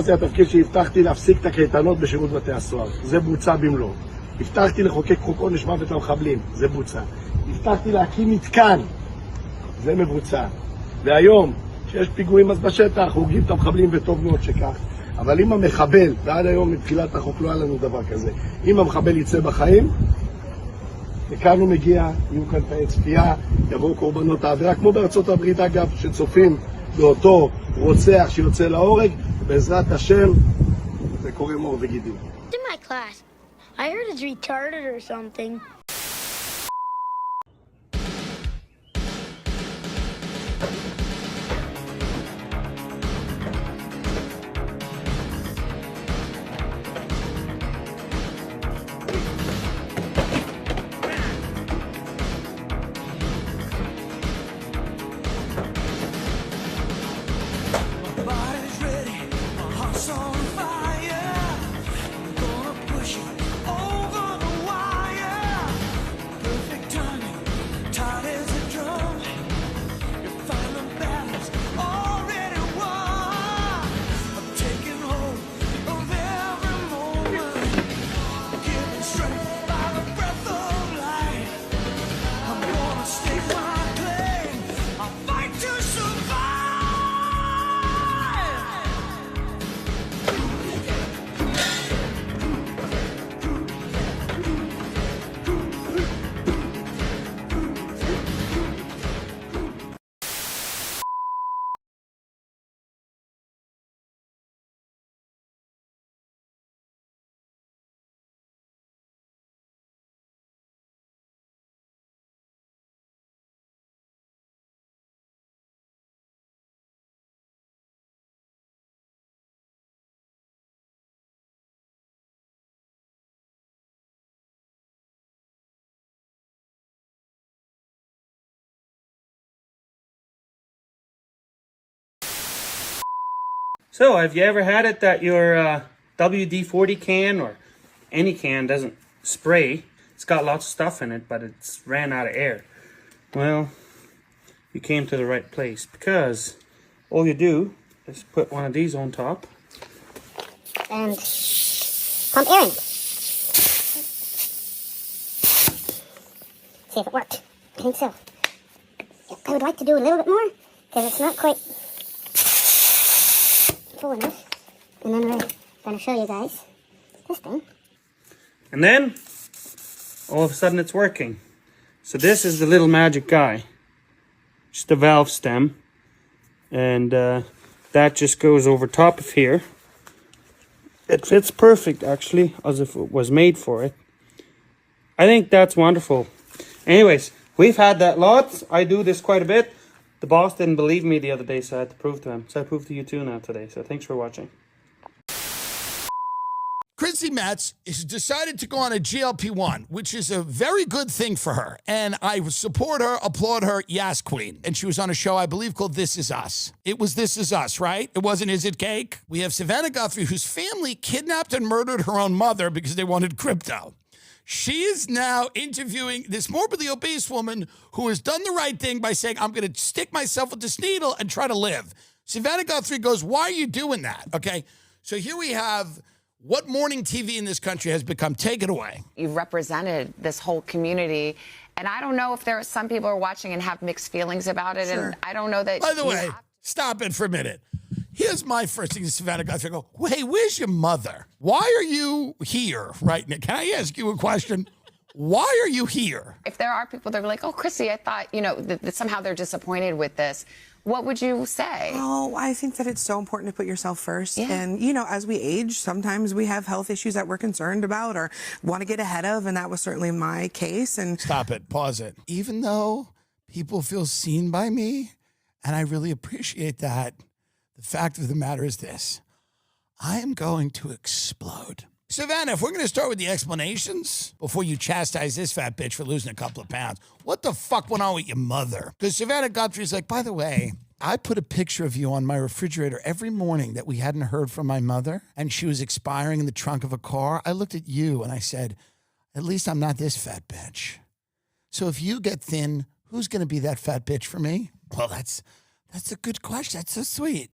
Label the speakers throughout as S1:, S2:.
S1: זה התפקיד שהבטחתי להפסיק את הקייטנות בשירות בתי הסוהר. זה בוצע במלואו. הבטחתי לחוקק חוק עונש מוות למחבלים. זה בוצע. הבטחתי להקים מתקן. זה מבוצע. והיום, שיש פיגועים אז בשטח, הורגים את המחבלים וטוב מאוד שכך. אבל אם המחבל, ועד היום מתחילת החוק לא היה לנו דבר כזה, אם המחבל יצא בחיים, וכאן הוא מגיע, יהיו כאן תאי צפייה, יבואו קורבנות העבירה, כמו בארצות הברית אגב, שצופים באותו רוצח שיוצא להורג, בעזרת השם, זה קוראים עור וגידים.
S2: In my class, I heard it's retarded or something.
S3: So, have you ever had it that your WD-40 can or any can doesn't spray? It's got lots of stuff in it, but it's ran out of air. Well, you came to the right place because all you do is put one of these on top.
S2: And pump air in. See if it worked. I think so. I would like to do a little bit more because it's not quite full enough. And then we're going to show you guys this thing.
S3: And then, all of a sudden it's working. So this is the little magic guy. Just a valve stem. And that just goes over top of here. It fits perfect, actually, as if it was made for it. I think that's wonderful. Anyways, we've had that lots. I do this quite a bit. The boss didn't believe me the other day, so I had to prove to him. So I proved to you too now today. So thanks for watching.
S4: Chrissy Metz has decided to go on a GLP-1, which is a very good thing for her. And I support her, applaud her, yes, queen. And she was on a show, I believe, called This Is Us. It was This Is Us, right? It wasn't Is It Cake? We have Savannah Guthrie, whose family kidnapped and murdered her own mother because they wanted crypto. She is now interviewing this morbidly obese woman who has done the right thing by saying, I'm going to stick myself with this needle and try to live. Savannah Guthrie goes, why are you doing that? Okay, so here we have what morning TV in this country has become. Take it away.
S5: You've represented this whole community, and I don't know if there are some people are watching and have mixed feelings about it,
S4: Sure.
S5: and I don't know that.
S4: By the way, stop it for a minute. Here's my first thing to Savannah Guthrie. I go, hey, where's your mother? Why are you here right now? Can I ask you a question? Why are you here?
S5: If there are people that are like, oh, Chrissy, I thought, that somehow they're disappointed with this, what would you say?
S6: Oh, I think that it's so important to put yourself first.
S5: Yeah.
S6: And, as we age, sometimes we have health issues that we're concerned about or want to get ahead of. And that was certainly my case. And
S4: Stop it. Pause it. Even though people feel seen by me, and I really appreciate that, the fact of the matter is this. I am going to explode. Savannah, if we're going to start with the explanations before you chastise this fat bitch for losing a couple of pounds, what the fuck went on with your mother? Because Savannah Guthrie's like, by the way, I put a picture of you on my refrigerator every morning that we hadn't heard from my mother, and she was expiring in the trunk of a car. I looked at you and I said, at least I'm not this fat bitch. So if you get thin, who's going to be that fat bitch for me? Well, that's a good question. That's so sweet.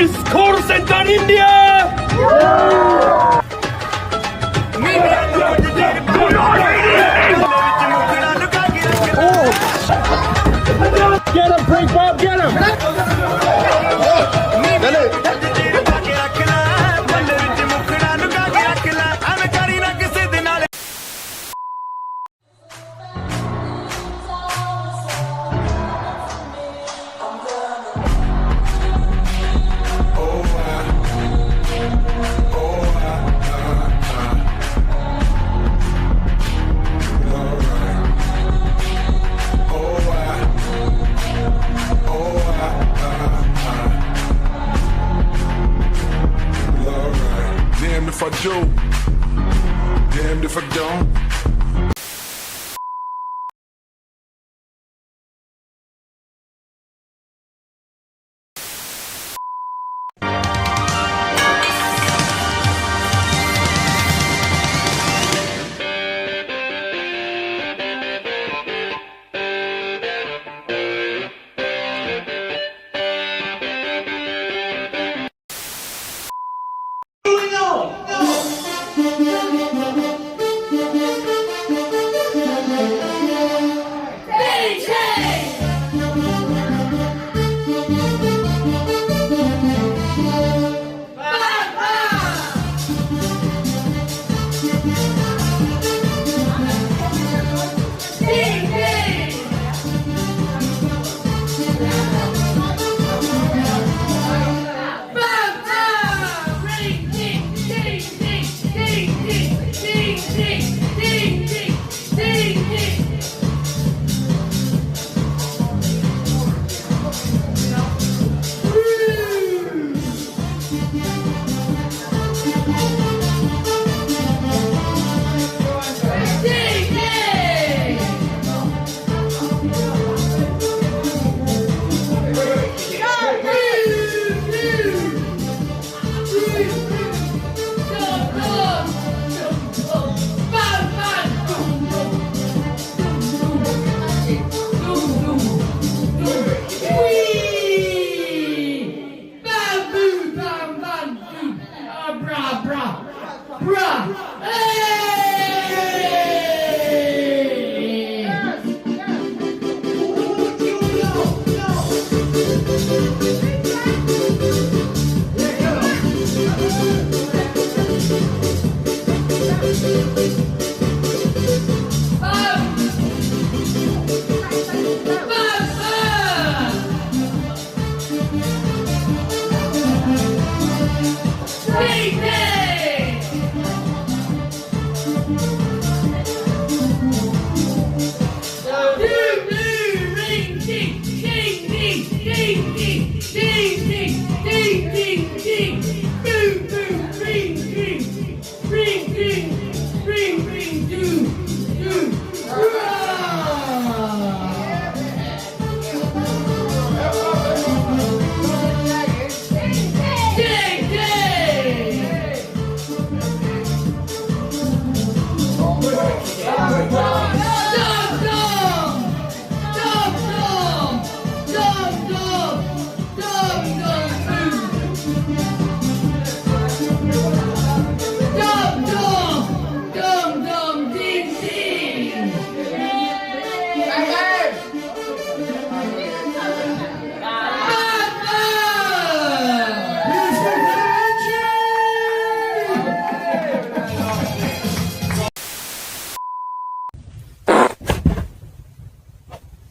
S1: Police call center India! Get him, Frank Bob, get him!
S7: Damned if I do, damned if I don't.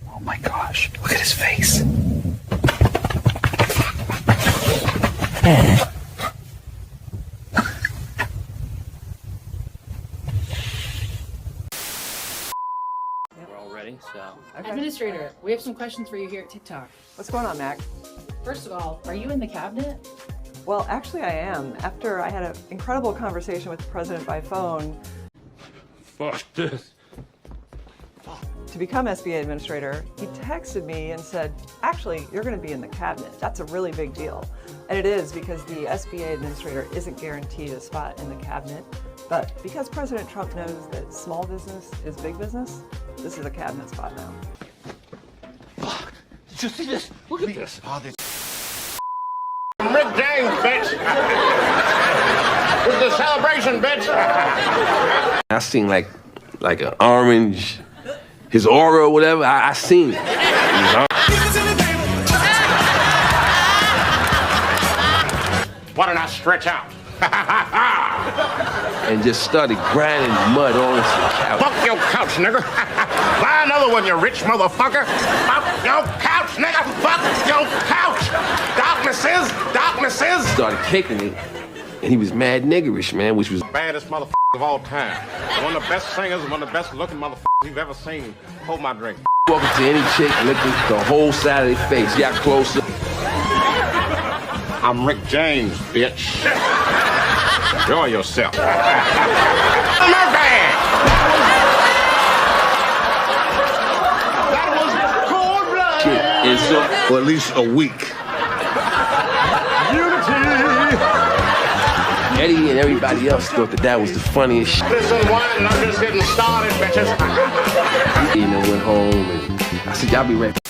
S3: Oh my gosh, look at his face.
S8: We're all ready, so.
S9: Administrator, we have some questions for you here at TikTok.
S10: What's going on, Mac?
S9: First of all, are you in the cabinet?
S10: Well, actually I am. After I had an incredible conversation with the president by phone.
S7: Fuck this.
S10: To become SBA administrator, he texted me and said, actually, you're going to be in the cabinet. That's a really big deal. And it is, because the SBA administrator isn't guaranteed a spot in the cabinet. But because President Trump knows that small business is big business, this is a cabinet spot now.
S7: Fuck. Did you see this? Look at this.
S1: McDaniel!
S11: celebration, bitch.
S12: I seen like an orange, his aura or whatever. I seen it.
S11: Why don't I stretch out?
S12: And just started grinding mud on his couch.
S11: Fuck your couch, nigga. Buy another one, you rich motherfucker. Fuck your couch, nigga. Fuck your couch. Darknesses.
S12: Started kicking it, and he was mad niggerish, man, which was
S11: Baddest motherfucker of all time. One of the best singers and one of the best looking motherfuckers you've ever seen. Hold my drink.
S12: walking to any chick, licking the whole side of their face. Got closer.
S11: I'm Rick James, bitch. Enjoy yourself.
S12: And so,
S11: for at least a week.
S12: Eddie and everybody else thought that was the funniest shit.
S11: Listen, one, and I'm just getting started, bitches.
S12: And I went home and I said, y'all be right back.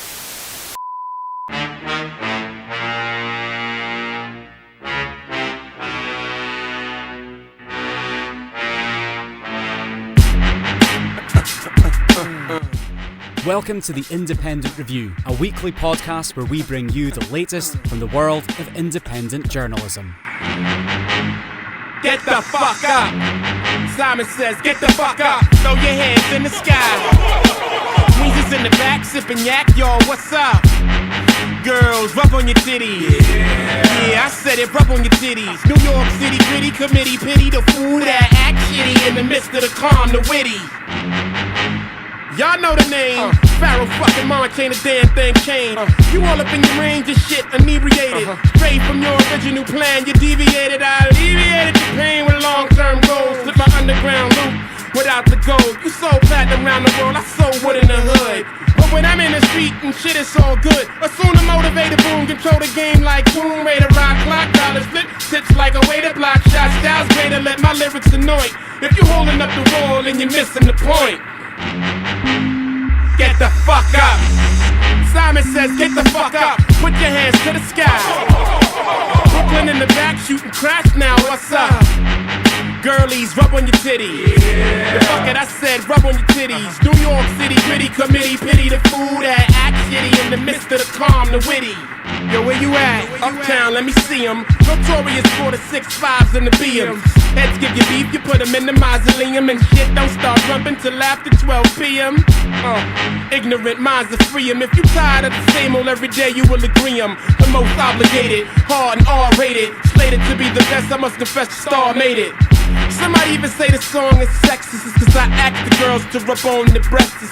S13: Welcome to the Independent Review, a weekly podcast where we bring you the latest from the world of independent journalism.
S14: Get the fuck up! Simon says, get the fuck up! Throw your hands in the sky! Weezer's in the back, sipping yak, y'all, what's up? Girls, rub on your titties. Yeah, I said it, rub on your titties. New York City gritty committee, pity the fool that act shitty in the midst of the calm, the witty. Y'all know the name. Pharaoh fucking Monch ain't a damn thing changed. You all up in your range of shit, inebriated. Straight from your original plan, you deviated. I alleviated your pain with long-term goals. Slip my underground loop without the gold. You sold platinum around the world, I sold wood in the hood. But when I'm in the street and shit, it's all good. Assume the motivated boom, control the game like Tomb Raider. Rock, clock, dollars, flip, tips like a way to block shots. Styles greater, let my lyrics annoy. If you holding up the wall and you're missing the point. Get the fuck up. Simon says, get the fuck up. Put your hands to the sky. Brooklyn in the back shooting crash now, what's up? Girlies, rub on your titties. Yeah. Fuck it, I said, rub on your titties. New York City gritty committee, pity the fool that act shitty in the midst of the calm, the witty. Yo, where you at? Uptown, let me see 'em. Notorious for the 6'5s and the BMs. Heads give you beef, you put 'em in the mausoleum. And shit don't start rumping till after 12 p.m. Ignorant minds are free 'em. If you tired of the same old every day, you will agree 'em. The most obligated, hard and R-rated. Slated to be the best, I must confess the star made it. Somebody even say the song is sexist, cause I ask the girls to rub on the breasts.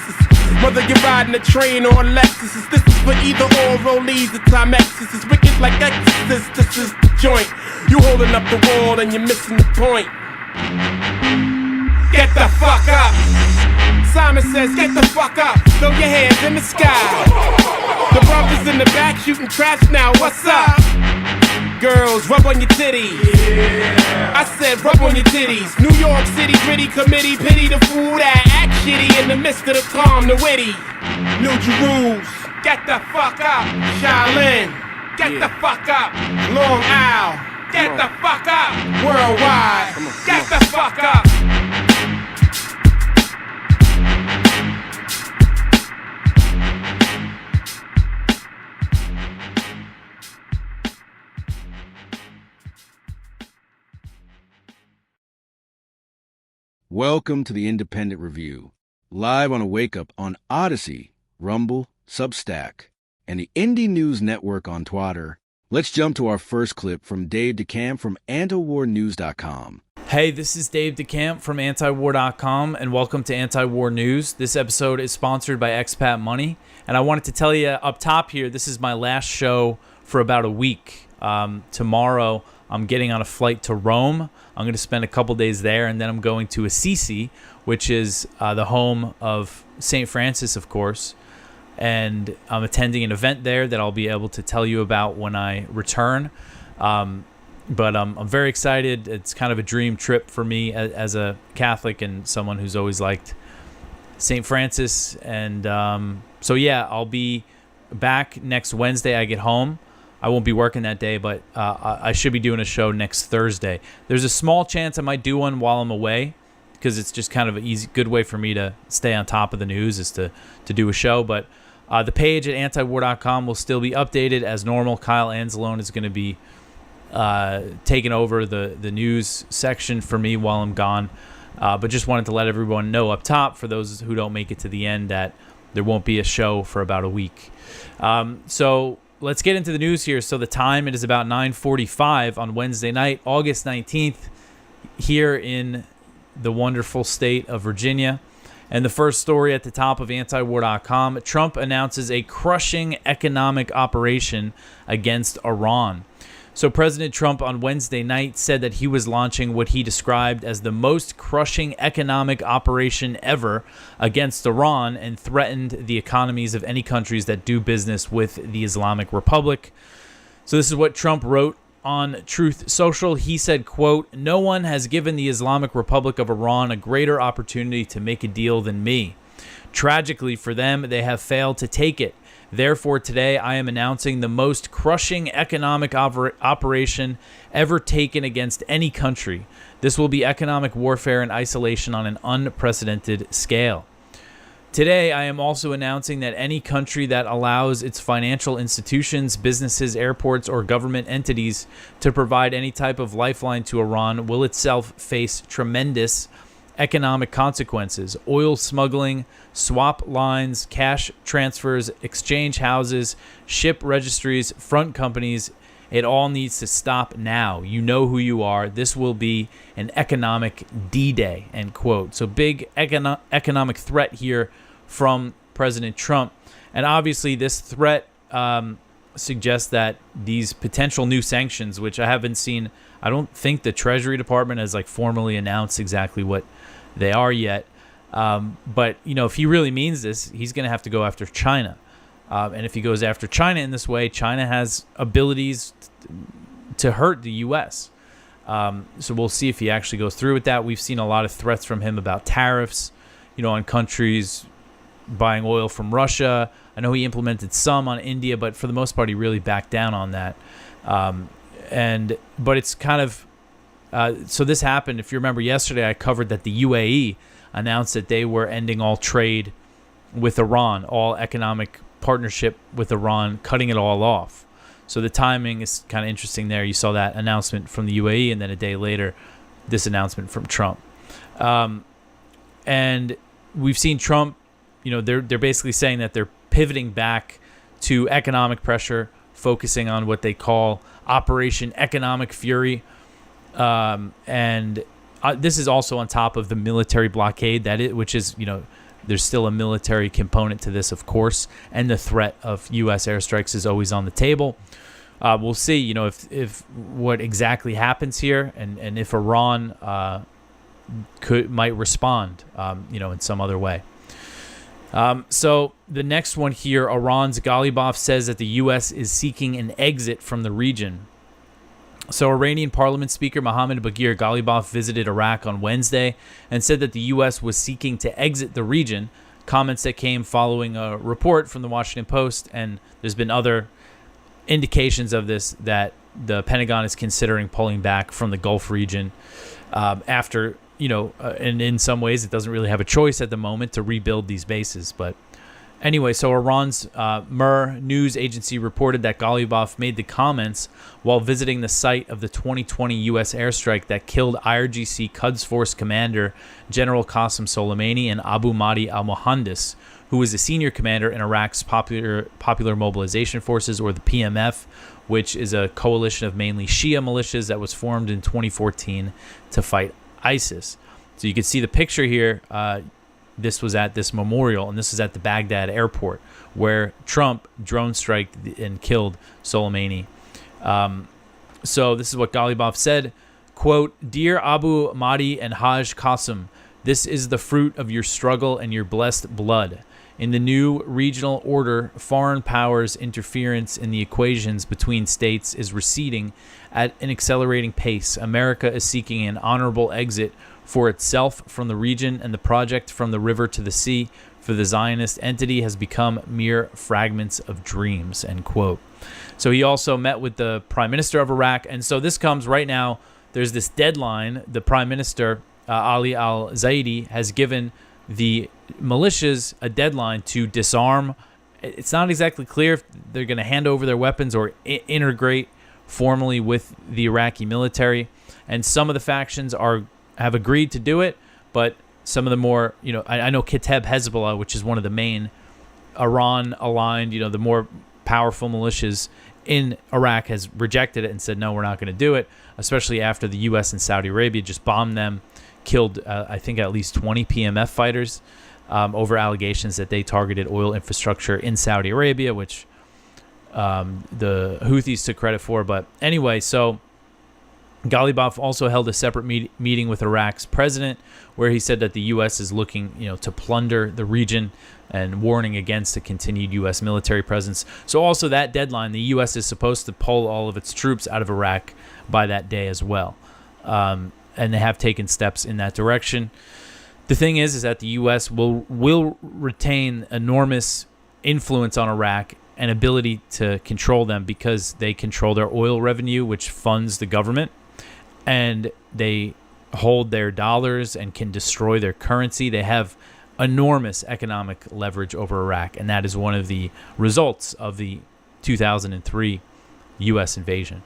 S14: Whether you're riding a train or a Lexus, this is for either or rollies or Timexes. It's wicked like Exorcist, this is the joint. You holding up the wall and you're missing the point. Get the fuck up. Simon says, get the fuck up. Throw your hands in the sky. The brothers in the back shooting trash now, what's up? Girls, rub on your titties. Yeah. I said, rub on your titties. New York City gritty committee, pity the fool that act shitty in the midst of the calm, the witty. New Jerusalem, get the fuck up. Shaolin, get the fuck up. Long Isle, get the fuck up. Worldwide, get the fuck up.
S15: Welcome to the Independent Review, live on a Wake Up on Odyssey, Rumble, Substack, and the Indie News Network on Twitter. Let's jump to our first clip from Dave DeCamp from antiwarnews.com.
S16: Hey, this is Dave DeCamp from antiwar.com, and welcome to Anti-War News. This episode is sponsored by Expat Money, and I wanted to tell you up top here, this is my last show for about a week. Tomorrow, I'm getting on a flight to Rome. I'm going to spend a couple days there, and then I'm going to Assisi, which is the home of St. Francis, of course. And I'm attending an event there that I'll be able to tell you about when I return. But I'm very excited. It's kind of a dream trip for me as a Catholic and someone who's always liked St. Francis. And so, yeah, I'll be back next Wednesday. I get home. I won't be working that day, but I should be doing a show next Thursday. There's a small chance I might do one while I'm away, because it's just kind of an good way for me to stay on top of the news is to do a show. But the page at antiwar.com will still be updated as normal. Kyle Anzalone is going to be taking over the news section for me while I'm gone. But just wanted to let everyone know up top, for those who don't make it to the end, that there won't be a show for about a week. So let's get into the news here. So the time, it is about 9:45 on Wednesday night, August 19th, here in the wonderful state of Virginia. And the first story at the top of antiwar.com, Trump announces a crushing economic operation against Iran. So President Trump on Wednesday night said that he was launching what he described as the most crushing economic operation ever against Iran, and threatened the economies of any countries that do business with the Islamic Republic. So this is what Trump wrote on Truth Social. He said, quote, "No one has given the Islamic Republic of Iran a greater opportunity to make a deal than me. Tragically for them, they have failed to take it. Therefore, today I am announcing the most crushing economic operation ever taken against any country. This will be economic warfare and isolation on an unprecedented scale. Today, I am also announcing that any country that allows its financial institutions, businesses, airports, or government entities to provide any type of lifeline to Iran will itself face tremendous economic consequences. Oil smuggling, swap lines, cash transfers, exchange houses, ship registries, front companies. It all needs to stop now. You know who you are. This will be an economic D-Day," end quote. So big economic threat here from President Trump. And obviously this threat suggests that these potential new sanctions, which I haven't seen, I don't think the Treasury Department has formally announced exactly what they are yet. But, if he really means this, he's going to have to go after China. And if he goes after China in this way, China has abilities to hurt the U.S. So we'll see if he actually goes through with that. We've seen a lot of threats from him about tariffs, on countries buying oil from Russia. I know he implemented some on India, but for the most part, he really backed down on that. But it's kind of, so this happened. If you remember yesterday, I covered that the UAE announced that they were ending all trade with Iran, all economic partnership with Iran, cutting it all off. So the timing is kind of interesting there. You saw that announcement from the UAE, and then a day later, this announcement from Trump. And we've seen Trump, they're basically saying that they're pivoting back to economic pressure, focusing on what they call Operation Economic Fury. This is also on top of the military blockade, which is, there's still a military component to this, of course, and the threat of U.S. airstrikes is always on the table. We'll see, if what exactly happens here, and if Iran might respond, in some other way. So the next one here, Iran's Ghalibaf says that the U.S. is seeking an exit from the region. So Iranian Parliament Speaker Mohammad Baghir Ghalibaf visited Iraq on Wednesday and said that the U.S. was seeking to exit the region, comments that came following a report from the Washington Post, and there's been other indications of this, that the Pentagon is considering pulling back from the Gulf region after, and in some ways it doesn't really have a choice at the moment to rebuild these bases. But anyway, so Iran's Mer news agency reported that Ghalibaf made the comments while visiting the site of the 2020 U.S. airstrike that killed IRGC Quds Force commander General Qasem Soleimani and Abu Mahdi al-Mohandes, who was a senior commander in Iraq's Popular Mobilization Forces, or the PMF, which is a coalition of mainly Shia militias that was formed in 2014 to fight ISIS. So you can see the picture here. This was at this memorial, and this is at the Baghdad airport, where Trump drone striked and killed Soleimani. So this is what Ghalibaf said, quote, "Dear Abu Mahdi and Haj Qasem, this is the fruit of your struggle and your blessed blood. In the new regional order, foreign powers' interference in the equations between states is receding at an accelerating pace. America is seeking an honorable exit for itself from the region, and the project from the river to the sea for the Zionist entity has become mere fragments of dreams," end quote. So he also met with the prime minister of Iraq. And so this comes right now. There's this deadline. The prime minister, Ali al-Zaidi, has given the militias a deadline to disarm. It's not exactly clear if they're going to hand over their weapons or integrate formally with the Iraqi military. And some of the factions have agreed to do it, but some of the more, I know Kateb Hezbollah, which is one of the main Iran-aligned, the more powerful militias in Iraq, has rejected it and said, no, we're not going to do it, especially after the U.S. and Saudi Arabia just bombed them, killed, I think, at least 20 PMF fighters over allegations that they targeted oil infrastructure in Saudi Arabia, which the Houthis took credit for. But anyway, so Ghalibaf also held a separate meeting with Iraq's president, where he said that the U.S. is looking, to plunder the region and warning against a continued U.S. military presence. So also that deadline, the U.S. is supposed to pull all of its troops out of Iraq by that day as well. And they have taken steps in that direction. The thing is that the U.S. will retain enormous influence on Iraq and ability to control them because they control their oil revenue, which funds the government, and they hold their dollars and can destroy their currency. They have enormous economic leverage over Iraq, and that is one of the results of the 2003 U.S. invasion.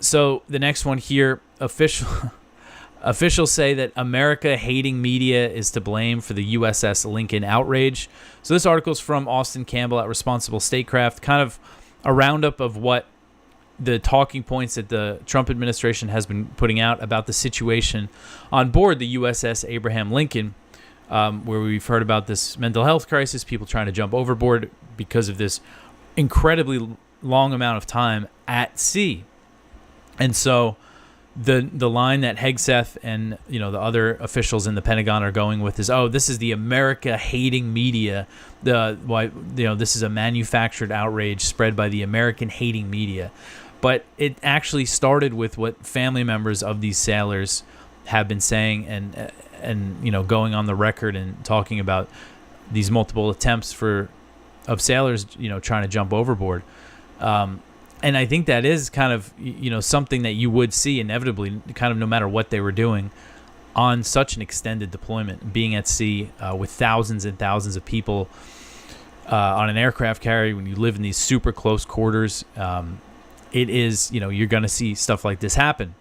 S16: So the next one here, officials say that America-hating media is to blame for the USS Lincoln outrage. So this article is from Austin Campbell at Responsible Statecraft, kind of a roundup of what the talking points that the Trump administration has been putting out about the situation on board the USS Abraham Lincoln, where we've heard about this mental health crisis, people trying to jump overboard because of this incredibly long amount of time at sea. And so the line that Hegseth and the other officials in the Pentagon are going with is, this is the America-hating media. This is a manufactured outrage spread by the American-hating media. But it actually started with what family members of these sailors have been saying and going on the record and talking about these multiple attempts of sailors trying to jump overboard. And I think that is kind of something that you would see inevitably, kind of no matter what they were doing, on such an extended deployment, being at sea with thousands and thousands of people on an aircraft carrier. When you live in these super close quarters, it is, you're going to see stuff like this happen.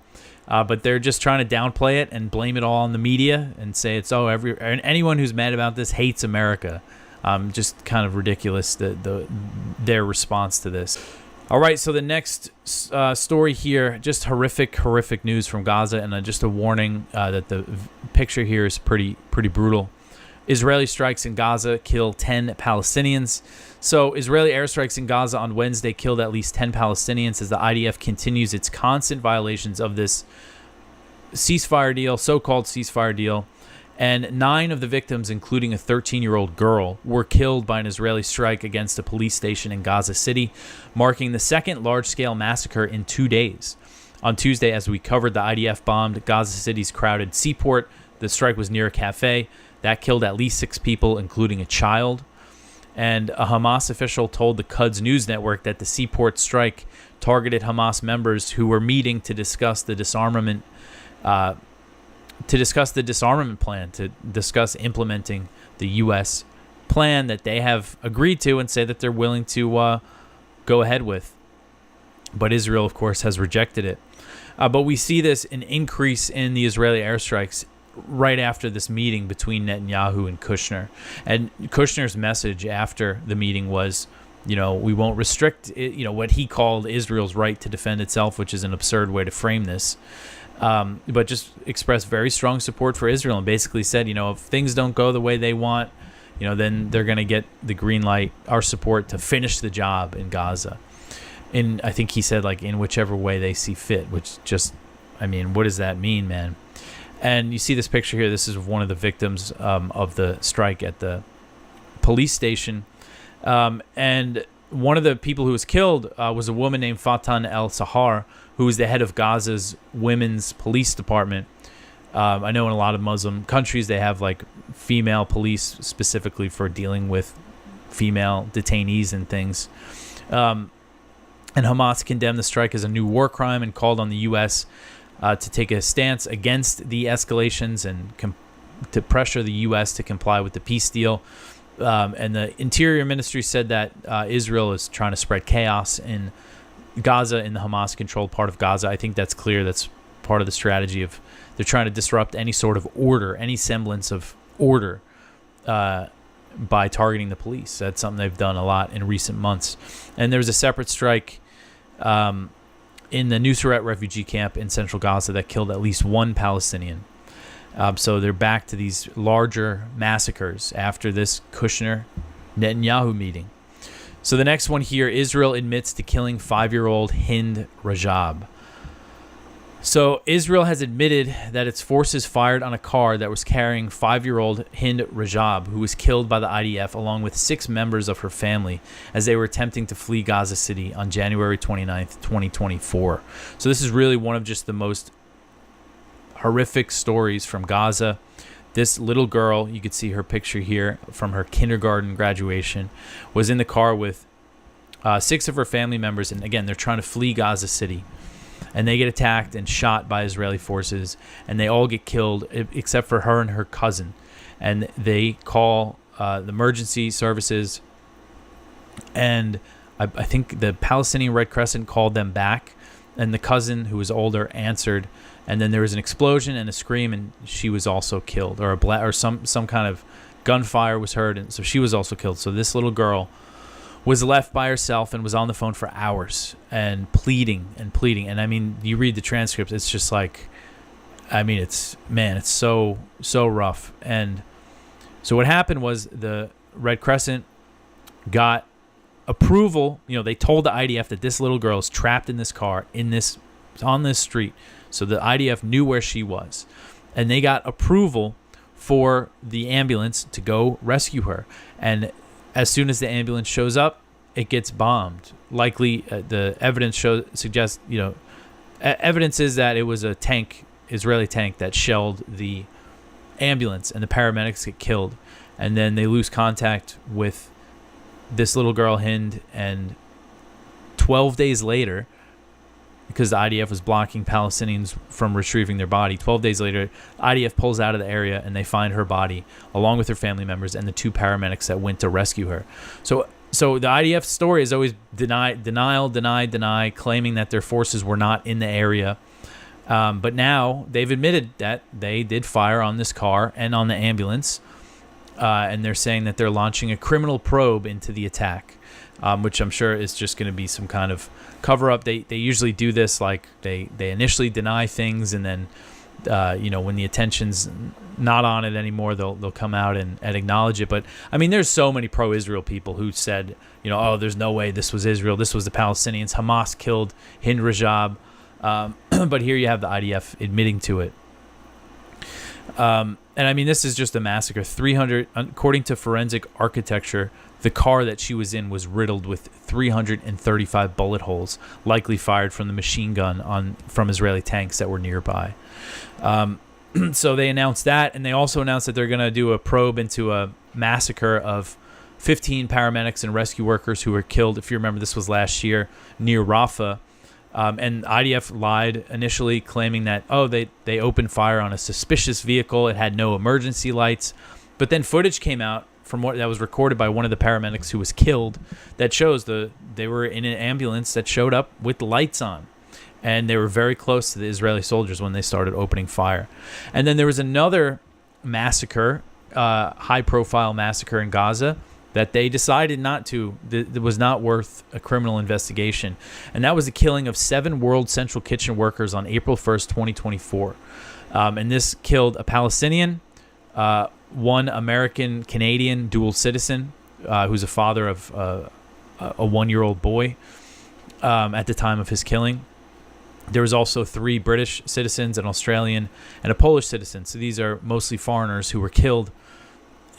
S16: But they're just trying to downplay it and blame it all on the media and say it's, anyone who's mad about this hates America. Just kind of ridiculous, their response to this. All right, so the next story here, just horrific news from Gaza, and just a warning that the picture here is pretty brutal. Israeli strikes in Gaza kill 10 Palestinians. So Israeli airstrikes in Gaza on Wednesday killed at least 10 Palestinians as the IDF continues its constant violations of this ceasefire deal, so-called ceasefire deal. And 9 of the victims, including a 13-year-old girl, were killed by an Israeli strike against a police station in Gaza City, marking the second large-scale massacre in 2 days. On Tuesday, as we covered, the IDF bombed Gaza City's crowded seaport. The strike was near a cafe. That killed at least 6 people, including a child. And a Hamas official told the Quds News Network that the seaport strike targeted Hamas members who were meeting to discuss the disarmament plan, to discuss implementing the U.S. plan that they have agreed to and say that they're willing to go ahead with. But Israel, of course, has rejected it. But we see an increase in the Israeli airstrikes right after this meeting between Netanyahu and Kushner. And Kushner's message after the meeting was, we won't restrict, what he called Israel's right to defend itself, which is an absurd way to frame this. But just expressed very strong support for Israel and basically said, if things don't go the way they want, then they're going to get the green light, our support to finish the job in Gaza. And I think he said, in whichever way they see fit, which just, what does that mean, man? And you see this picture here. This is one of the victims of the strike at the police station. And one of the people who was killed was a woman named Fatan El-Sahar, who is the head of Gaza's women's police department. I know in a lot of Muslim countries they have female police specifically for dealing with female detainees and things. And Hamas condemned the strike as a new war crime and called on the U.S. To take a stance against the escalations and to pressure the U.S. to comply with the peace deal. And the Interior Ministry said that Israel is trying to spread chaos in Gaza, in the Hamas-controlled part of Gaza. I think that's clear. That's part of the strategy of they're trying to disrupt any sort of order, any semblance of order, by targeting the police. That's something they've done a lot in recent months. And there was a separate strike in the Nusret refugee camp in central Gaza that killed at least one Palestinian. So they're back to these larger massacres after this Kushner-Netanyahu meeting. So the next one here, Israel admits to killing 5-year-old Hind Rajab. So Israel has admitted that its forces fired on a car that was carrying 5-year-old Hind Rajab, who was killed by the IDF along with 6 members of her family as they were attempting to flee Gaza City on January 29th, 2024. So this is really one of just the most horrific stories from Gaza. This little girl, you could see her picture here from her kindergarten graduation, was in the car with 6 of her family members. And again, they're trying to flee Gaza City. And they get attacked and shot by Israeli forces. And they all get killed except for her and her cousin. And they call the emergency services. And I think the Palestinian Red Crescent called them back. And the cousin, who was older, answered. And then there was an explosion and a scream, and she was also killed, or some kind of gunfire was heard, and so she was also killed. So this little girl was left by herself and was on the phone for hours and pleading. And I mean, you read the transcript, it's just like, I mean, it's so rough. And so what happened was the Red Crescent got approval. You know, they told the IDF that this little girl is trapped in this car on this street. So the IDF knew where she was, and they got approval for the ambulance to go rescue her. And as soon as the ambulance shows up, it gets bombed. Likely, the evidence suggests, evidence is that it was a Israeli tank that shelled the ambulance, and the paramedics get killed. And then they lose contact with this little girl, Hind, and 12 days later, because the IDF was blocking Palestinians from retrieving their body, 12 days later, the IDF pulls out of the area and they find her body along with her family members and the 2 paramedics that went to rescue her. So the IDF story is always deny, claiming that their forces were not in the area. But now they've admitted that they did fire on this car and on the ambulance. And they're saying that they're launching a criminal probe into the attack, which I'm sure is just going to be some kind of cover-up. They usually do this, like they initially deny things, and then when the attention's not on it anymore, they'll come out and acknowledge it. But I mean, there's so many pro-Israel people who said, oh, there's no way this was Israel, this was the Palestinians, Hamas killed Hind Rajab. But here you have the IDF admitting to it. And I mean, this is just a massacre. 300, according to forensic architecture, the car that she was in was riddled with 335 bullet holes, likely fired from the machine gun from Israeli tanks that were nearby. So they announced that, and they also announced that they're going to do a probe into a massacre of 15 paramedics and rescue workers who were killed. If you remember, this was last year near Rafah. And IDF lied initially, claiming that, they opened fire on a suspicious vehicle. It had no emergency lights. But then footage came out from that was recorded by one of the paramedics who was killed that shows they were in an ambulance that showed up with lights on. And they were very close to the Israeli soldiers when they started opening fire. And then there was another massacre, high-profile massacre in Gaza, that they decided not to, that was not worth a criminal investigation. And that was the killing of 7 World Central Kitchen workers on April 1st, 2024. And this killed a Palestinian, 1 American-Canadian dual citizen, who's a father of a 1-year-old boy at the time of his killing. There was also 3 British citizens, an Australian, and a Polish citizen. So these are mostly foreigners who were killed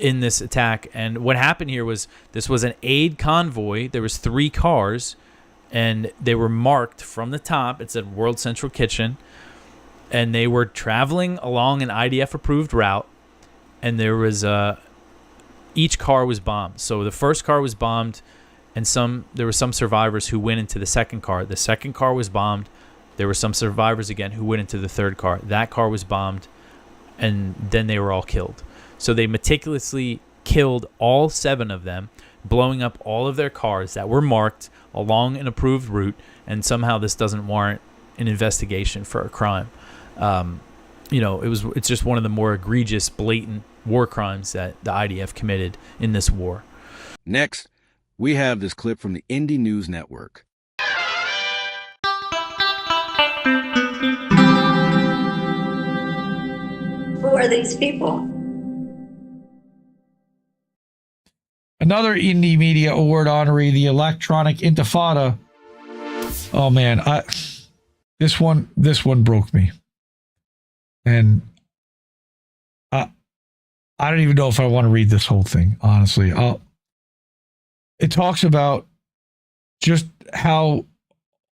S16: in this attack. And what happened here was this was an aid convoy. There was 3 cars, and they were marked from the top. It said World Central Kitchen, and they were traveling along an IDF-approved route, and there was each car was bombed. So the first car was bombed and there were some survivors who went into the second car. The second car was bombed. There were some survivors again who went into the third car. That car was bombed, and then they were all killed. So they meticulously killed all 7 of them, blowing up all of their cars that were marked along an approved route, and somehow this doesn't warrant an investigation for a crime. It's just one of the more egregious, blatant war crimes that the IDF committed in this war.
S15: Next, we have this clip from the Indie News Network.
S17: Who are these people?
S18: Another Indie Media Award honoree, the Electronic Intifada. Oh man, this one broke me. And I don't even know if I want to read this whole thing, honestly. It talks about just how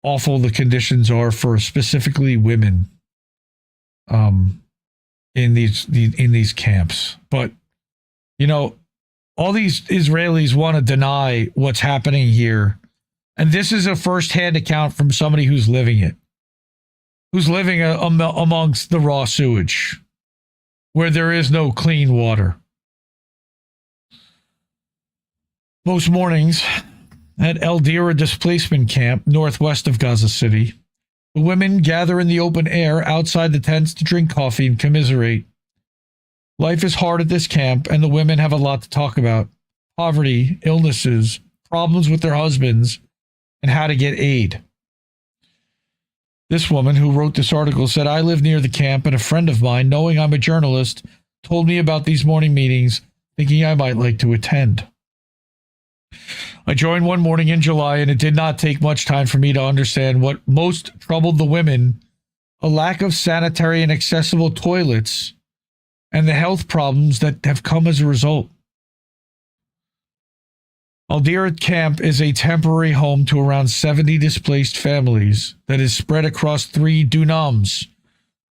S18: awful the conditions are for specifically women in these camps. But all these Israelis want to deny what's happening here. And this is a first-hand account from somebody who's living it. Who's living amongst the raw sewage, where there is no clean water. Most mornings at El Dira displacement camp, northwest of Gaza City, the women gather in the open air outside the tents to drink coffee and commiserate. Life is hard at this camp, and the women have a lot to talk about. Poverty, illnesses, problems with their husbands, and how to get aid. This woman who wrote this article said, I live near the camp, and a friend of mine, knowing I'm a journalist, told me about these morning meetings, thinking I might like to attend. I joined one morning in July, and it did not take much time for me to understand what most troubled the women, a lack of sanitary and accessible toilets, and the health problems that have come as a result. Al Dira Camp is a temporary home to around 70 displaced families that is spread across 3 dunams,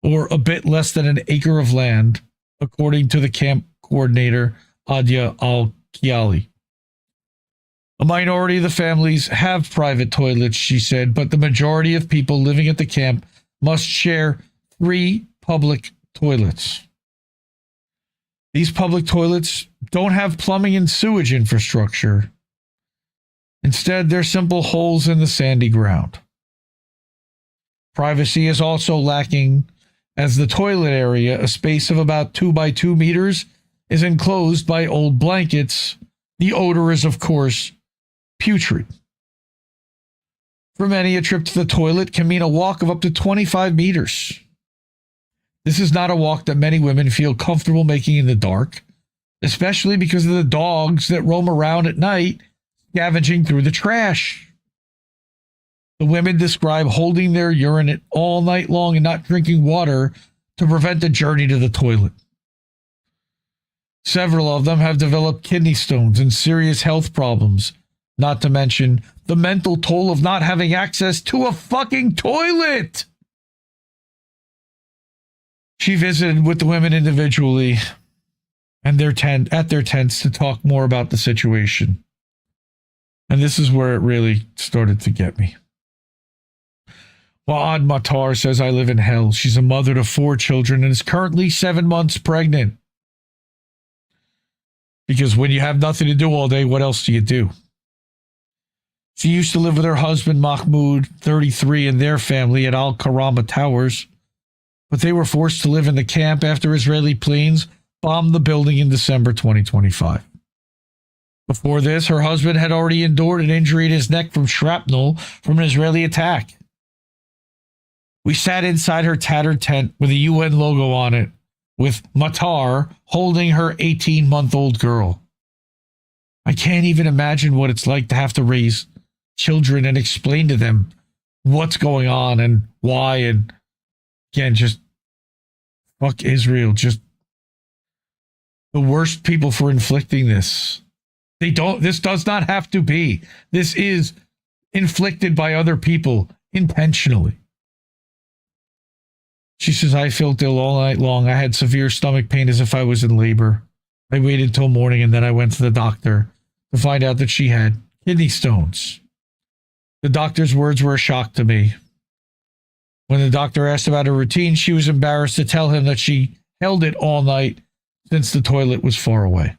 S18: or a bit less than an acre of land, according to the camp coordinator, Adia Al-Kiali. A minority of the families have private toilets, she said, but the majority of people living at the camp must share 3 public toilets. These public toilets don't have plumbing and sewage infrastructure. Instead, they're simple holes in the sandy ground. Privacy is also lacking, as the toilet area, a space of about 2 by 2 meters, is enclosed by old blankets. The odor is, of course, putrid. For many, a trip to the toilet can mean a walk of up to 25 meters. This is not a walk that many women feel comfortable making in the dark, especially because of the dogs that roam around at night, scavenging through the trash. The women describe holding their urine all night long and not drinking water to prevent the journey to the toilet. Several of them have developed kidney stones and serious health problems, not to mention the mental toll of not having access to a fucking toilet. She visited with the women individually and at their tents to talk more about the situation. And this is where it really started to get me. Wa'ad Matar says, I live in hell. She's a mother to 4 children and is currently 7 months pregnant. Because when you have nothing to do all day, what else do you do? She used to live with her husband, Mahmoud, 33, and their family at Al-Karama Towers. But they were forced to live in the camp after Israeli planes bombed the building in December 2025. Before this, her husband had already endured an injury in his neck from shrapnel from an Israeli attack. We sat inside her tattered tent with a UN logo on it, with Matar holding her 18-month-old girl. I can't even imagine what it's like to have to raise children and explain to them what's going on and why, and again, just fuck Israel. Just the worst people for inflicting this. This does not have to be. This is inflicted by other people intentionally. She says, I felt ill all night long. I had severe stomach pain as if I was in labor. I waited till morning and then I went to the doctor to find out that she had kidney stones. The doctor's words were a shock to me. When the doctor asked about her routine, she was embarrassed to tell him that she held it all night since the toilet was far away.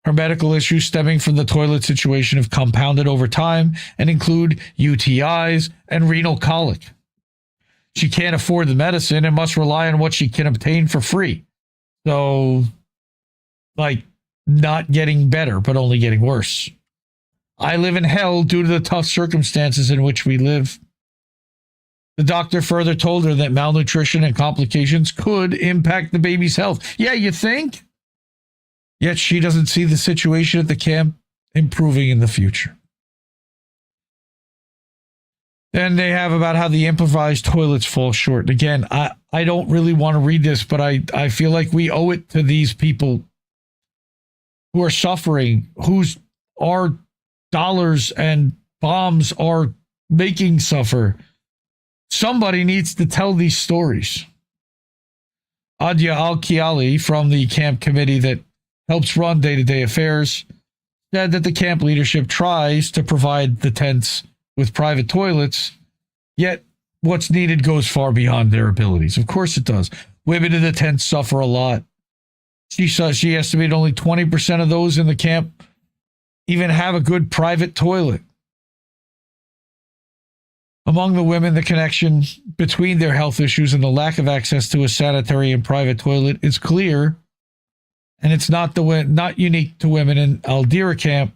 S18: Her medical issues stemming from the toilet situation have compounded over time and include UTIs and renal colic. She can't afford the medicine and must rely on what she can obtain for free. So, not getting better, but only getting worse. I live in hell due to the tough circumstances in which we live. The doctor further told her that malnutrition and complications could impact the baby's health. Yeah, you think? Yet she doesn't see the situation at the camp improving in the future. Then they have about how the improvised toilets fall short. Again, I don't really want to read this, but I feel like we owe it to these people who are suffering, whose our dollars and bombs are making suffer. Somebody needs to tell these stories. Adya Al-Kiali from the camp committee that helps run day-to-day affairs said that the camp leadership tries to provide the tents with private toilets, yet what's needed goes far beyond their abilities. Of course it does. Women in the tents suffer a lot. She estimated only 20% of those in the camp even have a good private toilet. Among the women, the connection between their health issues and the lack of access to a sanitary and private toilet is clear, and it's not unique to women in Al-Dira camp,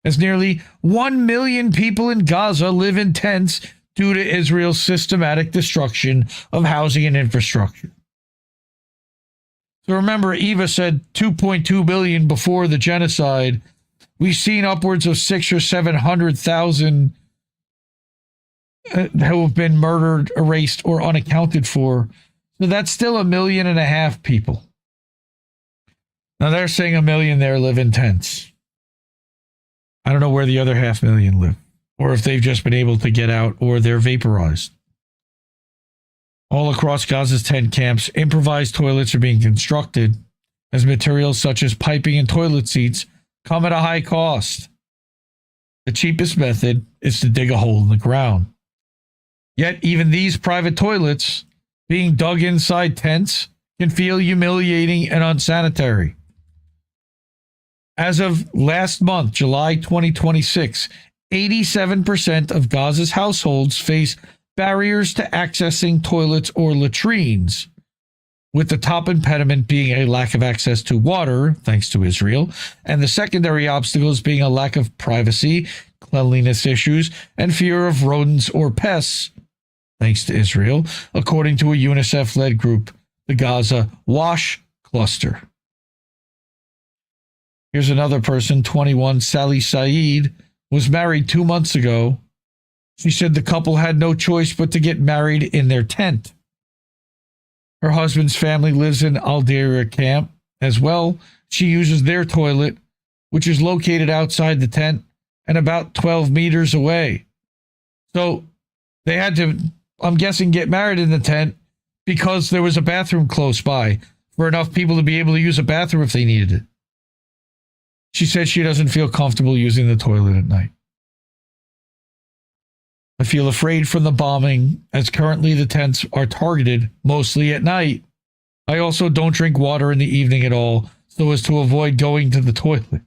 S18: as nearly 1 million people in Gaza live in tents due to Israel's systematic destruction of housing and infrastructure. So remember, Eva said 2.2 billion before the genocide. We've seen upwards of 600,000 or 700,000 who have been murdered, erased, or unaccounted for. So that's still 1.5 million people. Now they're saying 1 million there live in tents. I don't know where the other 500,000 live, or if they've just been able to get out, or they're vaporized. All across Gaza's tent camps, improvised toilets are being constructed as materials such as piping and toilet seats come at a high cost. The cheapest method is to dig a hole in the ground. Yet even these private toilets being dug inside tents can feel humiliating and unsanitary. As of last month, July 2026, 87% of Gaza's households face barriers to accessing toilets or latrines, with the top impediment being a lack of access to water, thanks to Israel, and the secondary obstacles being a lack of privacy, cleanliness issues, and fear of rodents or pests, thanks to Israel, according to a UNICEF-led group, the Gaza Wash Cluster. Here's another person, 21, Sally Saeed, was married 2 months ago. She said the couple had no choice but to get married in their tent. Her husband's family lives in Al-Dira camp as well. She uses their toilet, which is located outside the tent and about 12 meters away. So they had to, I'm guessing, get married in the tent because there was a bathroom close by for enough people to be able to use a bathroom if they needed it. She said she doesn't feel comfortable using the toilet at night. I feel afraid from the bombing, as currently the tents are targeted mostly at night. I also don't drink water in the evening at all, so as to avoid going to the toilet.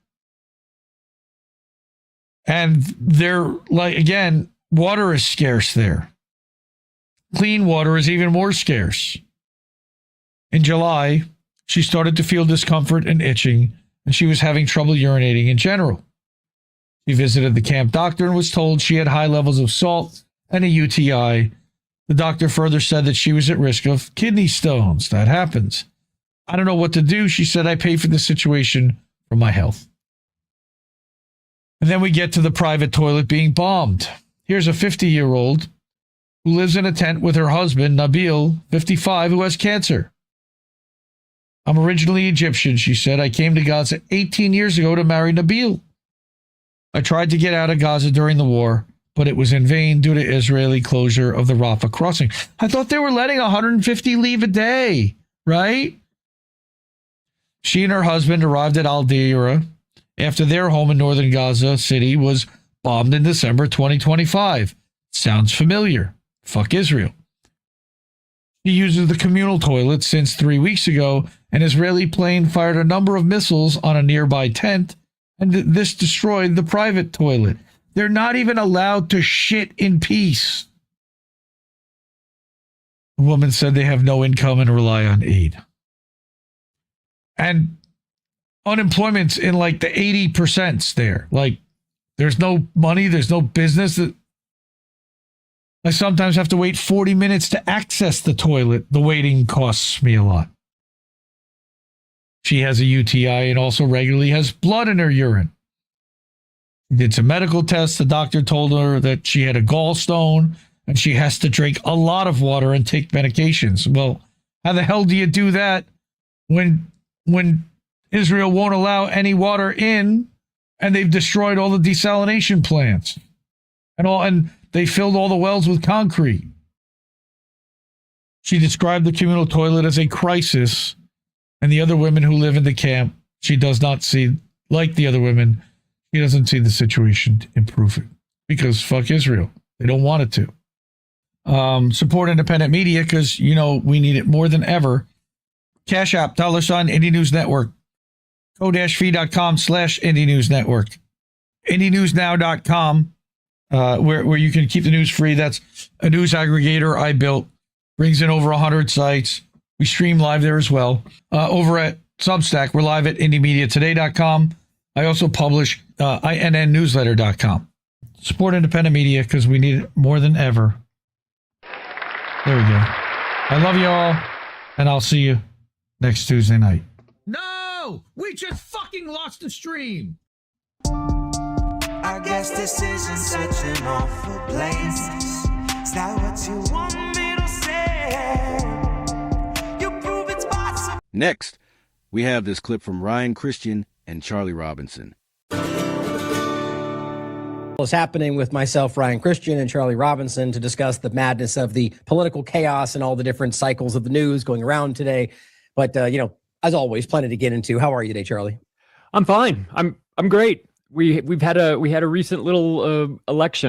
S18: And they're like, again, water is scarce there. Clean water is even more scarce. In July, she started to feel discomfort and itching, and she was having trouble urinating in general. She visited the camp doctor and was told she had high levels of salt and a UTI. The doctor further said that she was at risk of kidney stones. That happens. I don't know what to do. She said, I pay for this situation for my health. And then we get to the private toilet being bombed. Here's a 50-year-old who lives in a tent with her husband, Nabil, 55, who has cancer. I'm originally Egyptian, she said. I came to Gaza 18 years ago to marry Nabil. I tried to get out of Gaza during the war, but it was in vain due to Israeli closure of the Rafah crossing. I thought they were letting 150 leave a day, right? She and her husband arrived at Al-Dira after their home in northern Gaza City was bombed in December 2025. Sounds familiar. Fuck Israel. She uses the communal toilet since 3 weeks ago. An Israeli plane fired a number of missiles on a nearby tent, and this destroyed the private toilet. They're not even allowed to shit in peace. The woman said they have no income and rely on aid. And unemployment's in like the 80% there. Like, there's no money, there's no business. I sometimes have to wait 40 minutes to access the toilet. The waiting costs me a lot. She has a UTI and also regularly has blood in her urine. Did some medical tests. The doctor told her that she had a gallstone and she has to drink a lot of water and take medications. Well, how the hell do you do that when Israel won't allow any water in and they've destroyed all the desalination plants and they filled all the wells with concrete? She described the communal toilet as a crisis, and the other women who live in the camp, she does not see, like the other women, she doesn't see the situation improving because fuck Israel. They don't want it to. Support independent media because, you know, we need it more than ever. Cash App, $, Indie News Network. Go-fee.com/Indie News Network. IndieNewsNow.com, where you can keep the news free. That's a news aggregator I built. Brings in over 100 sites. We stream live there as well. Over at Substack, we're live at IndieMediaToday.com. I also publish INNNewsletter.com. Support independent media because we need it more than ever. There we go. I love you all, and I'll see you next Tuesday night. No! We just fucking lost the stream!
S19: I guess this isn't such an awful place. Is that what you want me to say? You prove it's possible.
S15: Next, we have this clip from Ryan Cristian and Charlie Robinson.
S20: What's happening with myself, Ryan Cristian, and Charlie Robinson to discuss the madness of the political chaos and all the different cycles of the news going around today. But, as always, plenty to get into. How are you today, Charlie?
S21: I'm fine. I'm great. We had a recent little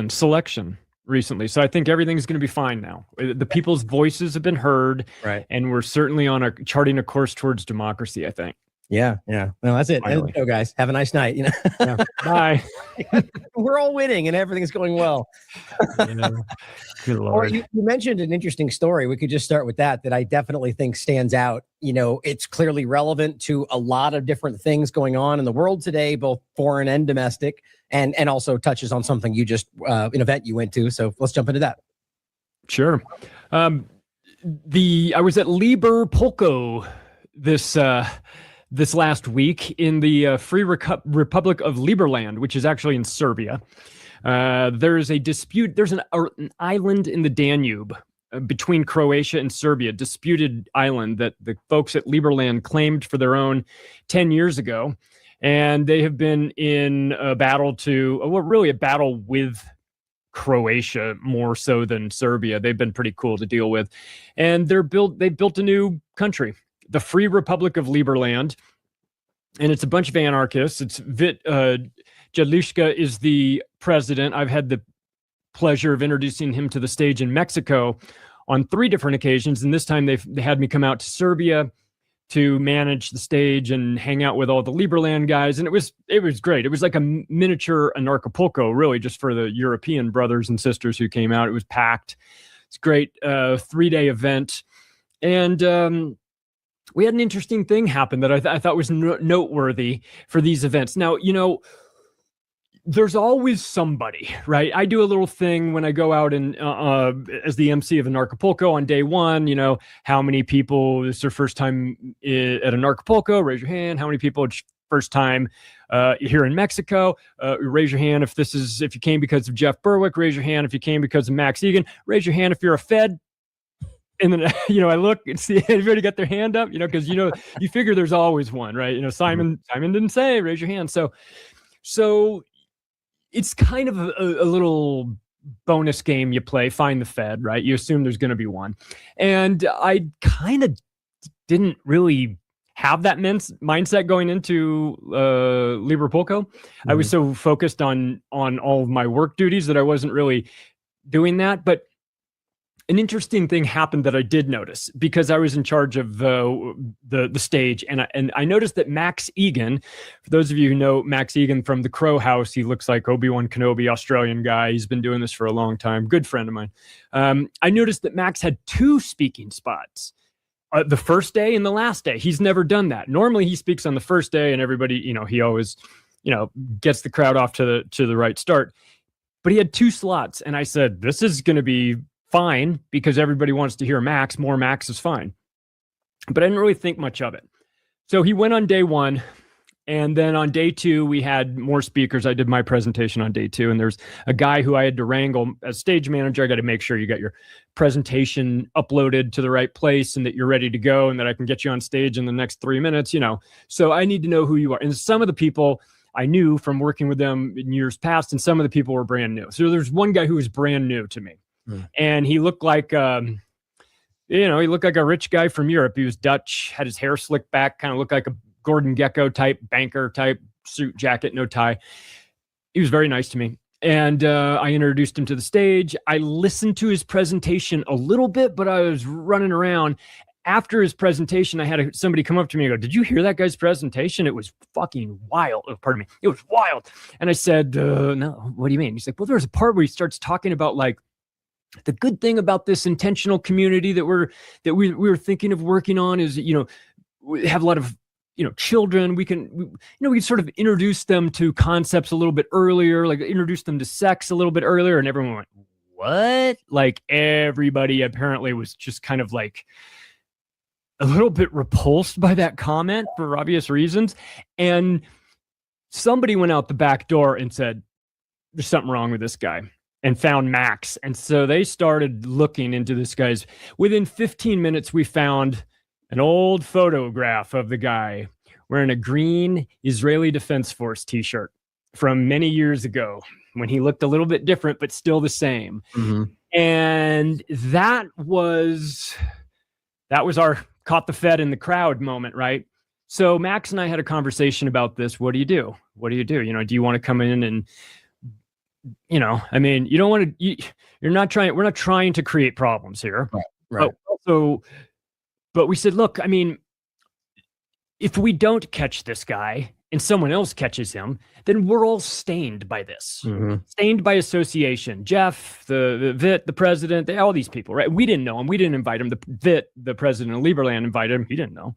S21: selection recently, so I think everything's going to be fine now. The people's voices have been heard,
S20: right?
S21: And we're certainly charting a course towards democracy, I think.
S20: Yeah. Well, that's it.
S21: Finally.
S20: And, guys, have a nice night.
S21: Yeah. Bye.
S20: We're all winning and everything's going well.
S21: Good Lord.
S20: You mentioned an interesting story. We could just start with that I definitely think stands out. It's clearly relevant to a lot of different things going on in the world today, both foreign and domestic, and also touches on something you just, an event you went to. So let's jump into that.
S21: Sure. I was at Liber Polko this last week in the Free Republic of Liberland, which is actually in Serbia. There's a dispute. There's an island in the Danube between Croatia and Serbia, disputed island that the folks at Liberland claimed for their own 10 years ago. And they have been in a battle a battle with Croatia more so than Serbia. They've been pretty cool to deal with. And they built a new country, the Free Republic of Liberland, and it's a bunch of anarchists. It's Jedlička is the president. I've had the pleasure of introducing him to the stage in Mexico on 3 different occasions, and this time they had me come out to Serbia to manage the stage and hang out with all the Liberland guys, and it was great. It was like a miniature Anarchapulco, really, just for the European brothers and sisters who came out. It was packed. It's a great 3-day event, and we had an interesting thing happen that I thought was noteworthy for these events. Now, there's always somebody, right? I do a little thing when I go out and as the MC of Anarchapulco on day 1, how many people, it's their first time at Anarchapulco, raise your hand. How many people it's first time here in Mexico? Raise your hand if you came because of Jeff Berwick. Raise your hand if you came because of Max Egan. Raise your hand if you're a Fed. And then, I look and see everybody got their hand up, because, you figure there's always one, right? Simon didn't say, raise your hand. So it's kind of a little bonus game you play, find the Fed, right? You assume there's going to be one. And I kind of didn't really have that mindset going into Liverpool. I was so focused on all of my work duties that I wasn't really doing that. But an interesting thing happened that I did notice because I was in charge of the stage, and I noticed that Max Egan, for those of you who know Max Egan from the Crow House, he looks like Obi-Wan Kenobi, Australian guy. He's been doing this for a long time. Good friend of mine. I noticed that Max had 2 speaking spots. The first day and the last day. He's never done that. Normally he speaks on the first day and everybody, he always, gets the crowd off to the right start. But he had 2 slots. And I said, this is going to be fine because everybody wants to hear Max. More Max is fine. But I didn't really think much of it. So he went on day 1. And then on day 2, we had more speakers. I did my presentation on day 2. And there's a guy who I had to wrangle as stage manager. I got to make sure you got your presentation uploaded to the right place and that you're ready to go and that I can get you on stage in the next 3 minutes, So I need to know who you are. And some of the people I knew from working with them in years past, and some of the people were brand new. So there's one guy who was brand new to me. And he looked like, he looked like a rich guy from Europe. He was Dutch, had his hair slicked back, kind of looked like a Gordon Gekko type, banker type, suit, jacket, no tie. He was very nice to me. And I introduced him to the stage. I listened to his presentation a little bit, but I was running around. After his presentation, I had somebody come up to me and go, did you hear that guy's presentation? It was fucking wild. Oh, pardon me. It was wild. And I said, no, what do you mean? He's like, well, there's a part where he starts talking about like, the good thing about this intentional community that we were thinking of working on is, we have a lot of, children. We can sort of introduce them to concepts a little bit earlier, like introduce them to sex a little bit earlier. And everyone went, what? Like everybody apparently was just kind of like a little bit repulsed by that comment for obvious reasons. And somebody went out the back door and said, there's something wrong with this guy, and found Max. And so they started looking into this guy's. Within 15 minutes, we found an old photograph of the guy wearing a green Israeli Defense Force t-shirt from many years ago when he looked a little bit different, but still the same. And that was our caught the Fed in the crowd moment, right? So Max and I had a conversation about this. What do you do? Do you want to come in and, you don't want to, we're not trying to create problems here.
S20: Right.
S21: But we said, look, if we don't catch this guy and someone else catches him, then we're all stained by this, stained by association. Jeff, the Vit, the president, all these people, right? We didn't know him. We didn't invite him. The Vit, the president of Lieberland, invited him. He didn't know.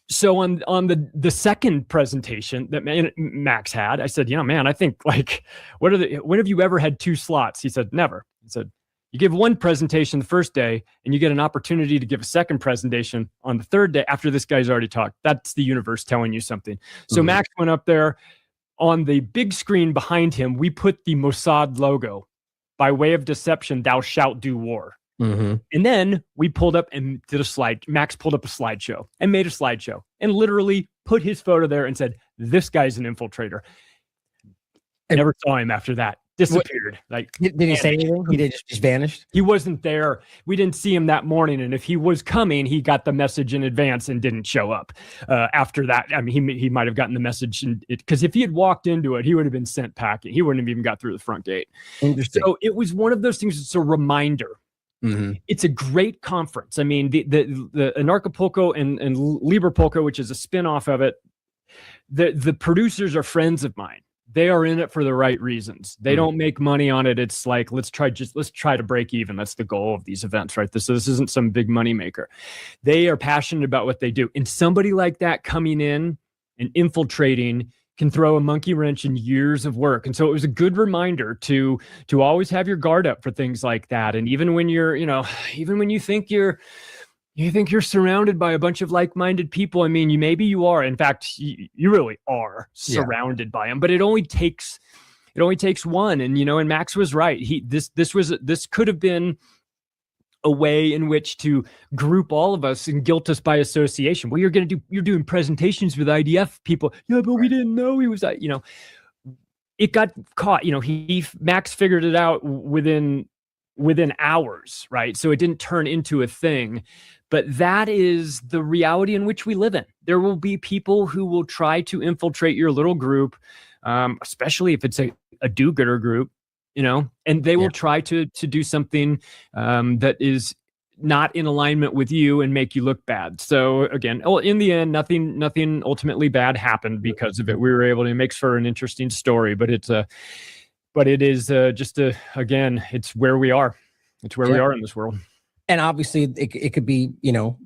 S21: So on the second presentation that Max had, I said, man, I think like, when have you ever had 2 slots? He said, never. He said, you give one presentation the first day and you get an opportunity to give a second presentation on the third day after this guy's already talked. That's the universe telling you something. So Max went up there. On the big screen behind him, we put the Mossad logo. By way of deception, thou shalt do war. And then we pulled up and did Max pulled up a slideshow and made a slideshow and literally put his photo there and said, this guy's an infiltrator. I never saw him after that. Disappeared.
S20: Did he say anything? He just vanished?
S21: He wasn't there. We didn't see him that morning. And if he was coming, he got the message in advance and didn't show up. After that, he might have gotten the message because if he had walked into it, he would have been sent packing. He wouldn't have even got through the front gate.
S20: Interesting.
S21: So it was one of those things. It's a reminder. It's a great conference. The Anarchapulco and Liberpolka, which is a spinoff of it, the producers are friends of mine. They are in it for the right reasons. They don't make money on it. It's like, let's try to break even. That's the goal of these events, right? So this isn't some big money maker. They are passionate about what they do. And somebody like that coming in and infiltrating can throw a monkey wrench in years of work. And so it was a good reminder to always have your guard up for things like that. And even when you're, even when you think you're surrounded by a bunch of like-minded people, maybe you are. In fact, you really are surrounded by them. But it only takes one. And and Max was right. This could have been a way in which to group all of us and guilt us by association. Well, you're doing presentations with IDF people. Yeah, but we didn't know he was, it got caught. Max figured it out within within hours, right? So it didn't turn into a thing. But that is the reality in which we live in. There will be people who will try to infiltrate your little group, especially if it's a do-gooder group, and they will try to do something that is not in alignment with you and make you look bad. So again, in the end, nothing ultimately bad happened because of it. We were able to make for an interesting story, but it is again, it's where we are. It's where we are in this world.
S20: And obviously it could be,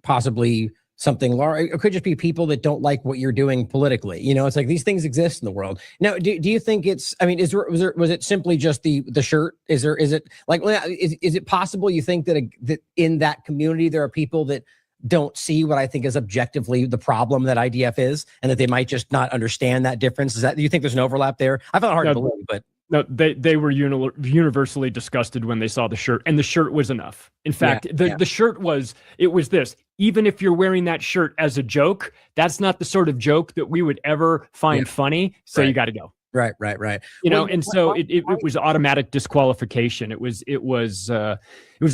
S20: possibly something large. It could just be people that don't like what you're doing politically. It's like these things exist in the world. Now, do you think was it simply just the shirt? Is it possible you think that in that community there are people that don't see what I think is objectively the problem that IDF is, and that they might just not understand that difference? Do you think there's an overlap there? I found it hard to believe, but.
S21: No, they were universally disgusted when they saw the shirt, and the shirt was enough. In fact, the shirt was this. Even if you're wearing that shirt as a joke, that's not the sort of joke that we would ever find funny. So you got to go.
S20: Right.
S21: So it was automatic disqualification. It was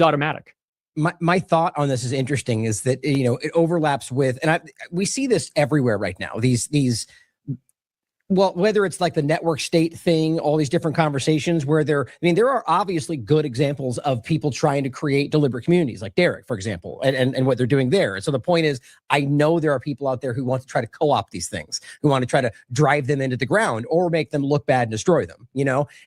S21: automatic.
S20: My thought on this is interesting. Is that it overlaps with, and we see this everywhere right now. These. Well, whether it's like the network state thing, all these different conversations where there are obviously good examples of people trying to create deliberate communities, like Derek, for example, and what they're doing there. And so the point is, I know there are people out there who want to try to co-opt these things, who want to try to drive them into the ground or make them look bad and destroy them,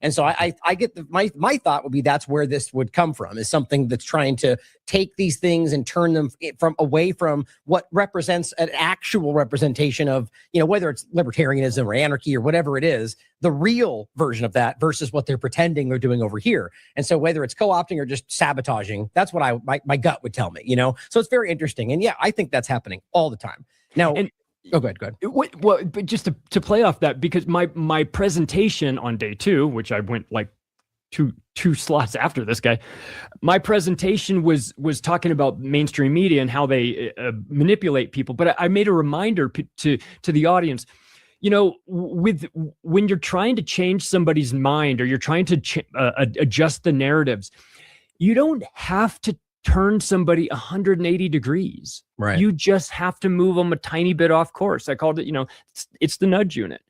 S20: And so I get my thought would be that's where this would come from, is something that's trying to take these things and turn them away from what represents an actual representation of, whether it's libertarianism or anarchy or whatever it is, the real version of that versus what they're pretending they're doing over here. And so whether it's co-opting or just sabotaging, that's what my gut would tell me, So it's very interesting. And I think that's happening all the time. Now, go ahead.
S21: Well, but just to play off that, because my presentation on day 2, which I went like two slots after this guy, my presentation was talking about mainstream media and how they manipulate people. But I made a reminder to the audience, when you're trying to change somebody's mind or you're trying to adjust the narratives, you don't have to turn somebody 180 degrees.
S20: Right.
S21: You just have to move them a tiny bit off course. I called it, it's the nudge unit.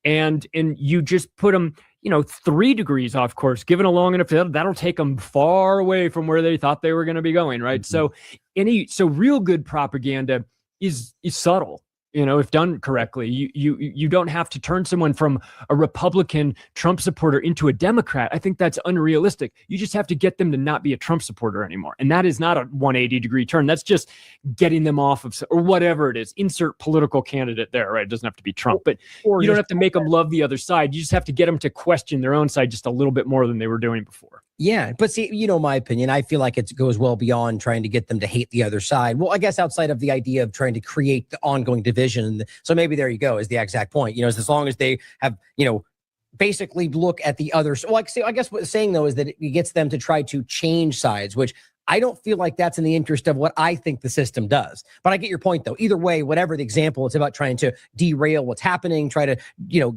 S21: And you just put them, 3 degrees off course, given a long enough, that'll take them far away from where they thought they were going to be going. Right. Mm-hmm. So real good propaganda is subtle. If done correctly, you don't have to turn someone from a Republican Trump supporter into a Democrat. I think that's unrealistic. You just have to get them to not be a Trump supporter anymore. And that is not a 180-degree turn. That's just getting them off of, or whatever it is, insert political candidate there, right? It doesn't have to be Trump, but you don't have to make them love the other side. You just have to get them to question their own side just a little bit more than they were doing before.
S20: Yeah, but see, my opinion, I feel like it goes well beyond trying to get them to hate the other side. Well, I guess outside of the idea of trying to create the ongoing division. So maybe there you go, is the exact point. As long as they have, basically look at the other. Well, I guess what it's saying though is that it gets them to try to change sides, which I don't feel like that's in the interest of what I think the system does. But I get your point, though. Either way, whatever the example, it's about trying to derail what's happening, try to,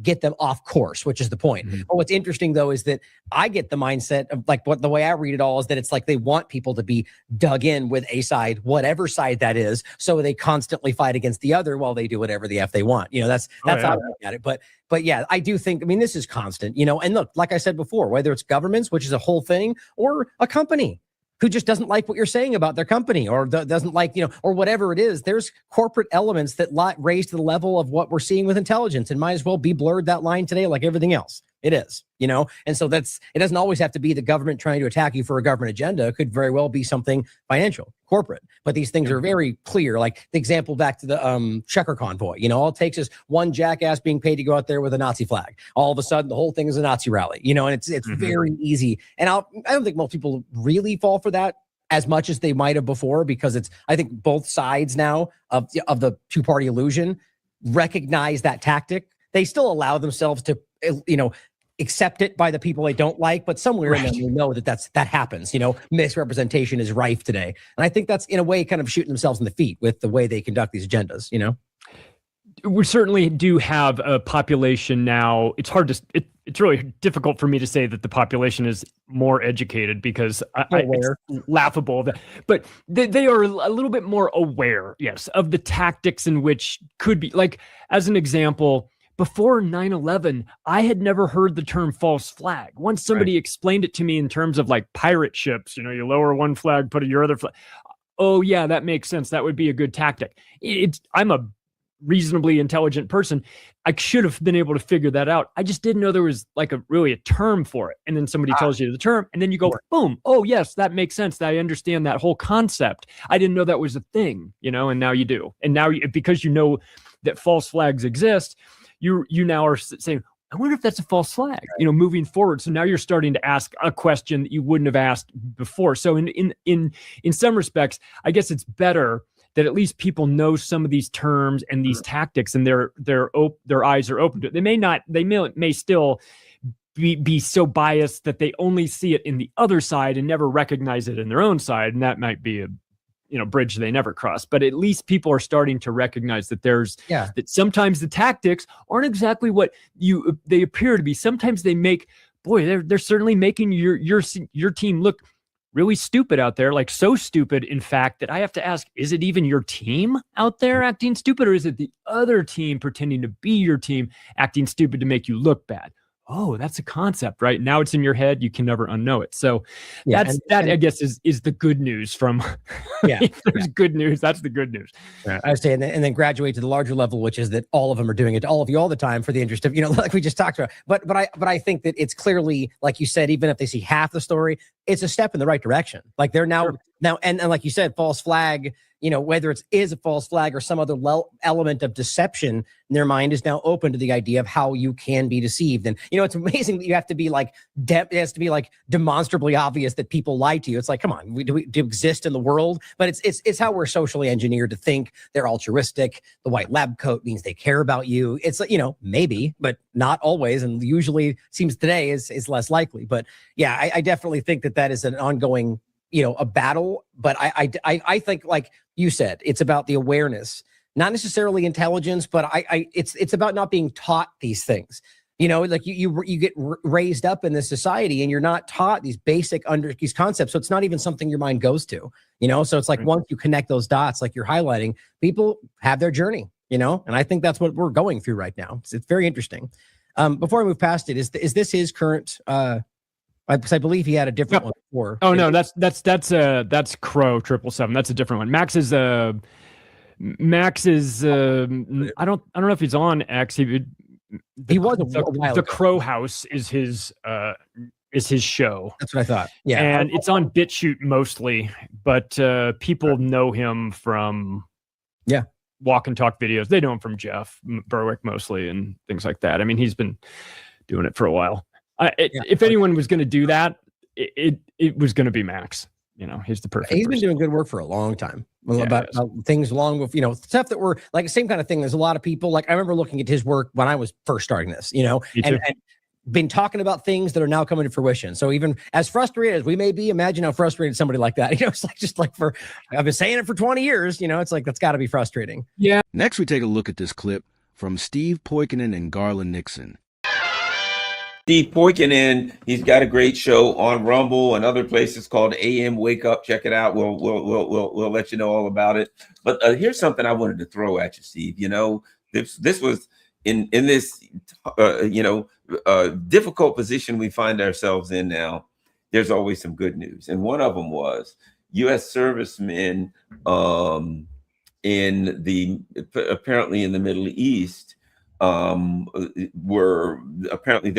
S20: get them off course, which is the point. Mm-hmm. But what's interesting, though, is that I get the mindset of the way I read it all is that it's like they want people to be dug in with a side, whatever side that is, so they constantly fight against the other while they do whatever the F they want. That's how I look at it. But yeah, I do think, this is constant, and look, like I said before, whether it's governments, which is a whole thing, or a company who just doesn't like what you're saying about their company or doesn't like, or whatever it is, there's corporate elements that raise to the level of what we're seeing with intelligence and might as well be blurred that line today like everything else. It is, and so it doesn't always have to be the government trying to attack you for a government agenda. It could very well be something financial, corporate, but these things are very clear. Like the example back to the checker convoy, all it takes is one jackass being paid to go out there with a Nazi flag. All of a sudden the whole thing is a Nazi rally, and it's mm-hmm. very easy. And I don't think most people really fall for that as much as they might have before, because I think both sides now of the two-party illusion recognize that tactic. They still allow themselves to, accept it by the people they don't like, but somewhere in them you know that happens. Misrepresentation is rife today. And I think that's in a way kind of shooting themselves in the feet with the way they conduct these agendas,
S21: we certainly do have a population now. It's hard to it's really difficult for me to say that the population is more educated because it's laughable. But they are a little bit more aware, yes, of the tactics in which could be, like, as an example, before 9/11, I had never heard the term false flag. Once somebody explained it to me in terms of like pirate ships, you know, you lower one flag, put your other flag. Oh yeah, that makes sense. That would be a good tactic. I'm a reasonably intelligent person. I should have been able to figure that out. I just didn't know there was like really a term for it. And then somebody tells you the term, and then you go, boom, oh yes, that makes sense. I understand that whole concept. I didn't know that was a thing, you know, and now you do. And now because you know that false flags exist, you now are saying, I wonder if that's a false flag, you know, moving forward. So now you're starting to ask a question that you wouldn't have asked before. So in some respects, I guess it's better that at least people know some of these terms and these tactics, and their eyes are open to it. They may still be so biased that they only see it in the other side and never recognize it in their own side, and that might be a bridge they never cross. But at least people are starting to recognize that that sometimes the tactics aren't exactly what they appear to be. Sometimes they make, they're certainly making your team look really stupid out there, like so stupid, in fact, that I have to ask, is it even your team out there acting stupid, or is it the other team pretending to be your team acting stupid to make you look bad? Oh, that's a concept, right? Now it's in your head. You can never unknow it. So I guess is the good news from, if there's good news, that's the good news.
S20: I would say, and then graduate to the larger level, which is that all of them are doing it to all of you all the time for the interest of, like we just talked about. But I think that it's clearly, like you said, even if they see half the story, it's a step in the right direction. Like they're now, and like you said, false flag, whether it is a false flag or some other element of deception, their mind is now open to the idea of how you can be deceived. And, it's amazing that you have to be like, it has to be like demonstrably obvious that people lie to you. It's like, come on, do we exist in the world? But it's how we're socially engineered to think they're altruistic. The white lab coat means they care about you. It's, maybe, but not always. And usually seems today is less likely. But yeah, I definitely think that is an ongoing, a battle. But I think, like you said, it's about the awareness, not necessarily intelligence, but it's about not being taught these things. Like you get raised up in this society and you're not taught these basic these concepts. So it's not even something your mind goes to, so it's like once you connect those dots, like you're highlighting, people have their journey, and I think that's what we're going through right now. It's very interesting. Before I move past it, is this his current, because I believe he had a different one before.
S21: Oh no, that's Crow 777. That's a different one. Max is I don't know if he's on X. He was the Crow House is his show.
S20: That's what I thought. Yeah,
S21: and it's on BitChute mostly, but people know him from walk and talk videos. They know him from Jeff Berwick mostly and things like that. I mean, he's been doing it for a while. If anyone was going to do that, it was going to be Max. He's the perfect.
S20: He's been doing good work for a long time about things along with stuff that were like the same kind of thing. There's a lot of people, like I remember looking at his work when I was first starting this, and been talking about things that are now coming to fruition. So even as frustrated as we may be, imagine how frustrated somebody like that. It's like I've been saying it for 20 years. It's like that's got to be frustrating.
S21: Yeah.
S15: Next, we take a look at this clip from Steve Poikonen and Garland Nixon.
S2: Steve Poikonen, he's got a great show on Rumble and other places called AM Wake Up. Check it out. We'll let you know all about it. But here's something I wanted to throw at you, Steve. This was in this difficult position we find ourselves in now. There's always some good news, and one of them was U.S. servicemen apparently in the Middle East. There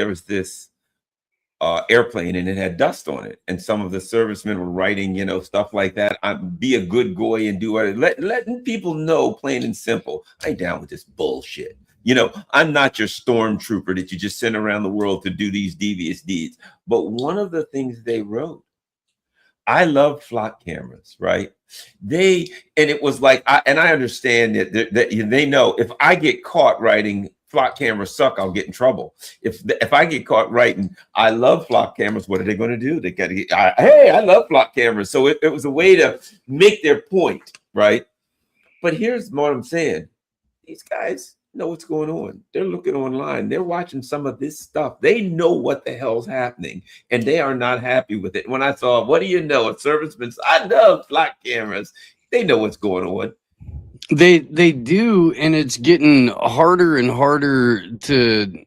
S2: was this airplane and it had dust on it, and some of the servicemen were writing, stuff like that. Be a good boy and do it. Letting people know, plain and simple, I ain't down with this bullshit. I'm not your stormtrooper that you just send around the world to do these devious deeds. But one of the things they wrote, I love flock cameras, right? It was like, I understand that they know if I get caught writing flock cameras suck, I'll get in trouble. If I get caught writing, I love flock cameras, what are they going to do? They got to hey, I love flock cameras. So it was a way to make their point, right? But here's what I'm saying. These guys know what's going on. They're looking online. They're watching some of this stuff. They know what the hell's happening, and they are not happy with it. When I saw, what do you know? A serviceman, I love flock cameras. They know what's going on.
S5: They do, and it's getting harder and harder to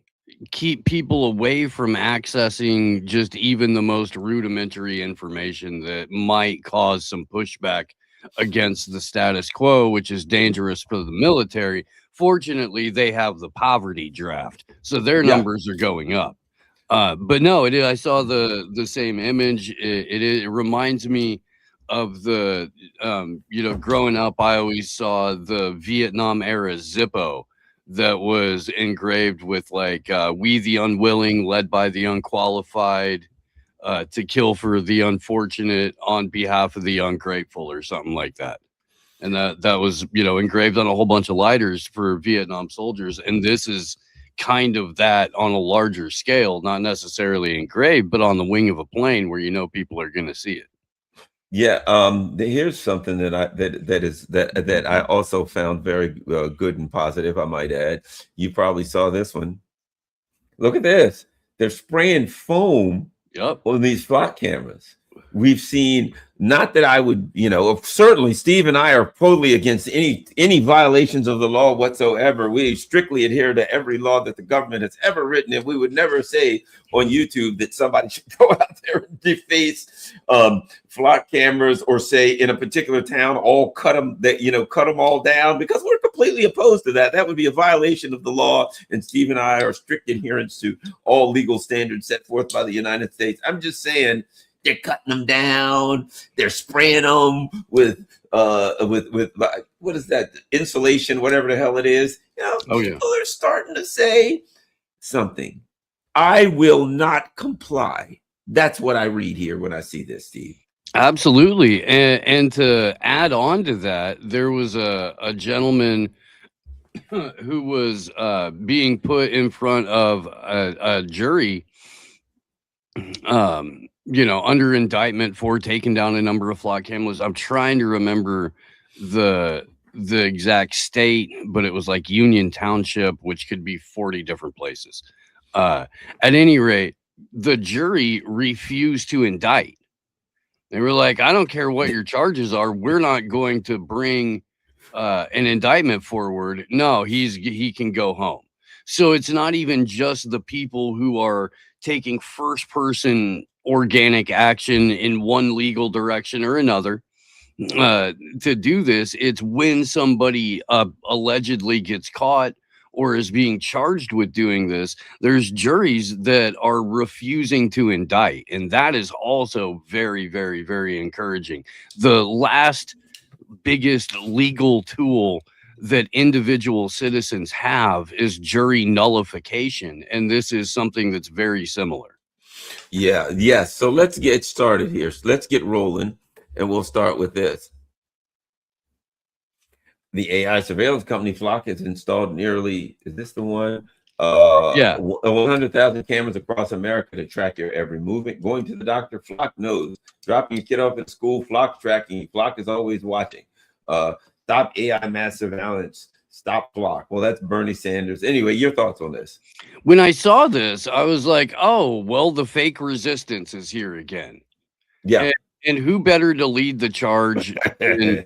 S5: keep people away from accessing just even the most rudimentary information that might cause some pushback against the status quo, which is dangerous for the military. Fortunately, they have the poverty draft, so their numbers are going up. But no, I saw the same image. It reminds me of the growing up, I always saw the Vietnam era Zippo that was engraved with like we the unwilling, led by the unqualified, to kill for the unfortunate on behalf of the ungrateful, or something like that. And that was, engraved on a whole bunch of lighters for Vietnam soldiers. And this is kind of that on a larger scale, not necessarily engraved, but on the wing of a plane where people are going to see it.
S2: Yeah, here's something that I also found very good and positive, I might add. You probably saw this one. Look at this. They're spraying foam on these flock cameras. We've seen, not that I would, certainly Steve and I are totally against any violations of the law whatsoever. We strictly adhere to every law that the government has ever written, and we would never say on YouTube that somebody should go out there and deface flock cameras, or say in a particular town, all cut them all down, because we're completely opposed to that. That would be a violation of the law, and Steve and I are strict adherents to all legal standards set forth by the United States. I'm just saying, they're cutting them down. They're spraying them with what is that, insulation, whatever the hell it is. People are starting to say something. I will not comply. That's what I read here when I see this, Steve.
S5: Absolutely. And to add on to that, there was a gentleman who was being put in front of a jury, under indictment for taking down a number of flock cameras. I'm trying to remember the exact state, but it was like Union Township, which could be 40 different places. At any rate, the jury refused to indict. They were like, I don't care what your charges are. We're not going to bring an indictment forward. No, he can go home. So it's not even just the people who are taking first person organic action in one legal direction or another to do this. It's when somebody allegedly gets caught or is being charged with doing this, there's juries that are refusing to indict. And that is also very, very, very encouraging. The last biggest legal tool that individual citizens have is jury nullification. And this is something that's very similar.
S2: Yeah, yes. So let's get started here. So let's get rolling, and we'll start with this. The AI surveillance company Flock has installed nearly, is this the one? 100,000 cameras across America to track your every movement. Going to the doctor, Flock knows. Dropping your kid off at school, Flock tracking. Flock is always watching. Stop AI mass surveillance. Stop Flock. Well, that's Bernie Sanders. Anyway, your thoughts on this?
S5: When I saw this, I was like, oh, well, the fake resistance is here again.
S2: Yeah.
S5: And who better to lead the charge than,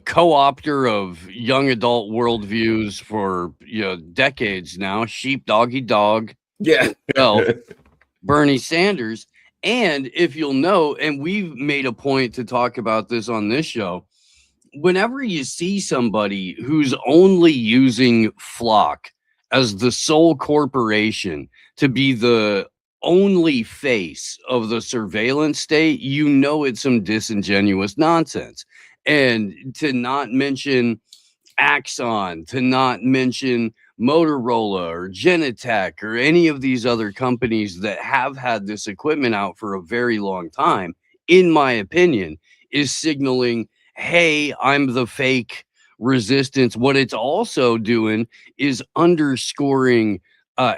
S5: co-opter of young adult worldviews for, decades now, sheep doggy dog.
S2: Yeah.
S5: Bernie Sanders. And if you'll know, and we've made a point to talk about this on this show, whenever you see somebody who's only using Flock as the sole corporation to be the only face of the surveillance state, it's some disingenuous nonsense. And to not mention Axon, to not mention Motorola or Genetech or any of these other companies that have had this equipment out for a very long time, in my opinion, is signaling, hey, I'm the fake resistance. What it's also doing is underscoring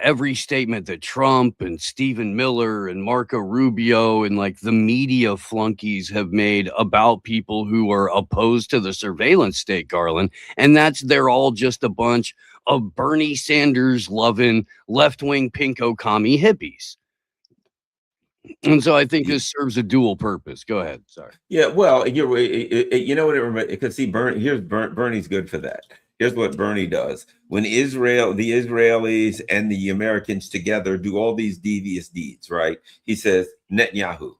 S5: every statement that Trump and Stephen Miller and Marco Rubio and like the media flunkies have made about people who are opposed to the surveillance state, Garland. And they're all just a bunch of Bernie Sanders loving left-wing pinko commie hippies. And so I think this serves a dual purpose. Go ahead. Sorry.
S2: Yeah, well, you know what it reminds, because see, Bernie's good for that. Here's what Bernie does. When the Israelis and the Americans together do all these devious deeds, right? He says, Netanyahu.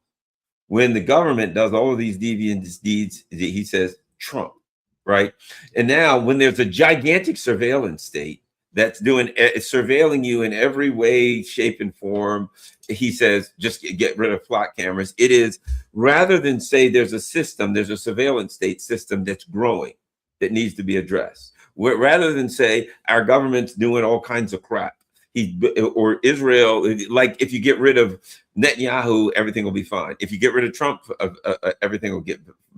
S2: When the government does all of these devious deeds, he says, Trump, right? And now when there's a gigantic surveillance state that's surveilling you in every way, shape, and form, he says, just get rid of flock cameras. It is, rather than say there's a surveillance state system that's growing, that needs to be addressed. Rather than say our government's doing all kinds of crap, or Israel, like if you get rid of Netanyahu, everything will be fine. If you get rid of Trump, everything will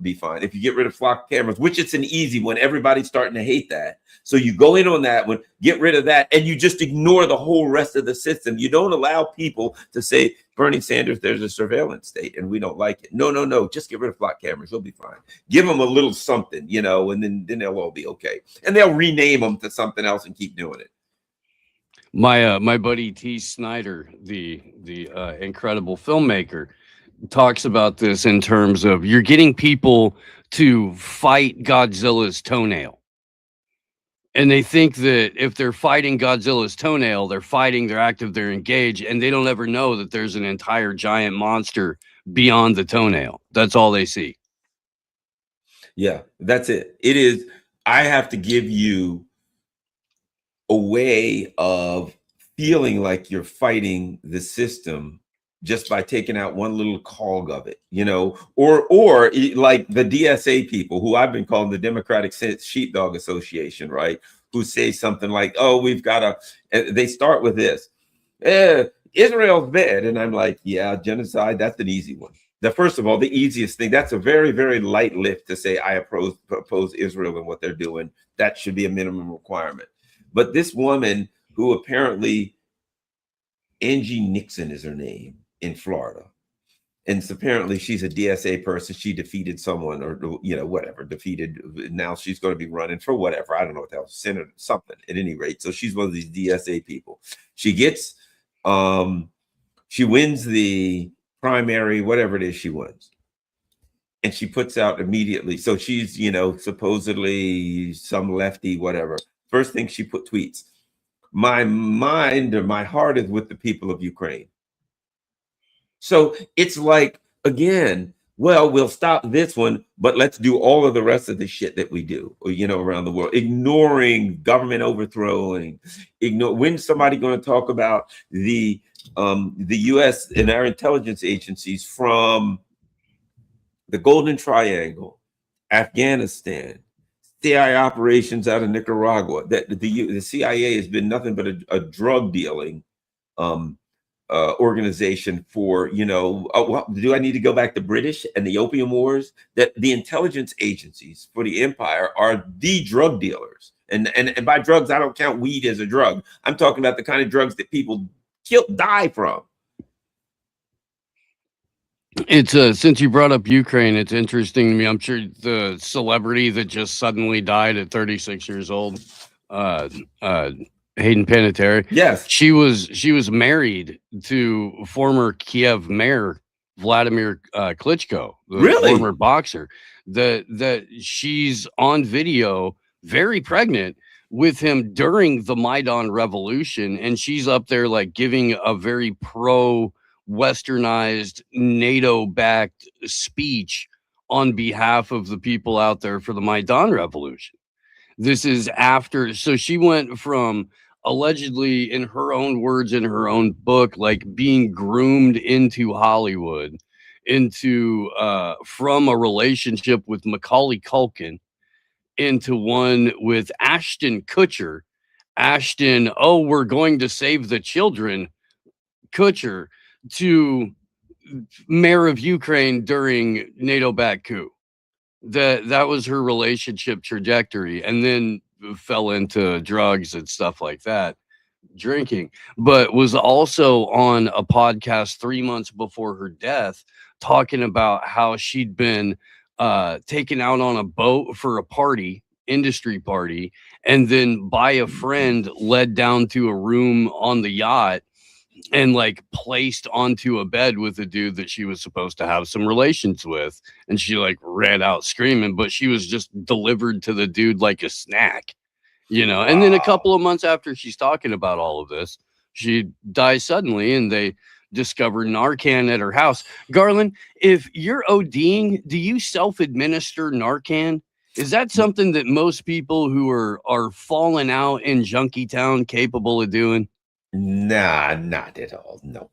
S2: be fine. If you get rid of flock cameras, which it's an easy one, everybody's starting to hate that. So you go in on that one, get rid of that, and you just ignore the whole rest of the system. You don't allow people to say, Bernie Sanders, there's a surveillance state and we don't like it. No, just get rid of flock cameras. You'll be fine. Give them a little something, and then they'll all be okay. And they'll rename them to something else and keep doing it.
S5: My buddy T. Snyder, the incredible filmmaker, talks about this in terms of you're getting people to fight Godzilla's toenail. And they think that if they're fighting Godzilla's toenail, they're active, they're engaged, and they don't ever know that there's an entire giant monster beyond the toenail. That's all they see.
S2: Yeah, that's it. It is, I have to give you a way of feeling like you're fighting the system just by taking out one little cog of it, or like the DSA people, who I've been calling the Democratic Sheepdog Association, right? Who say something like, oh, we've got they start with this, Israel's bad. And I'm like, yeah, genocide, that's an easy one. First of all, the easiest thing, that's a very, very light lift to say I oppose Israel and what they're doing. That should be a minimum requirement. But this woman who apparently, Angie Nixon is her name, in Florida. And so apparently she's a DSA person. She defeated someone or, defeated. Now she's going to be running for whatever. I don't know what the hell, Senate, something at any rate. So she's one of these DSA people. She gets, she wins the primary, whatever it is she wins. And she puts out immediately. So she's, supposedly some lefty, whatever. First thing she tweets, my mind or my heart is with the people of Ukraine. So it's like, again, well, we'll stop this one, but let's do all of the rest of the shit that we do, around the world, ignoring government overthrowing, when's somebody going to talk about the U.S. and our intelligence agencies from the Golden Triangle, Afghanistan, CIA operations out of Nicaragua, that the CIA has been nothing but a drug dealing organization for, do I need to go back to British and the Opium Wars? That the intelligence agencies for the empire are the drug dealers. And by drugs, I don't count weed as a drug. I'm talking about the kind of drugs that people die from.
S5: It's since you brought up Ukraine, it's interesting to me. I'm sure the celebrity that just suddenly died at 36 years old, Hayden Panettiere.
S2: Yes,
S5: she was married to former Kiev mayor Vladimir Klitschko, the former boxer. That she's on video, very pregnant with him during the Maidan Revolution, and she's up there like giving a very pro-Westernized, NATO-backed speech on behalf of the people out there for the Maidan Revolution. This is after, so she went from allegedly, in her own words, in her own book, like being groomed into Hollywood, into from a relationship with Macaulay Culkin into one with Ashton Kutcher. Ashton, oh, we're going to save the children, Kutcher, to mayor of Ukraine during NATO-backed coup. That was her relationship trajectory, and then fell into drugs and stuff like that, drinking, but was also on a podcast 3 months before her death talking about how she'd been taken out on a boat for a party industry party and then by a friend led down to a room on the yacht and like placed onto a bed with a dude that she was supposed to have some relations with. And she like ran out screaming, but she was just delivered to the dude like a snack, you know. And then a couple of months after she's talking about all of this, she dies suddenly and they discover Narcan at her house. Garland, if you're ODing, do you self-administer Narcan? Is that something that most people who are falling out in Junkie Town capable of doing?
S2: Nah, not at all. No,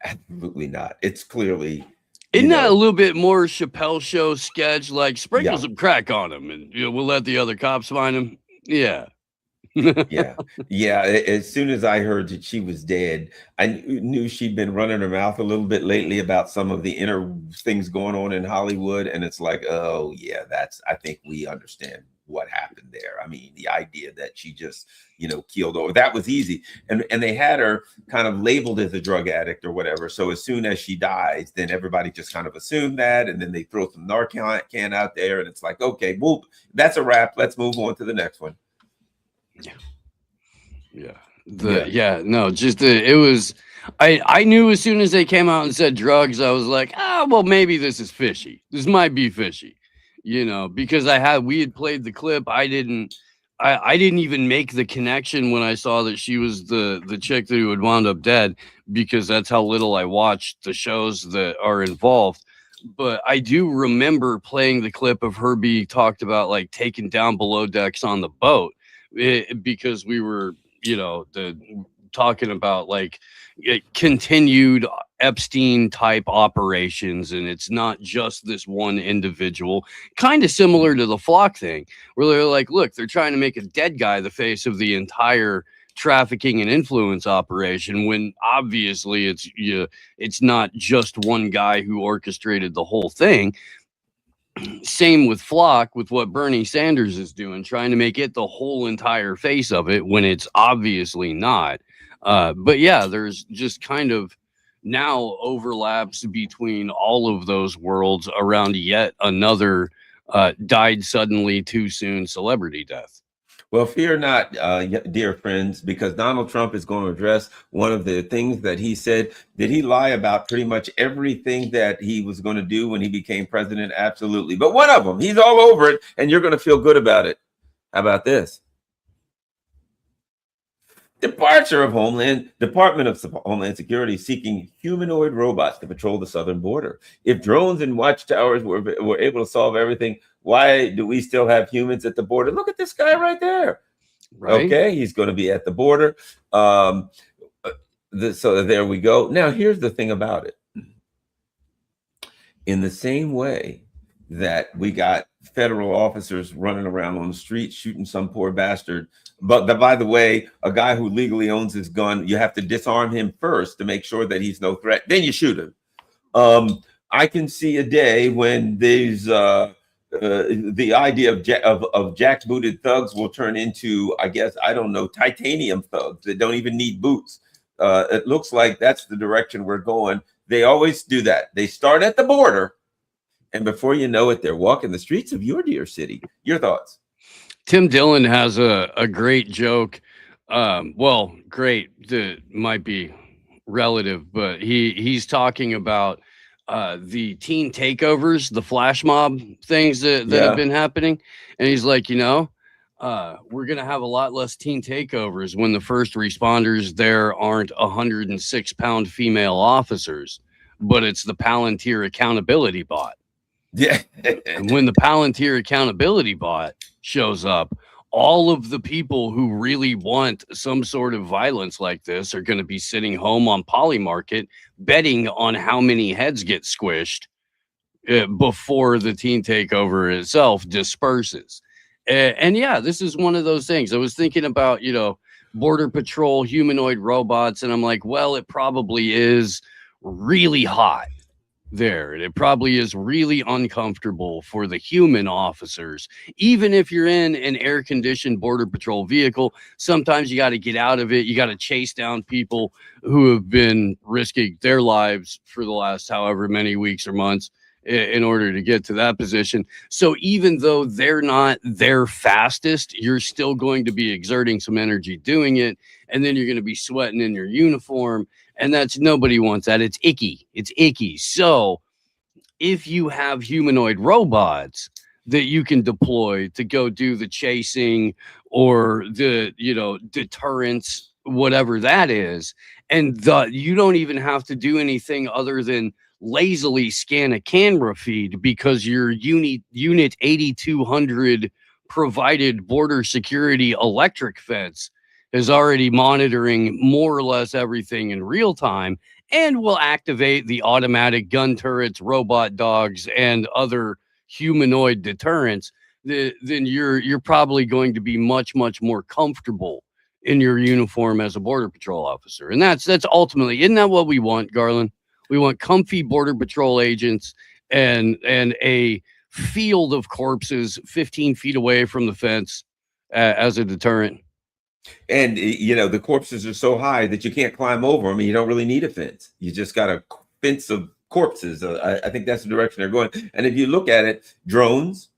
S2: absolutely not. It's clearly.
S5: Isn't that a little bit more Chappelle Show sketch? Like sprinkle some crack on him and we'll let the other cops find him. Yeah.
S2: yeah. As soon as I heard that she was dead, I knew she'd been running her mouth a little bit lately about some of the inner things going on in Hollywood. And it's like, oh yeah, I think we understand what happened there. I mean, the idea that she just, keeled over, that was easy. And they had her kind of labeled as a drug addict or whatever. So as soon as she dies, then everybody just kind of assumed that. And then they throw some Narcan out there and it's like, okay, well, that's a wrap. Let's move on to the next one.
S5: It was, I knew as soon as they came out and said drugs, I was like, well, maybe this is fishy. This might be fishy, because we had played the clip. I didn't even make the connection when I saw that she was the chick who had wound up dead, because that's how little I watched the shows that are involved. But I do remember playing the clip of her being talked about, like taken down below decks on the boat. Because we were, talking about like continued Epstein type operations, and it's not just this one individual. Kind of similar to the Flock thing, where they're like, look, they're trying to make a dead guy the face of the entire trafficking and influence operation, when obviously it's not just one guy who orchestrated the whole thing. Same with Flock, with what Bernie Sanders is doing, trying to make it the whole entire face of it when it's obviously not. But yeah, there's just kind of now overlaps between all of those worlds around yet another died suddenly too soon celebrity death.
S2: Well, fear not, dear friends, because Donald Trump is going to address one of the things that he said. Did he lie about pretty much everything that he was going to do when he became president? Absolutely. But one of them, he's all over it, and you're going to feel good about it. How about this? Department of Homeland Security seeking humanoid robots to patrol the southern border. If drones and watchtowers were able to solve everything, why do we still have humans at the border? Look at this guy right there. Right. Okay, he's going to be at the border. So there we go. Now, here's the thing about it. In the same way that we got federal officers running around on the street shooting some poor bastard, but by the way, a guy who legally owns his gun, you have to disarm him first to make sure that he's no threat. Then you shoot him. I can see a day when these the idea of jackbooted thugs will turn into, I guess, I don't know, titanium thugs that don't even need boots. It looks like that's the direction we're going. They always do that. They start at the border, and before you know it, they're walking the streets of your dear city. Your thoughts?
S5: Tim Dillon has a great joke. Well, great, that might be relative, but he's talking about the teen takeovers, the flash mob things that have been happening. And he's like, we're going to have a lot less teen takeovers when the first responders there aren't 106-pound female officers, but it's the Palantir accountability bot.
S2: Yeah.
S5: And when the Palantir accountability bot shows up, all of the people who really want some sort of violence like this are going to be sitting home on Polymarket betting on how many heads get squished before the teen takeover itself disperses. And yeah, this is one of those things. I was thinking about, Border Patrol humanoid robots, and I'm like, well, it probably is really hot there. And it probably is really uncomfortable for the human officers. Even if you're in an air-conditioned Border Patrol vehicle, sometimes you got to get out of it. You got to chase down people who have been risking their lives for the last however many weeks or months. in order to get to that position. So even though they're not their fastest, you're still going to be exerting some energy doing it. And then you're going to be sweating in your uniform. And nobody wants that. It's icky. It's icky. So if you have humanoid robots that you can deploy to go do the chasing or the, deterrence, whatever that is, and you don't even have to do anything other than lazily scan a camera feed because your unit 8200 provided border security electric fence is already monitoring more or less everything in real time and will activate the automatic gun turrets, robot dogs, and other humanoid deterrents, then you're probably going to be much, much more comfortable in your uniform as a border patrol officer. And that's ultimately, isn't that what we want, Garland? We want comfy border patrol agents and a field of corpses 15 feet away from the fence as a deterrent.
S2: And, the corpses are so high that you can't climb over them, and you don't really need a fence. You just got a fence of corpses. I think that's the direction they're going. And if you look at it, drones,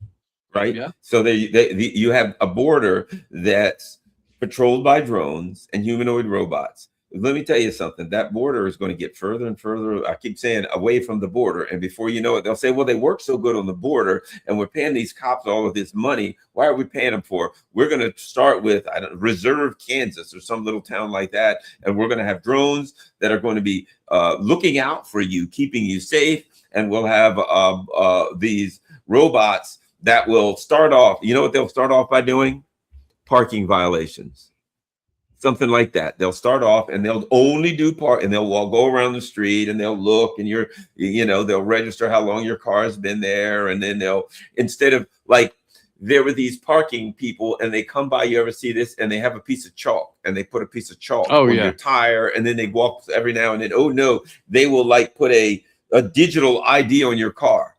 S2: right? Yeah. So you have a border that's patrolled by drones and humanoid robots. Let me tell you something. That border is going to get further and further. I keep saying away from the border. And before you know it, they'll say, well, they work so good on the border and we're paying these cops all of this money. Why are we paying them for? We're going to start with Reserve, Kansas, or some little town like that. And we're going to have drones that are going to be looking out for you, keeping you safe. And we'll have these robots that will start off. You know what they'll start off by doing? Parking violations. Something like that. They'll start off and they'll only do and they'll go around the street and they'll look and they'll register how long your car has been there. And then instead of there were these parking people and they come by, you ever see this? And they have a piece of chalk and they put a piece of chalk on your tire. And then they walk every now and then. Oh no, they will put a digital ID on your car.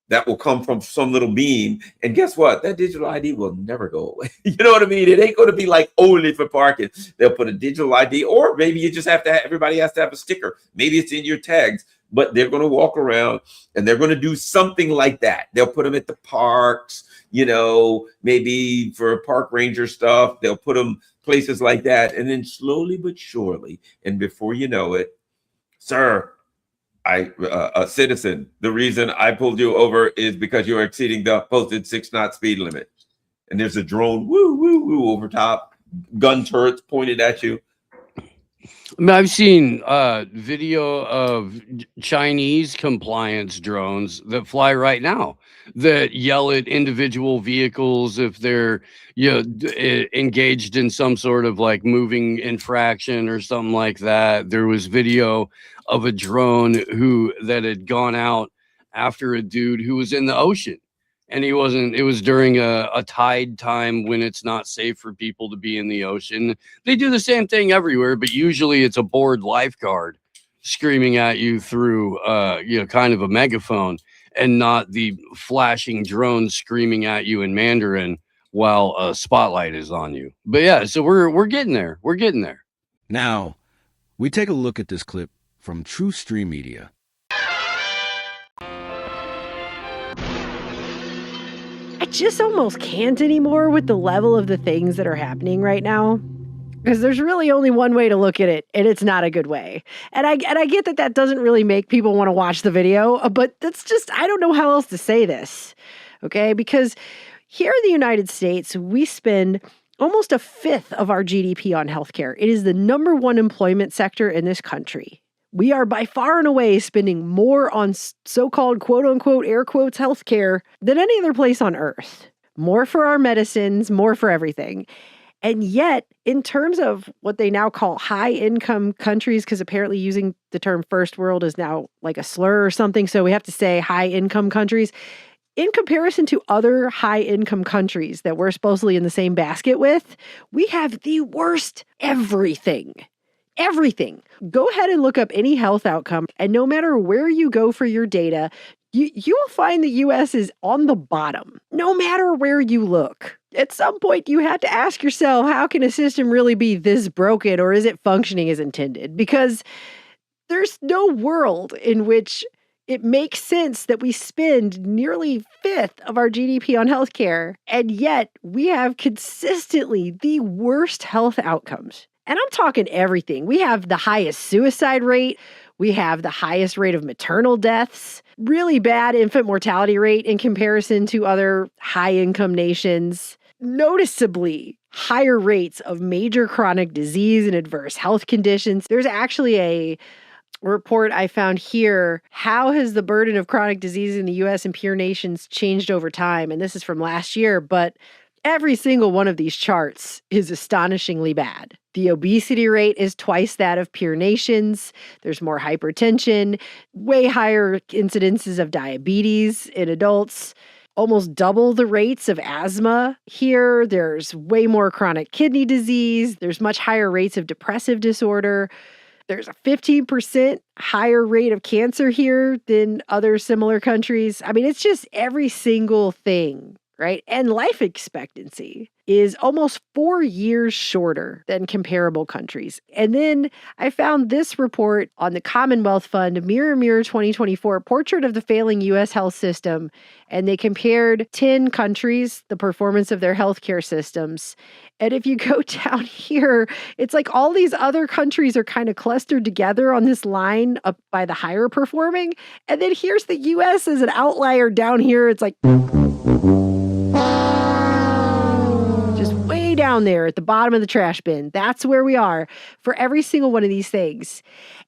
S2: That will come from some little beam. And guess what? That digital ID will never go away. You know what I mean? It ain't going to be only for parking. They'll put a digital ID, or maybe you just have to everybody has to have a sticker. Maybe it's in your tags, but they're going to walk around and they're going to do something like that. They'll put them at the parks, maybe for park ranger stuff. They'll put them places like that. And then slowly but surely, and before you know it, sir, a citizen, the reason I pulled you over is because you're exceeding the posted 6-knot speed limit. And there's a drone, woo, woo, woo, over top, gun turrets pointed at you.
S5: I've seen video of Chinese compliance drones that fly right now that yell at individual vehicles if they're engaged in some sort of moving infraction or something like that. There was video of a drone that had gone out after a dude who was in the ocean, and it was during a tide time when it's not safe for people to be in the ocean. They do the same thing everywhere, but usually it's a bored lifeguard screaming at you through kind of a megaphone, and not the flashing drone screaming at you in Mandarin while a spotlight is on you. But yeah, so we're getting there. We're getting there.
S15: Now, we take a look at this clip from True Stream Media.
S6: I just almost can't anymore with the level of the things that are happening right now. Because there's really only one way to look at it, and it's not a good way. And I get that doesn't really make people want to watch the video, but that's just, I don't know how else to say this, okay? Because here in the United States, we spend almost a fifth of our GDP on healthcare. It is the number one employment sector in this country. We are by far and away spending more on so-called quote-unquote, air quotes, healthcare than any other place on earth. More for our medicines, more for everything. And yet, in terms of what they now call high-income countries, because apparently using the term first world is now like a slur or something, so we have to say high-income countries. In comparison to other high-income countries that we're supposedly in the same basket with, we have the worst everything. Everything. Go ahead and look up any health outcome, and no matter where you go for your data, you will find the U.S. is on the bottom, no matter where you look. At some point, you have to ask yourself, how can a system really be this broken, or is it functioning as intended? Because there's no world in which It makes sense that we spend nearly 1/5 of our GDP on healthcare, and yet we have consistently the worst health outcomes. And I'm talking everything. We have the highest suicide rate. We have the highest rate of maternal deaths, really bad infant mortality rate in comparison to other high-income nations, noticeably higher rates of major chronic disease and adverse health conditions. There's actually a report I found here. How has the burden of chronic disease in the US and peer nations changed over time? And this is from last year, but every single one of these charts is astonishingly bad. The obesity rate is twice that of peer nations. There's more hypertension, way higher incidences of diabetes in adults, almost double the rates of asthma here. There's way more chronic kidney disease. There's much higher rates of depressive disorder. There's a 15% higher rate of cancer here than other similar countries. I mean, it's just every single thing, right? And life expectancy is almost 4 years shorter than comparable countries. And then I found this report on the Commonwealth Fund, Mirror Mirror 2024, Portrait of the Failing U.S. Health System. And they compared 10 countries, the performance of their healthcare systems. And if you go down here, it's like all these other countries are kind of clustered together on this line up by the higher performing. And then here's the U.S. as an outlier down here. It's like just way down there at the bottom of the trash bin. That's where we are for every single one of these things.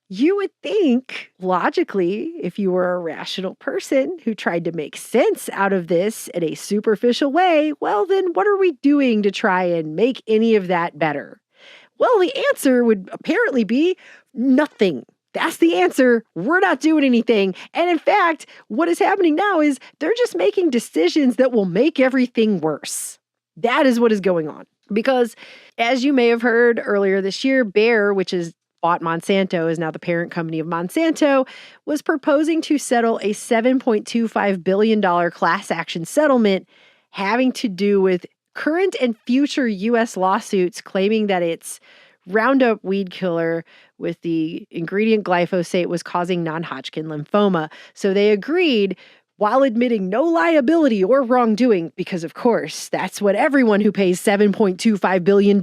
S6: You would think, logically, if you were a rational person who tried to make sense out of this in a superficial way, well, then what are we doing to try and make any of that better? Well, the answer would apparently be nothing. That's the answer. We're not doing anything. And in fact, what is happening now is they're just making decisions that will make everything worse. That is what is going on. Because as you may have heard earlier this year, Bayer, which is bought Monsanto, is now the parent company of Monsanto, was proposing to settle a $7.25 billion class action settlement having to do with current and future U.S. lawsuits claiming that its Roundup weed killer with the ingredient glyphosate was causing non-Hodgkin lymphoma. So they agreed, while admitting no liability or wrongdoing, because of course, that's what everyone who pays $7.25 billion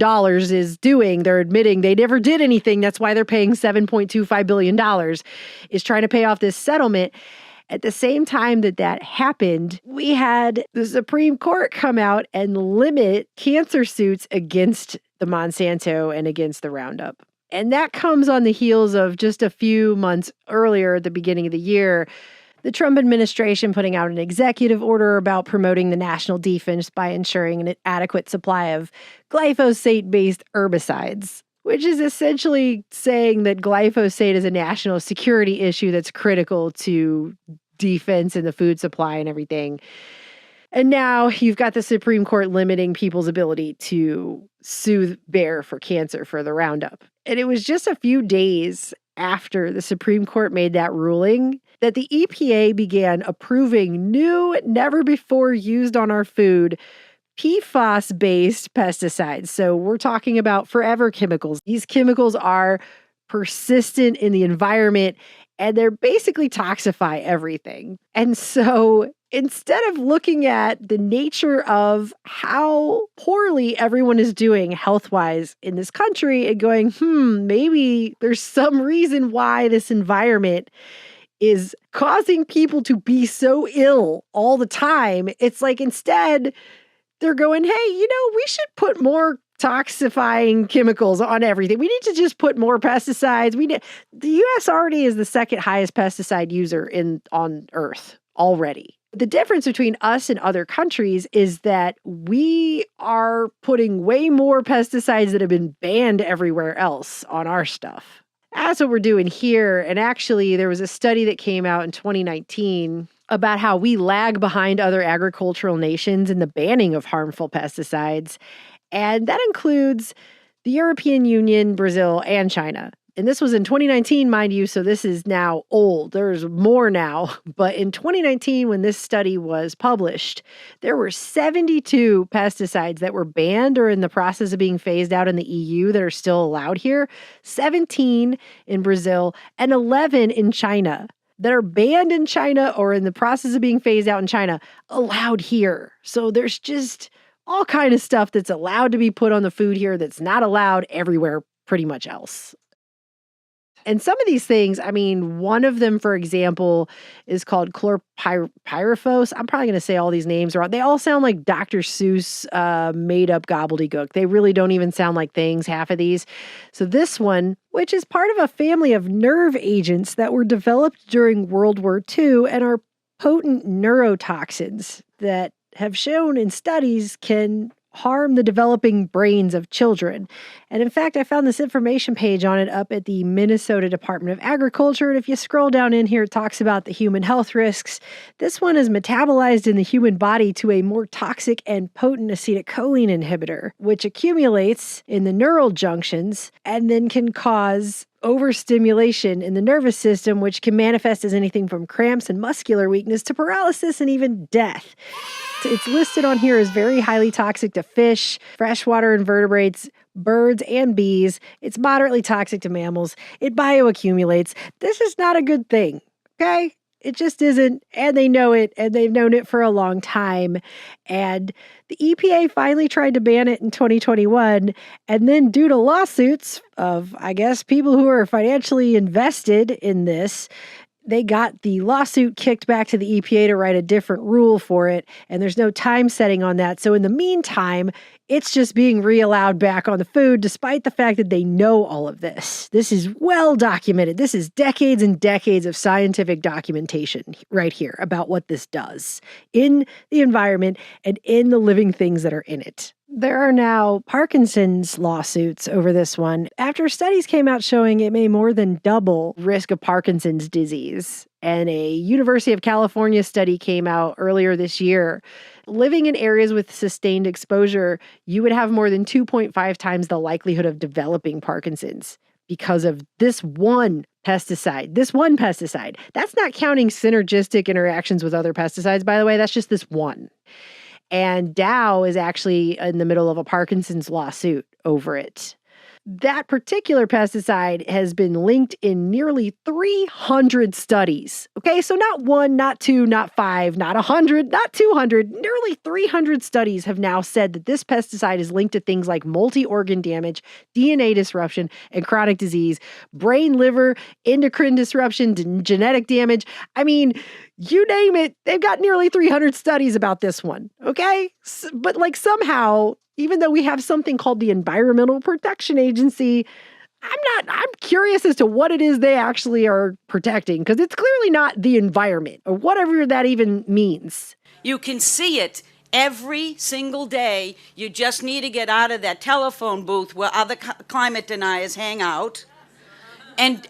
S6: is doing. They're admitting they never did anything. That's why they're paying $7.25 billion, is trying to pay off this settlement. At the same time that happened, we had the Supreme Court come out and limit cancer suits against the Monsanto and against the Roundup. And that comes on the heels of just a few months earlier, at the beginning of the year, the Trump administration putting out an executive order about promoting the national defense by ensuring an adequate supply of glyphosate-based herbicides, which is essentially saying that glyphosate is a national security issue that's critical to defense and the food supply and everything. And now you've got the Supreme Court limiting people's ability to sue Bayer for cancer for the Roundup. And it was just a few days after the Supreme Court made that ruling that the EPA began approving new, never before used on our food, PFAS-based pesticides. So we're talking about forever chemicals. These chemicals are persistent in the environment and they're basically toxify everything. And so instead of looking at the nature of how poorly everyone is doing health-wise in this country and going, maybe there's some reason why this environment is causing people to be so ill all the time, it's like instead they're going, hey, we should put more toxifying chemicals on everything. We need to just put more pesticides. The U.S. already is the second highest pesticide user on Earth already. The difference between us and other countries is that we are putting way more pesticides that have been banned everywhere else on our stuff. That's what we're doing here. And actually, there was a study that came out in 2019 about how we lag behind other agricultural nations in the banning of harmful pesticides. And that includes the European Union, Brazil, and China. And this was in 2019, mind you, so this is now old. There's more now. But in 2019, when this study was published, there were 72 pesticides that were banned or in the process of being phased out in the EU that are still allowed here, 17 in Brazil, and 11 in China. that are banned in China or in the process of being phased out in China allowed here. So there's just all kind of stuff that's allowed to be put on the food here that's not allowed everywhere pretty much else. And some of these things, I mean, one of them, for example, is called chlorpyrifos. I'm probably going to say all these names wrong. They all sound like Dr. Seuss made-up gobbledygook. They really don't even sound like things, half of these. So this one, which is part of a family of nerve agents that were developed during World War II and are potent neurotoxins that have shown in studies can harm the developing brains of children. And in fact, I found this information page on it up at the Minnesota Department of Agriculture. And if you scroll down in here, it talks about the human health risks. This one is metabolized in the human body to a more toxic and potent acetylcholine inhibitor, which accumulates in the neural junctions and then can cause overstimulation in the nervous system, which can manifest as anything from cramps and muscular weakness to paralysis and even death. It's listed on here as very highly toxic to fish, freshwater invertebrates, birds, and bees. It's moderately toxic to mammals. It bioaccumulates. This is not a good thing, okay? It just isn't, and they know it, and they've known it for a long time. And the EPA finally tried to ban it in 2021, and then due to lawsuits of, I guess, people who are financially invested in this, they got the lawsuit kicked back to the EPA to write a different rule for it, and there's no time setting on that. So in the meantime, it's just being re-allowed back on the food, despite the fact that they know all of this. This is well documented. This is decades and decades of scientific documentation right here about what this does in the environment and in the living things that are in it. There are now Parkinson's lawsuits over this one after studies came out showing it may more than double risk of Parkinson's disease. And a University of California study came out earlier this year. Living in areas with sustained exposure, you would have more than 2.5 times the likelihood of developing Parkinson's because of this one pesticide. That's not counting synergistic interactions with other pesticides, by the way. That's just this one. And Dow is actually in the middle of a Parkinson's lawsuit over it. That particular pesticide has been linked in nearly 300 studies. Okay, so not 1, not 2, not 5, not 100, not 200. Nearly 300 studies have now said that this pesticide is linked to things like multi-organ damage, DNA disruption, and chronic disease, brain, liver, endocrine disruption, genetic damage. I mean, you name it, they've got nearly 300 studies about this one, okay? But like somehow, even though we have something called the Environmental Protection Agency, I'm curious as to what it is they actually are protecting, because it's clearly not the environment or whatever that even means.
S4: You can see it every single day. You just need to get out of that telephone booth where other climate deniers hang out and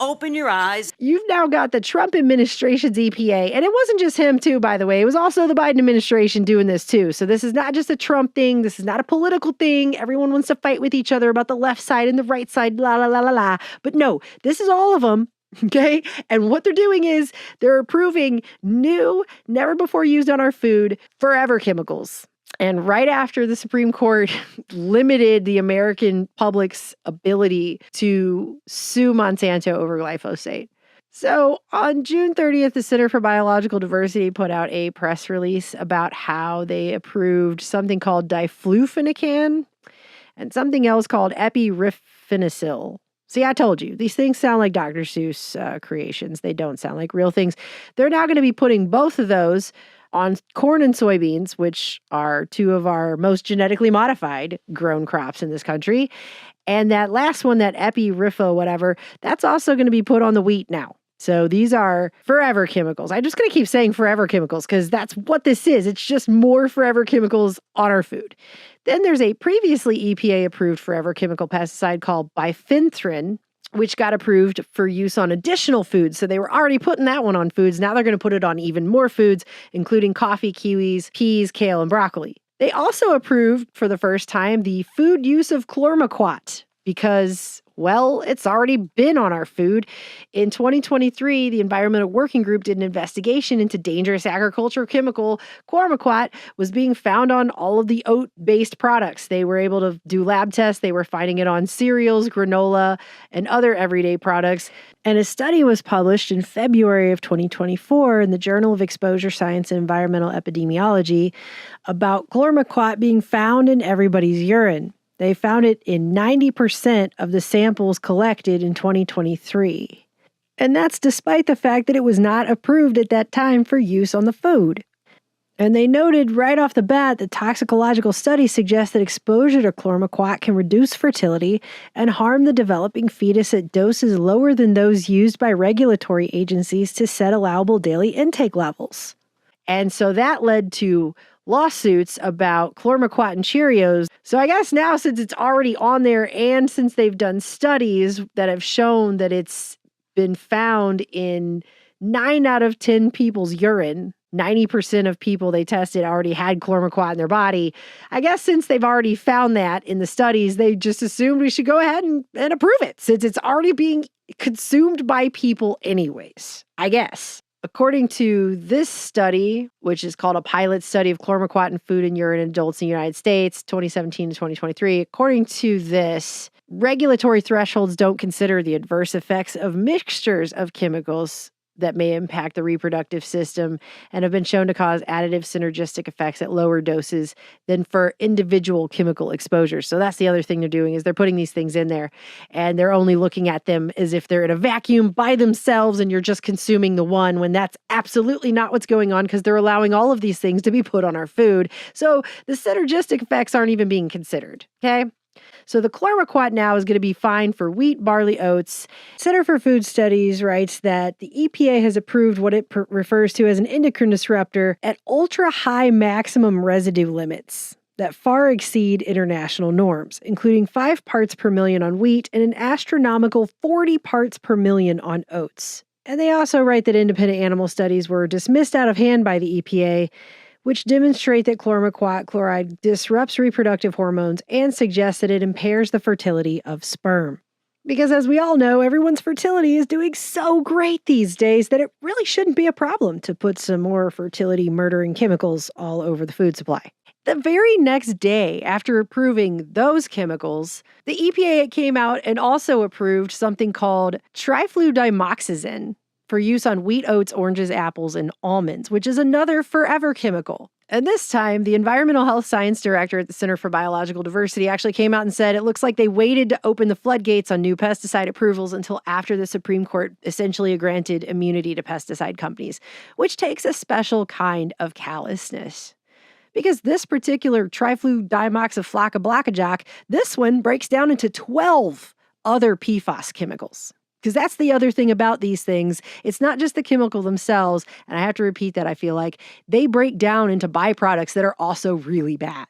S4: open your eyes.
S6: You've now got the Trump administration's EPA, and it wasn't just him too, by the way. It was also the Biden administration doing this too. So this is not just a Trump thing. This is not a political thing. Everyone wants to fight with each other about the left side and the right side, la, la, la, la, la. But no, this is all of them. Okay. And what they're doing is they're approving new, never before used on our food, forever chemicals. And right after the Supreme Court limited the American public's ability to sue Monsanto over glyphosate. So on June 30th, the Center for Biological Diversity put out a press release about how they approved something called diflufenican and something else called epirifenicil. See, I told you, these things sound like Dr. Seuss creations. They don't sound like real things. They're now going to be putting both of those on corn and soybeans, which are two of our most genetically modified grown crops in this country. And that last one, that epirifo, whatever, that's also going to be put on the wheat now. So these are forever chemicals. I'm just going to keep saying forever chemicals because that's what this is. It's just more forever chemicals on our food. Then there's a previously EPA-approved forever chemical pesticide called bifenthrin, which got approved for use on additional foods. So they were already putting that one on foods. Now they're going to put it on even more foods, including coffee, kiwis, peas, kale, and broccoli. They also approved for the first time the food use of chlormequat because Well, it's already been on our food. In 2023, the Environmental Working Group did an investigation into dangerous agricultural chemical chlormequat was being found on all of the oat-based products. They were able to do lab tests. They were finding it on cereals, granola, and other everyday products. And a study was published in February of 2024 in the Journal of Exposure Science and Environmental Epidemiology about chlormequat being found in everybody's urine. They found it in 90% of the samples collected in 2023. And that's despite the fact that it was not approved at that time for use on the food. And they noted right off the bat that toxicological studies suggest that exposure to chlormequat can reduce fertility and harm the developing fetus at doses lower than those used by regulatory agencies to set allowable daily intake levels. And so that led to lawsuits about chlormequat and Cheerios. So I guess now, since it's already on there and since they've done studies that have shown that it's been found in 9 out of 10 people's urine, 90% of people they tested already had chlormequat in their body. I guess since they've already found that in the studies, they just assumed we should go ahead and approve it since it's already being consumed by people anyways, I guess. According to this study, which is called a pilot study of chlormequat in food and urine in adults in the United States, 2017 to 2023, according to this, regulatory thresholds don't consider the adverse effects of mixtures of chemicals that may impact the reproductive system and have been shown to cause additive synergistic effects at lower doses than for individual chemical exposures. So that's the other thing they're doing is they're putting these things in there and they're only looking at them as if they're in a vacuum by themselves and you're just consuming the one when that's absolutely not what's going on because they're allowing all of these things to be put on our food. So the synergistic effects aren't even being considered, okay? So the chlormequat now is going to be fine for wheat, barley, oats. Center for Food Studies writes that the EPA has approved what it refers to as an endocrine disruptor at ultra-high maximum residue limits that far exceed international norms, including 5 parts per million on wheat and an astronomical 40 parts per million on oats. And they also write that independent animal studies were dismissed out of hand by the EPA, which demonstrate that chlormequat chloride disrupts reproductive hormones and suggests that it impairs the fertility of sperm. Because as we all know, everyone's fertility is doing so great these days that it really shouldn't be a problem to put some more fertility-murdering chemicals all over the food supply. The very next day after approving those chemicals, the EPA came out and also approved something called trifludiamoxazine for use on wheat, oats, oranges, apples, and almonds, which is another forever chemical. And this time, the Environmental Health Science Director at the Center for Biological Diversity actually came out and said it looks like they waited to open the floodgates on new pesticide approvals until after the Supreme Court essentially granted immunity to pesticide companies, which takes a special kind of callousness. Because this particular trifludiamoxaflocablacajoc, this one breaks down into 12 other PFAS chemicals. Because that's the other thing about these things. It's not just the chemical themselves, and I have to repeat that, I feel like. They break down into byproducts that are also really bad.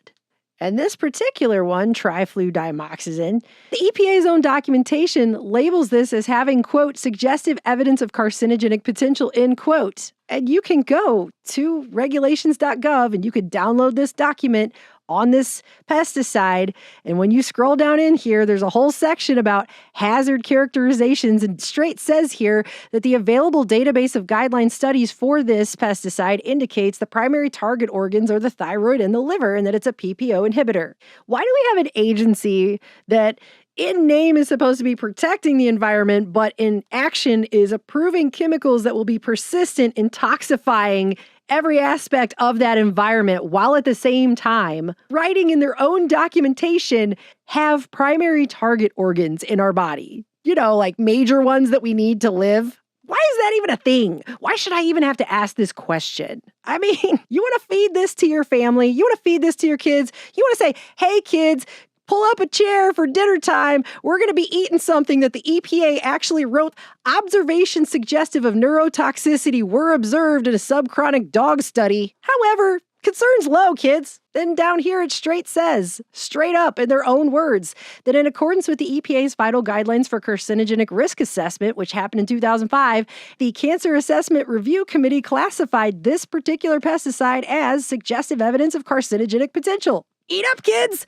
S6: And this particular one, trifludiamoxazine, the EPA's own documentation labels this as having, quote, suggestive evidence of carcinogenic potential, end quote. And you can go to regulations.gov and you could download this document on this pesticide. And when you scroll down in here, there's a whole section about hazard characterizations. And straight says here that the available database of guideline studies for this pesticide indicates the primary target organs are the thyroid and the liver, and that it's a PPO inhibitor. Why do we have an agency that in name is supposed to be protecting the environment, but in action is approving chemicals that will be persistent in toxifying every aspect of that environment, while at the same time writing in their own documentation have primary target organs in our body? You know, like major ones that we need to live. Why is that even a thing? Why should I even have to ask this question? I mean, you want to feed this to your family? You want to feed this to your kids? You want to say, hey kids, pull up a chair for dinner time. We're going to be eating something that the EPA actually wrote, observations suggestive of neurotoxicity were observed in a subchronic dog study. However, concerns low, kids. Then down here it straight says, straight up in their own words, that in accordance with the EPA's vital guidelines for carcinogenic risk assessment, which happened in 2005, the Cancer Assessment Review Committee classified this particular pesticide as suggestive evidence of carcinogenic potential. Eat up, kids!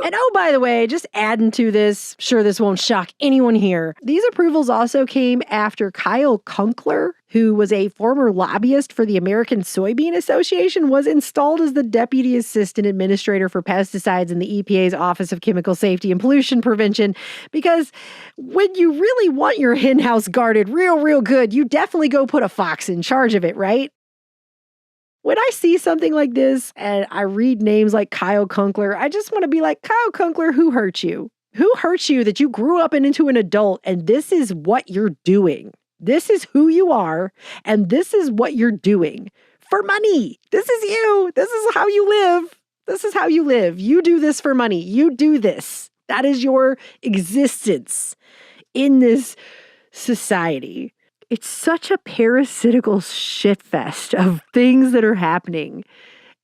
S6: And oh, by the way, just adding to this, sure this won't shock anyone here. These approvals also came after Kyle Kunkler, who was a former lobbyist for the American Soybean Association, was installed as the Deputy Assistant Administrator for Pesticides in the EPA's Office of Chemical Safety and Pollution Prevention. Because when you really want your hen house guarded real good, you definitely go put a fox in charge of it, right? When I see something like this and I read names like Kyle Kunkler, I just want to be like, Kyle Kunkler, who hurt you? Who hurt you that you grew up into an adult and this is what you're doing? This is who you are and this is what you're doing for money. This is you. This is how you live. This is how you live. You do this for money. You do this. That is your existence in this society. It's such a parasitical shitfest of things that are happening.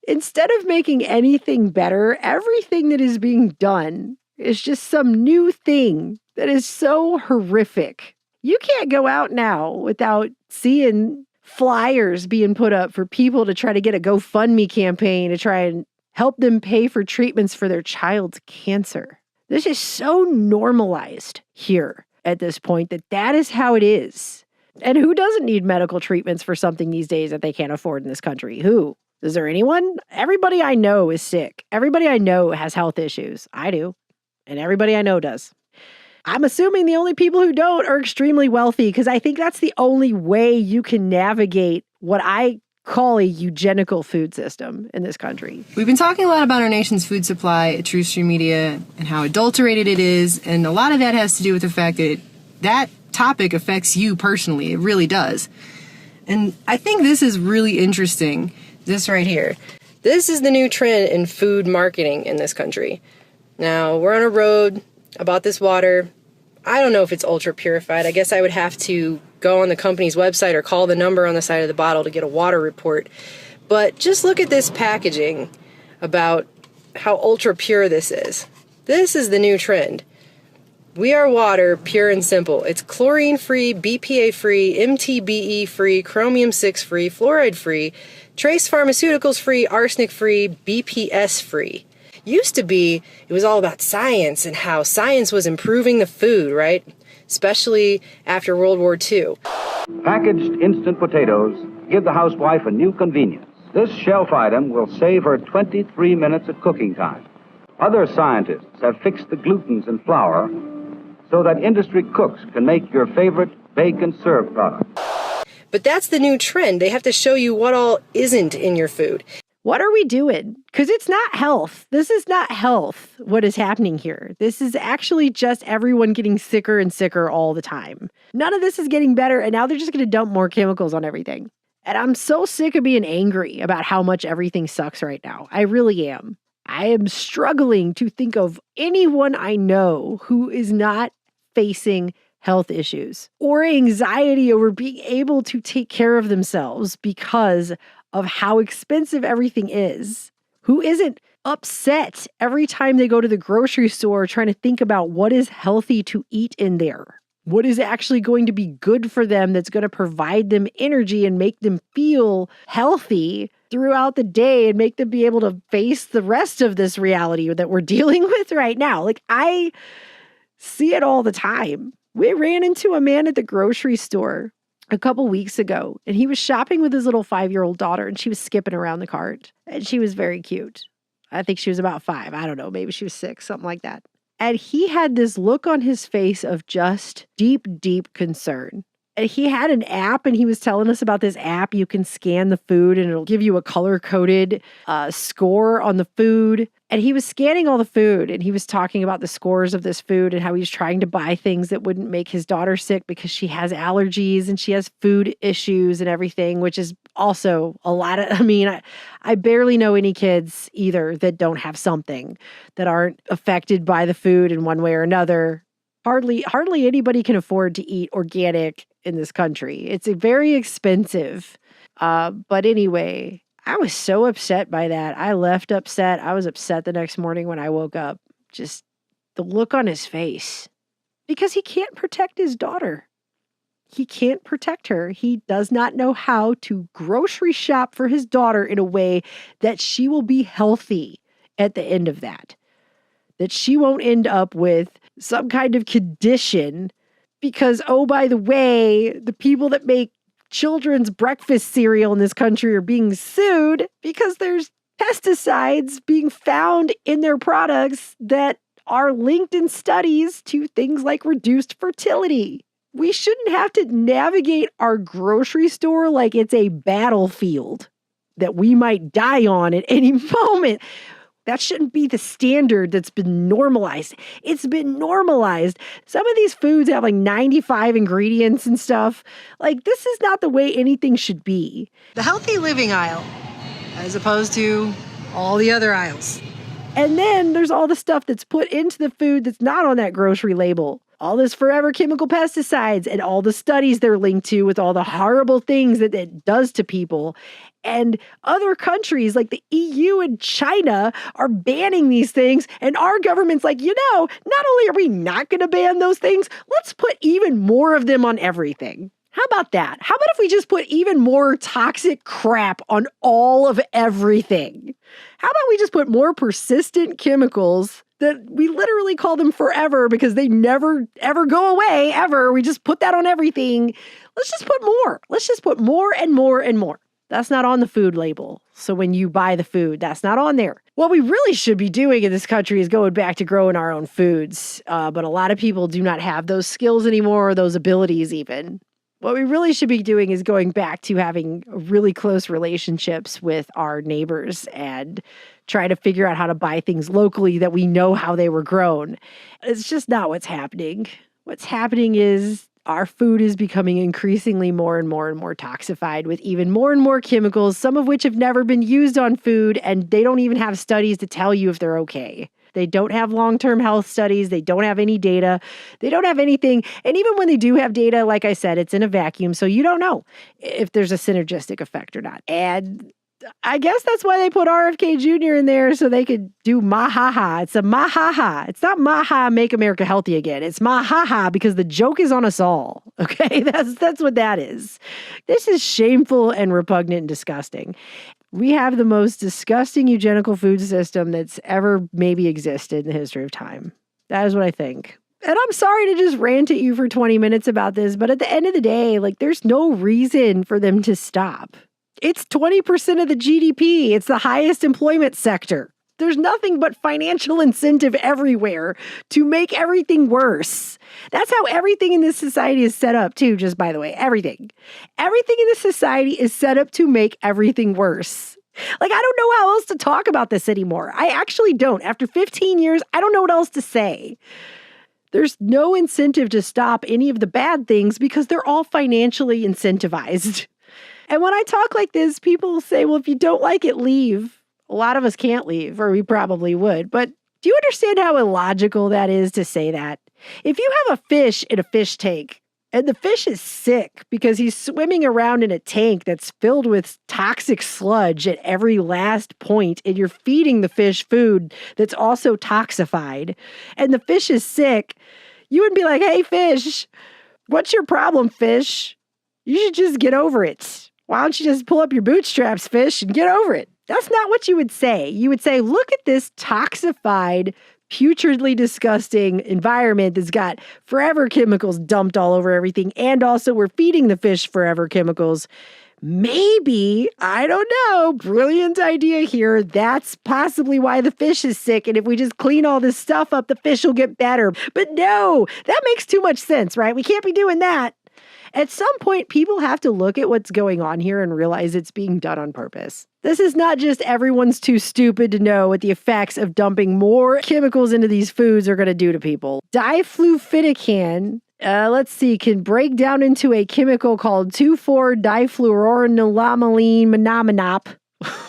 S6: Instead of making anything better, everything that is being done is just some new thing that is so horrific. You can't go out now without seeing flyers being put up for people to try to get a GoFundMe campaign to try and help them pay for treatments for their child's cancer. This is so normalized here at this point that is how it is. And who doesn't need medical treatments for something these days that they can't afford in this country? Who? Is there anyone? Everybody I know is sick. Everybody I know has health issues. I do. And everybody I know does. I'm assuming the only people who don't are extremely wealthy because I think that's the only way you can navigate what I call a eugenical food system in this country.
S3: We've been talking a lot about our nation's food supply at True Stream Media and how adulterated it is. And a lot of that has to do with the fact that that topic affects you personally. It really does. And I think this is really interesting. This right here. This is the new trend in food marketing in this country. Now, we're on a road about this water. I don't know if it's ultra purified. I guess I would have to go on the company's website or call the number on the side of the bottle to get a water report. But just look at this packaging about how ultra pure this is. This is the new trend. We are water, pure and simple. It's chlorine-free, BPA-free, MTBE-free, chromium-6-free, fluoride-free, trace pharmaceuticals-free, arsenic-free, BPS-free. Used to be, it was all about science and how science was improving the food, right? Especially after World War II.
S22: Packaged instant potatoes give the housewife a new convenience. This shelf item will save her 23 minutes of cooking time. Other scientists have fixed the glutens in flour so that industry cooks can make your favorite bake and serve product.
S3: But that's the new trend. They have to show you what all isn't in your food.
S6: What are we doing? Because it's not health. This is not health, what is happening here. This is actually just everyone getting sicker and sicker all the time. None of this is getting better, and now they're just going to dump more chemicals on everything. And I'm so sick of being angry about how much everything sucks right now. I really am. I am struggling to think of anyone I know who is not facing health issues or anxiety over being able to take care of themselves because of how expensive everything is, who isn't upset every time they go to the grocery store trying to think about what is healthy to eat in there, what is actually going to be good for them that's going to provide them energy and make them feel healthy throughout the day and make them be able to face the rest of this reality that we're dealing with right now. Like, I see it all the time. We ran into a man at the grocery store a couple weeks ago, and he was shopping with his little 5-year-old daughter, and she was skipping around the cart, and she was very cute. I think she was about 5. I don't know. Maybe she was 6, something like that. And he had this look on his face of just deep, deep concern. And he had an app, and he was telling us about this app. You can scan the food and it'll give you a color-coded score on the food. And he was scanning all the food, and he was talking about the scores of this food and how he's trying to buy things that wouldn't make his daughter sick because she has allergies and she has food issues and everything, which is also a lot of, I barely know any kids either that don't have something, that aren't affected by the food in one way or another. Hardly anybody can afford to eat organic in this country. It's very expensive. But anyway, I was so upset by that. I left upset. I was upset the next morning when I woke up. Just the look on his face. Because he can't protect his daughter. He can't protect her. He does not know how to grocery shop for his daughter in a way that she will be healthy at the end of that. that she won't end up with some kind of condition because, oh, by the way, the people that make children's breakfast cereal in this country are being sued because there's pesticides being found in their products that are linked in studies to things like reduced fertility. We shouldn't have to navigate our grocery store like it's a battlefield that we might die on at any moment. That shouldn't be the standard that's been normalized. It's been normalized. Some of these foods have like 95 ingredients and stuff. Like, this is not the way anything should be.
S3: The healthy living aisle, as opposed to all the other aisles.
S6: And then there's all the stuff that's put into the food that's not on that grocery label. All this forever chemical pesticides and all the studies they're linked to with all the horrible things that it does to people. And other countries like the EU and China are banning these things. And our government's like, not only are we not going to ban those things, let's put even more of them on everything. How about that? How about if we just put even more toxic crap on all of everything? How about we just put more persistent chemicals that we literally call them forever because they never, ever go away, ever. We just put that on everything. Let's just put more. Let's just put more and more and more. That's not on the food label. So when you buy the food, that's not on there. What we really should be doing in this country is going back to growing our own foods. But a lot of people do not have those skills anymore, or those abilities even. What we really should be doing is going back to having really close relationships with our neighbors and try to figure out how to buy things locally that we know how they were grown. It's just not what's happening. What's happening is our food is becoming increasingly more and more and more toxified with even more and more chemicals, some of which have never been used on food, and they don't even have studies to tell you if they're okay. They don't have long-term health studies. They don't have any data. They don't have anything. And even when they do have data, like I said, it's in a vacuum. So you don't know if there's a synergistic effect or not. And I guess that's why they put RFK Jr. in there, so they could do Mahaha. It's a Mahaha. It's not Maha, make America healthy again. It's Mahaha because the joke is on us all. Okay, that's what that is. This is shameful and repugnant and disgusting. We have the most disgusting eugenical food system that's ever maybe existed in the history of time. That is what I think. And I'm sorry to just rant at you for 20 minutes about this, but at the end of the day, like, there's no reason for them to stop. It's 20% of the GDP. It's the highest employment sector. There's nothing but financial incentive everywhere to make everything worse. That's how everything in this society is set up too, just by the way, everything. Everything in this society is set up to make everything worse. Like, I don't know how else to talk about this anymore. I actually don't. After 15 years, I don't know what else to say. There's no incentive to stop any of the bad things because they're all financially incentivized. And when I talk like this, people say, well, if you don't like it, leave. A lot of us can't leave, or we probably would. But do you understand how illogical that is to say that? If you have a fish in a fish tank, and the fish is sick because he's swimming around in a tank that's filled with toxic sludge at every last point, and you're feeding the fish food that's also toxified, and the fish is sick, you would be like, hey, fish, what's your problem, fish? You should just get over it. Why don't you just pull up your bootstraps, fish, and get over it? That's not what you would say. You would say, look at this toxified, putridly disgusting environment that's got forever chemicals dumped all over everything, and also we're feeding the fish forever chemicals. Maybe, I don't know, brilliant idea here, that's possibly why the fish is sick, and if we just clean all this stuff up, the fish will get better. But no, that makes too much sense, right? We can't be doing that. At some point, people have to look at what's going on here and realize it's being done on purpose. This is not just everyone's too stupid to know what the effects of dumping more chemicals into these foods are going to do to people. Diflufenican, can break down into a chemical called 2,4-difluoronolamylene monomonop.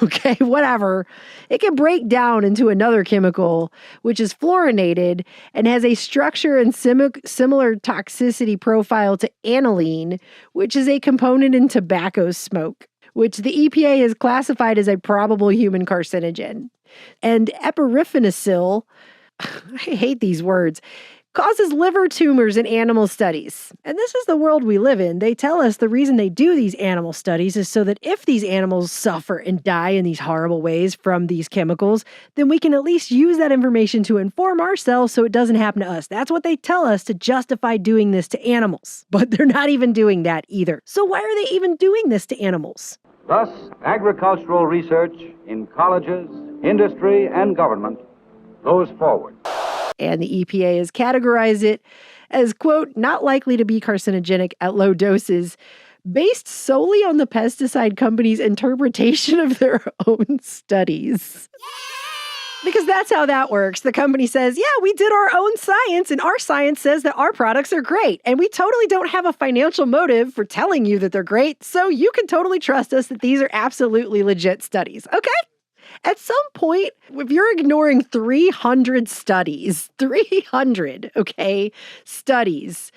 S6: Okay, whatever. It can break down into another chemical, which is fluorinated and has a structure and similar toxicity profile to aniline, which is a component in tobacco smoke, which the EPA has classified as a probable human carcinogen. And epiriphenicil, I hate these words, causes liver tumors in animal studies. And this is the world we live in. They tell us the reason they do these animal studies is so that if these animals suffer and die in these horrible ways from these chemicals, then we can at least use that information to inform ourselves so it doesn't happen to us. That's what they tell us to justify doing this to animals. But they're not even doing that either. So why are they even doing this to animals?
S22: Thus, agricultural research in colleges, industry, and government goes forward.
S6: And the EPA has categorized it as, quote, not likely to be carcinogenic at low doses, based solely on the pesticide company's interpretation of their own studies. Because that's how that works. The company says, yeah, we did our own science, and our science says that our products are great. And we totally don't have a financial motive for telling you that they're great, so you can totally trust us that these are absolutely legit studies, okay? At some point, if you're ignoring 300 studies, 300, okay, studies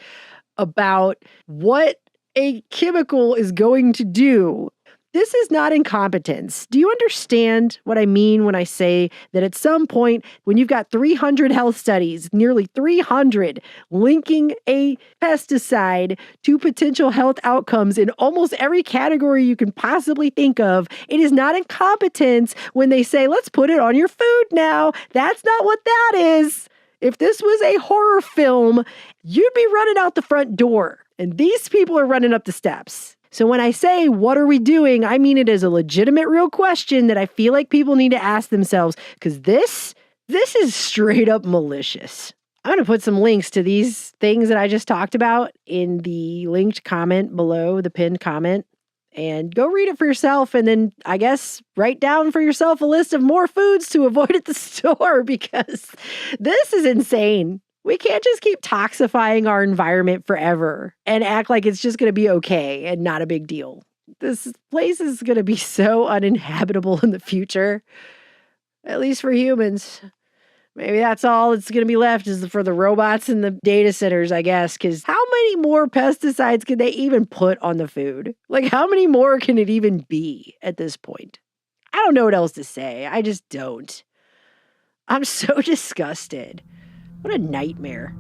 S6: about what a chemical is going to do, this is not incompetence. Do you understand what I mean when I say that at some point, when you've got 300 health studies, nearly 300, linking a pesticide to potential health outcomes in almost every category you can possibly think of, it is not incompetence when they say, let's put it on your food now. That's not what that is. If this was a horror film, you'd be running out the front door, and these people are running up the steps. So when I say, what are we doing? I mean it as a legitimate, real question that I feel like people need to ask themselves, because this is straight up malicious. I'm going to put some links to these things that I just talked about in the linked comment below the pinned comment, and go read it for yourself. And then I guess write down for yourself a list of more foods to avoid at the store, because this is insane. We can't just keep toxifying our environment forever and act like it's just going to be okay and not a big deal. This place is going to be so uninhabitable in the future, at least for humans. Maybe that's all that's going to be left is for the robots and the data centers, I guess, because how many more pesticides can they even put on the food? Like, how many more can it even be at this point? I don't know what else to say. I just don't. I'm so disgusted. What a nightmare.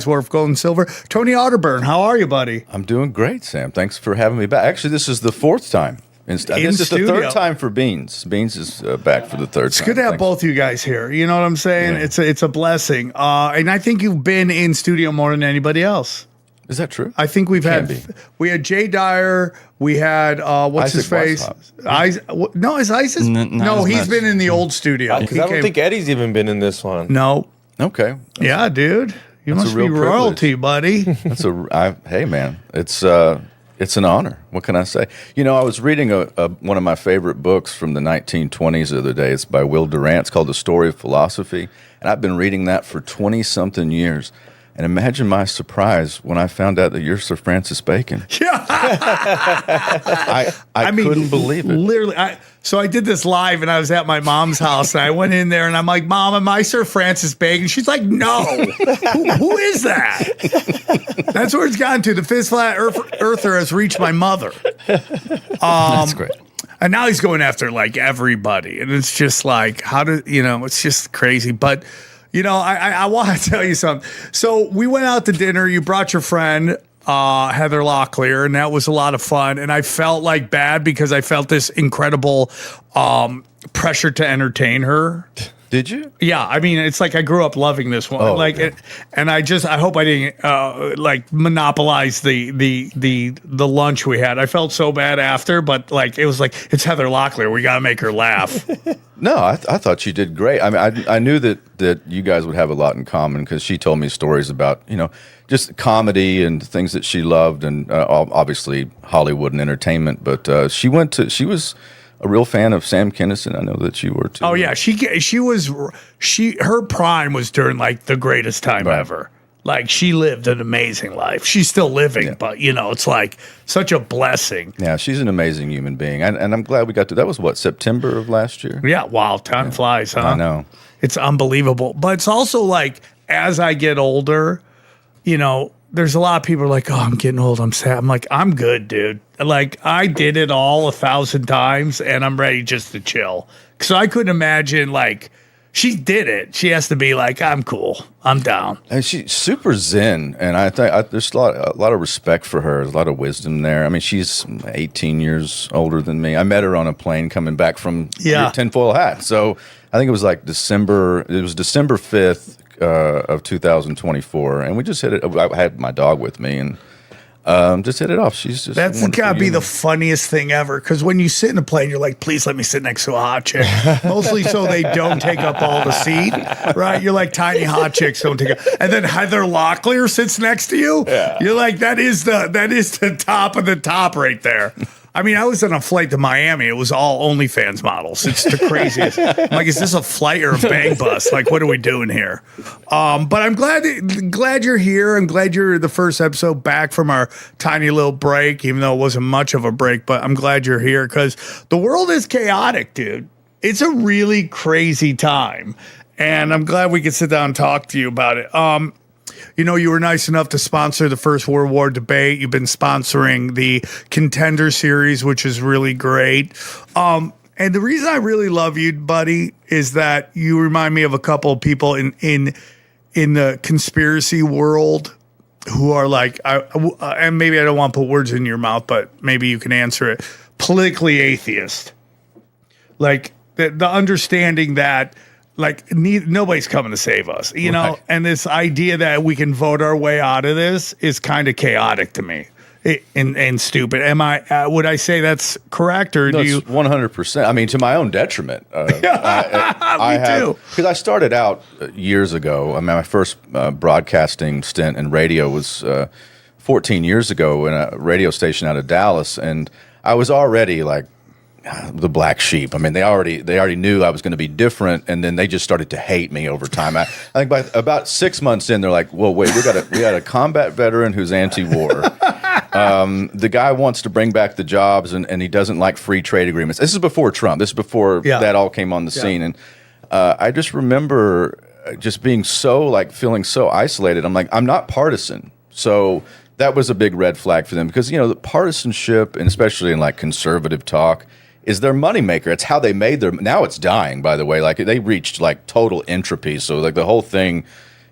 S8: Worth gold and silver. Tony Arterburn, how are you, buddy?
S9: I'm doing great, Sam. Thanks for having me back. Actually, this is the fourth time. I guess it's the third time for Beans. Beans is back for the third time.
S8: It's good to have both you guys here. You know what I'm saying? Yeah. It's a blessing. And I think you've been in studio more than anybody else.
S9: Is that true?
S8: I think we had Jay Dyer. We had what's his face? No, is Isis? No, he's been in the old studio.
S23: Because I don't think Eddie's even been in this one.
S8: No.
S9: Okay.
S8: Yeah, dude. You must be royalty, buddy.
S9: Hey, man, it's an honor. What can I say? You know, I was reading one of my favorite books from the 1920s the other day. It's by Will Durant. It's called The Story of Philosophy, and I've been reading that for 20-something years. And imagine my surprise when I found out that you're Sir Francis Bacon.
S8: Yeah.
S9: I couldn't believe it.
S8: Literally. So I did this live, and I was at my mom's house, and I went in there, and I'm like, Mom, am I Sir Francis Bacon? She's like, no. Who is that? That's where it's gotten to. The fifth flat earther has reached my mother.
S9: That's great.
S8: And now he's going after, like, everybody. And it's just like, it's just crazy. But... You know, I want to tell you something. So we went out to dinner. You brought your friend, Heather Locklear, and that was a lot of fun. And I felt like bad because I felt this incredible pressure to entertain her.
S9: Did you?
S8: Yeah, I mean, it's like I grew up loving this one. And I hope I didn't monopolize the lunch we had. I felt so bad after, but it was like, it's Heather Locklear. We got to make her laugh.
S9: No, I thought you did great. I mean, I knew that you guys would have a lot in common because she told me stories about, just comedy and things that she loved, and obviously Hollywood and entertainment. But she was a real fan of Sam Kinison. I know that you were too.
S8: Oh yeah, her prime was during the greatest time ever. Like, she lived an amazing life. She's still living, but, you know, it's like such a blessing.
S9: Yeah, she's an amazing human being. And I'm glad we got to, that was what, September of last year?
S8: Yeah, wow, time flies, huh?
S9: I know.
S8: It's unbelievable. But it's also like, as I get older, you know, there's a lot of people are like, oh, I'm getting old, I'm sad. I'm like, I'm good, dude. Like, I did it all 1,000 times, and I'm ready just to chill. Because I couldn't imagine, like, she did it. She has to be like, I'm cool. I'm down.
S9: And she's super zen, and I think there's a lot of respect for her. There's a lot of wisdom there. I mean, she's 18 years older than me. I met her on a plane coming back from your tinfoil hat. So I think it was like December 5th of 2024, and we just hit it. I had my dog with me, and just hit it off. She's just
S8: that's gotta be the funniest thing ever. Because when you sit in a plane, you're like, please let me sit next to a hot chick. Mostly so they don't take up all the seat, right? You're like, tiny hot chicks don't take up. And then Heather Locklear sits next to you. Yeah. You're like, that is the top of the top right there. I mean, I was on a flight to Miami. It was all OnlyFans models. It's the craziest. I'm like, is this a flight or a bang bus? Like, what are we doing here? But I'm glad you're here. I'm glad you're the first episode back from our tiny little break, even though it wasn't much of a break. But I'm glad you're here because the world is chaotic, dude. It's a really crazy time. And I'm glad we could sit down and talk to you about it. You know, you were nice enough to sponsor the First World War debate. You've been sponsoring the Contender series, which is really great. And the reason I really love you, buddy, is that you remind me of a couple of people in the conspiracy world who are like, and maybe I don't want to put words in your mouth, but maybe you can answer it. Politically atheist, like the understanding that. Like, nobody's coming to save us, you know? And this idea that we can vote our way out of this is kind of chaotic to me and stupid. Would I say that's correct, or do you?
S9: 100%. I mean, to my own detriment. I too. Because I started out years ago. I mean, my first broadcasting stint in radio was 14 years ago in a radio station out of Dallas. And I was already like, the black sheep. I mean, they already knew I was going to be different, and then they just started to hate me over time. I think by about 6 months in, they're like, "Well, wait, we got a combat veteran who's anti-war. The guy wants to bring back the jobs, and he doesn't like free trade agreements." This is before Trump. This is before that all came on the scene, and I just remember just being feeling so isolated. I'm like, I'm not partisan, so. That was a big red flag for them because, you know, the partisanship, and especially in like conservative talk, is their moneymaker. It's how they made now it's dying, by the way. Like, they reached like total entropy. So like the whole thing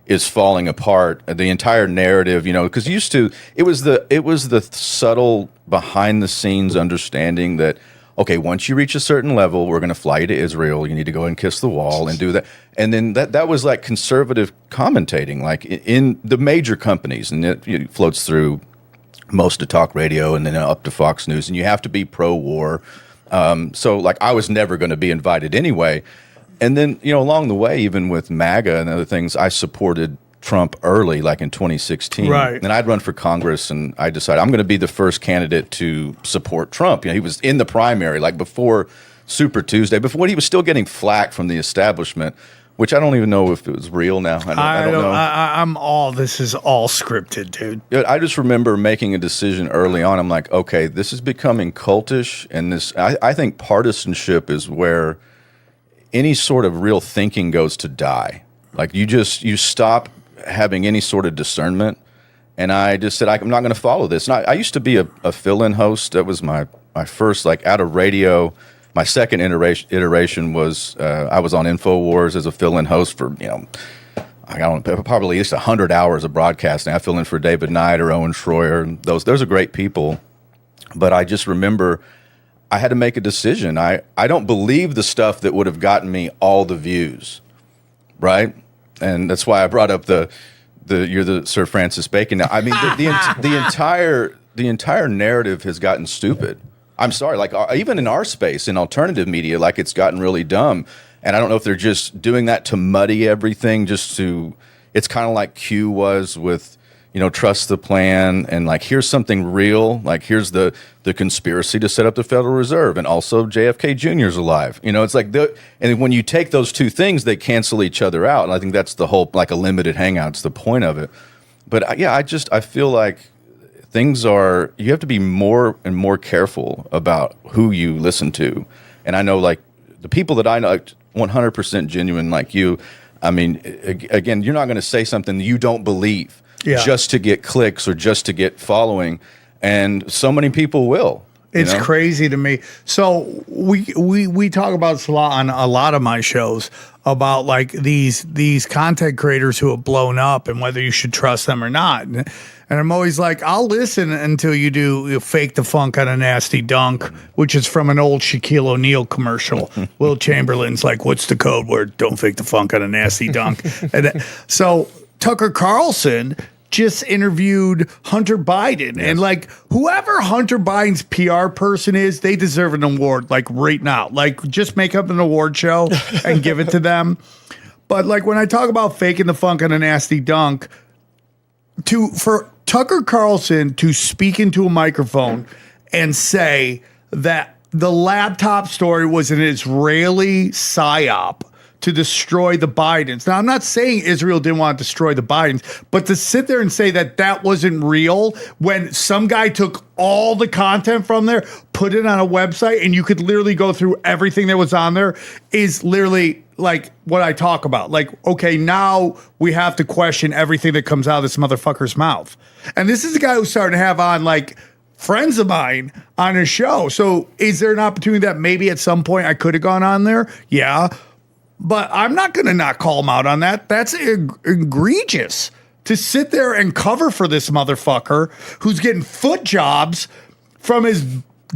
S9: is falling apart. The entire narrative, you know, because it was the subtle behind the scenes understanding that, okay, once you reach a certain level, we're going to fly you to Israel. You need to go and kiss the wall and do that. And then that was like conservative commentating, like in the major companies, and it floats through most of talk radio and then up to Fox News. And you have to be pro-war. So like I was never going to be invited anyway. And then, you know, along the way, even with MAGA and other things, I supported Trump early, like in 2016.
S8: Right.
S9: And I'd run for Congress, and I decided I'm going to be the first candidate to support Trump. You know, he was in the primary, like before Super Tuesday, before he was still getting flack from the establishment, which I don't even know if it was real now. I don't know.
S8: This is all scripted, dude.
S9: I just remember making a decision early on. I'm like, okay, this is becoming cultish, and I think partisanship is where any sort of real thinking goes to die. Like you stop having any sort of discernment, and I just said I'm not going to follow this. And I used to be a fill-in host. That was my first, like, out of radio. My second iteration was I was on InfoWars as a fill-in host for, you know, I don't know, probably at least 100 hours of broadcasting. I fill in for David Knight or Owen Schroyer. Those are great people, but I just remember I had to make a decision. I don't believe the stuff that would have gotten me all the views, right? And that's why I brought up you're the Sir Francis Bacon. Now, I mean, the entire narrative has gotten stupid. I'm sorry, like even in our space, in alternative media, like it's gotten really dumb. And I don't know if they're just doing that to muddy everything, it's kind of like Q was with, you know, trust the plan, and like, here's something real, like here's the conspiracy to set up the Federal Reserve, and also JFK Jr.'s alive. You know, it's like, and when you take those two things, they cancel each other out. And I think that's the whole, like a limited hangout's the point of it. But yeah, I feel like you have to be more and more careful about who you listen to. And I know, like, the people that I know, 100% genuine, like you, I mean, again, you're not going to say something you don't believe just to get clicks or just to get following. And so many people will.
S8: It's crazy to me. So we talk about this a lot on a lot of my shows about like these content creators who have blown up and whether you should trust them or not. And I'm always like, I'll listen until you fake the funk on a nasty dunk, which is from an old Shaquille O'Neal commercial. Will Chamberlain's like, what's the code word? Don't fake the funk on a nasty dunk. And so Tucker Carlson just interviewed Hunter Biden. And like, whoever Hunter Biden's PR person is, they deserve an award like right now. Like, just make up an award show and give it to them. But like, when I talk about faking the funk on a nasty dunk, for Tucker Carlson to speak into a microphone and say that the laptop story was an Israeli psyop to destroy the Bidens. Now, I'm not saying Israel didn't want to destroy the Bidens, but to sit there and say that wasn't real when some guy took all the content from there, put it on a website, and you could literally go through everything that was on there is literally like what I talk about. Like, okay, now we have to question everything that comes out of this motherfucker's mouth. And this is a guy who's starting to have on like friends of mine on his show. So is there an opportunity that maybe at some point I could have gone on there? Yeah. But I'm not going to not call him out on that. That's egregious to sit there and cover for this motherfucker who's getting foot jobs from his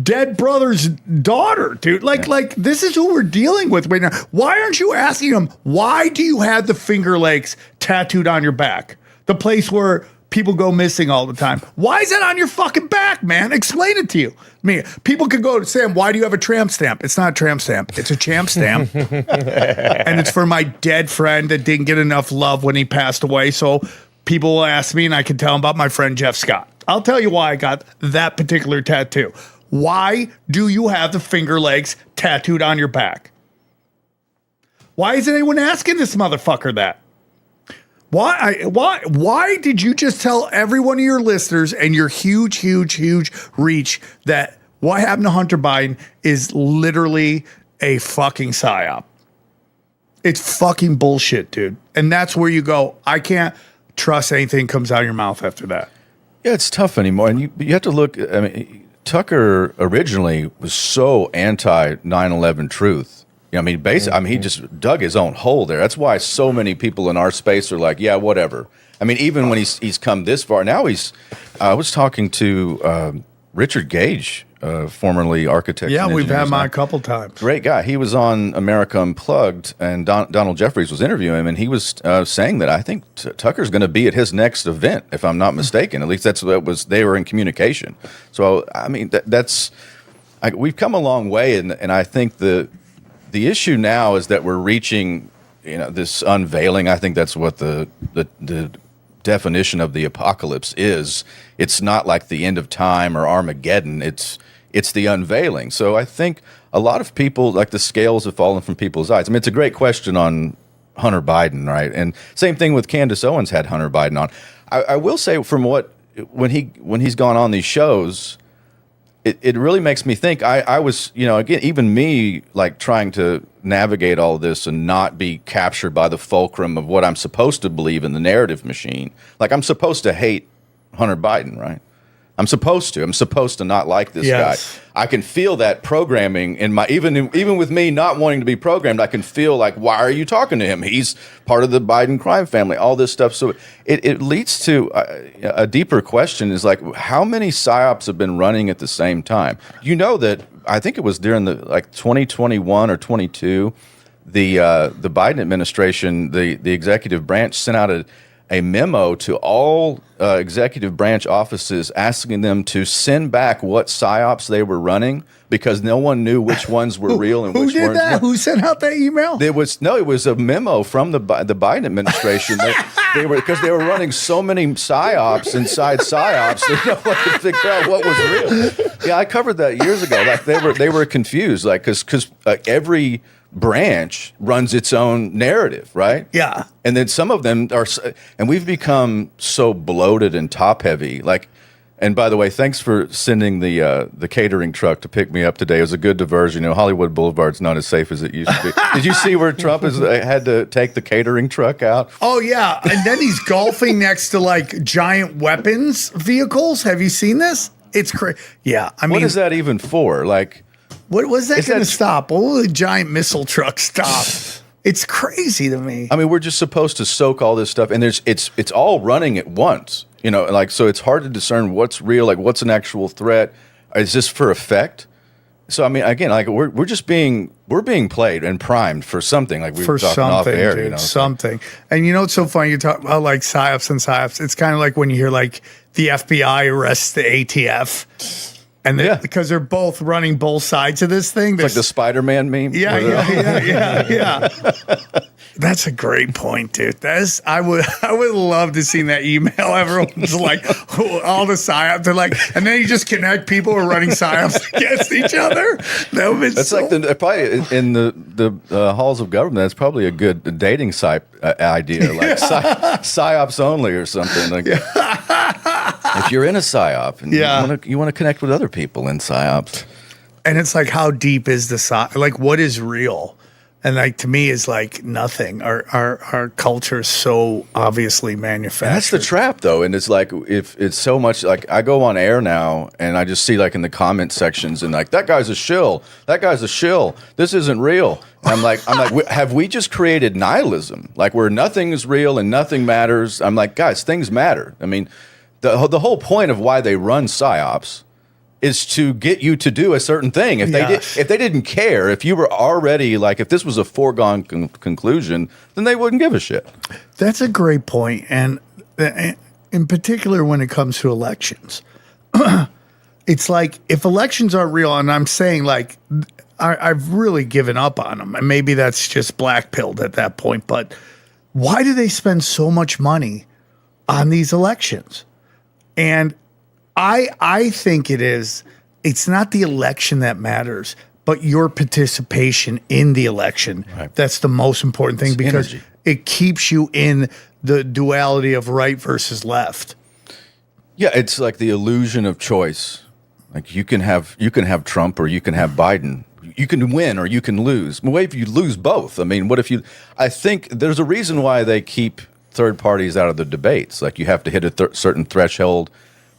S8: dead brother's daughter, dude. Like this is who we're dealing with right now. Why aren't you asking him, why do you have the Finger Lakes tattooed on your back? The place where people go missing all the time. Why is that on your fucking back, man? Explain it to you. I mean, people could go to Sam, why do you have a tramp stamp? It's not a tramp stamp. It's a champ stamp. And it's for my dead friend that didn't get enough love when he passed away. So people will ask me and I can tell them about my friend Jeff Scott. I'll tell you why I got that particular tattoo. Why do you have the Finger Lakes tattooed on your back? Why isn't anyone asking this motherfucker that? Why did you just tell every one of your listeners and your huge reach that what happened to Hunter Biden is literally a fucking psyop? It's fucking bullshit, dude. And that's where you go, I can't trust anything comes out of your mouth after that.
S9: Yeah, it's tough anymore. And you have to look, I mean, Tucker originally was so anti 9/11 truth. You know, I mean, basically, I mean, he just dug his own hole there. That's why so many people in our space are like, yeah, whatever. I mean, even when he's come this far, now I was talking to Richard Gage, formerly architect.
S8: Yeah, we've had him on a couple times.
S9: Great guy. He was on America Unplugged, and Donald Jeffries was interviewing him, and he was saying that I think Tucker's going to be at his next event, if I'm not mistaken. At least that's what they were in communication. So, I mean, we've come a long way, and I think the issue now is that we're reaching, this unveiling. I think that's what the definition of the apocalypse is. It's not like the end of time or Armageddon. It's the unveiling. So I think a lot of people, like, the scales have fallen from people's eyes. I mean, it's a great question on Hunter Biden, right? And same thing with Candace Owens had Hunter Biden on. I will say from when he's gone on these shows, it really makes me think. I was, again, even me, like, trying to navigate all this and not be captured by the fulcrum of what I'm supposed to believe in the narrative machine. Like, I'm supposed to hate Hunter Biden, right? I'm supposed to not like this guy. I can feel that programming in my, even with me not wanting to be programmed, I can feel like, why are you talking to him? He's part of the Biden crime family, all this stuff. So it leads to a deeper question is like, how many psyops have been running at the same time? You know that, I think it was during 2021 or 22, the Biden administration, the executive branch sent out a memo to all executive branch offices asking them to send back what psyops they were running because no one knew which ones were real and which weren't.
S8: Who did that? Who sent out that email?
S9: It was a memo from the Biden administration. They were running so many psyops inside psyops that no one could figure out what was real. Yeah, I covered that years ago. Like they were confused, like because every branch runs its own narrative, right?
S8: Yeah.
S9: And then some of them are, and we've become so bloated and top heavy. Like, and by the way, thanks for sending the catering truck to pick me up today. It was a good diversion. You know, Hollywood Boulevard's not as safe as it used to be. Did you see where Trump had to take the catering truck out?
S8: Oh yeah, and then he's golfing next to like giant weapons vehicles. Have you seen this? It's crazy. Yeah, I mean,
S9: what is that even for? Like,
S8: what was that going to stop? What will the giant missile truck stop? It's crazy to me.
S9: I mean, we're just supposed to soak all this stuff, and it's all running at once. You know, like, so it's hard to discern what's real, like what's an actual threat. Is this for effect? So I mean, again, like we're just being played and primed for something. Like we were talking off air,
S8: dude,
S9: you know,
S8: something. And you know what's so funny? You talk about like psyops and psyops. It's kind of like when you hear like the FBI arrests the ATF. And because they're both running both sides of this thing.
S9: It's like the Spider-Man meme.
S8: Yeah. That's a great point, dude. I would love to see that email. Everyone's like, all the psyops are like, and then you just connect people who are running psyops against each other.
S9: That's like probably in the halls of government. That's probably a good dating site idea, like psyops only or something. Like, if you're in a psyop and you want to connect with other people in psyops,
S8: and it's like, how deep is the psyop? Like, what is real? And like, to me, is like nothing. Our culture is so obviously manufactured.
S9: And that's the trap, though. And it's like, if it's so much, like I go on air now and I just see like in the comment sections and like, that guy's a shill. That guy's a shill. This isn't real. And I'm like, have we just created nihilism? Like where nothing is real and nothing matters. I'm like, guys, things matter. I mean, the whole point of why they run psyops is to get you to do a certain thing. If they didn't care, if you were already like, if this was a foregone conclusion, then they wouldn't give a shit.
S8: That's a great point. And in particular, when it comes to elections, it's like, if elections are real, and I'm saying like, I've really given up on them, and maybe that's just black-pilled at that point, but why do they spend so much money on these elections? And I think it's not the election that matters, but your participation in the election. Right. That's the most important thing, because it keeps you in the duality of right versus left.
S9: Yeah, it's like the illusion of choice. Like you can have Trump or you can have Biden. You can win or you can lose. What if you lose both? I mean, what if you? I think there's a reason why they keep third parties out of the debates. Like you have to hit a certain threshold.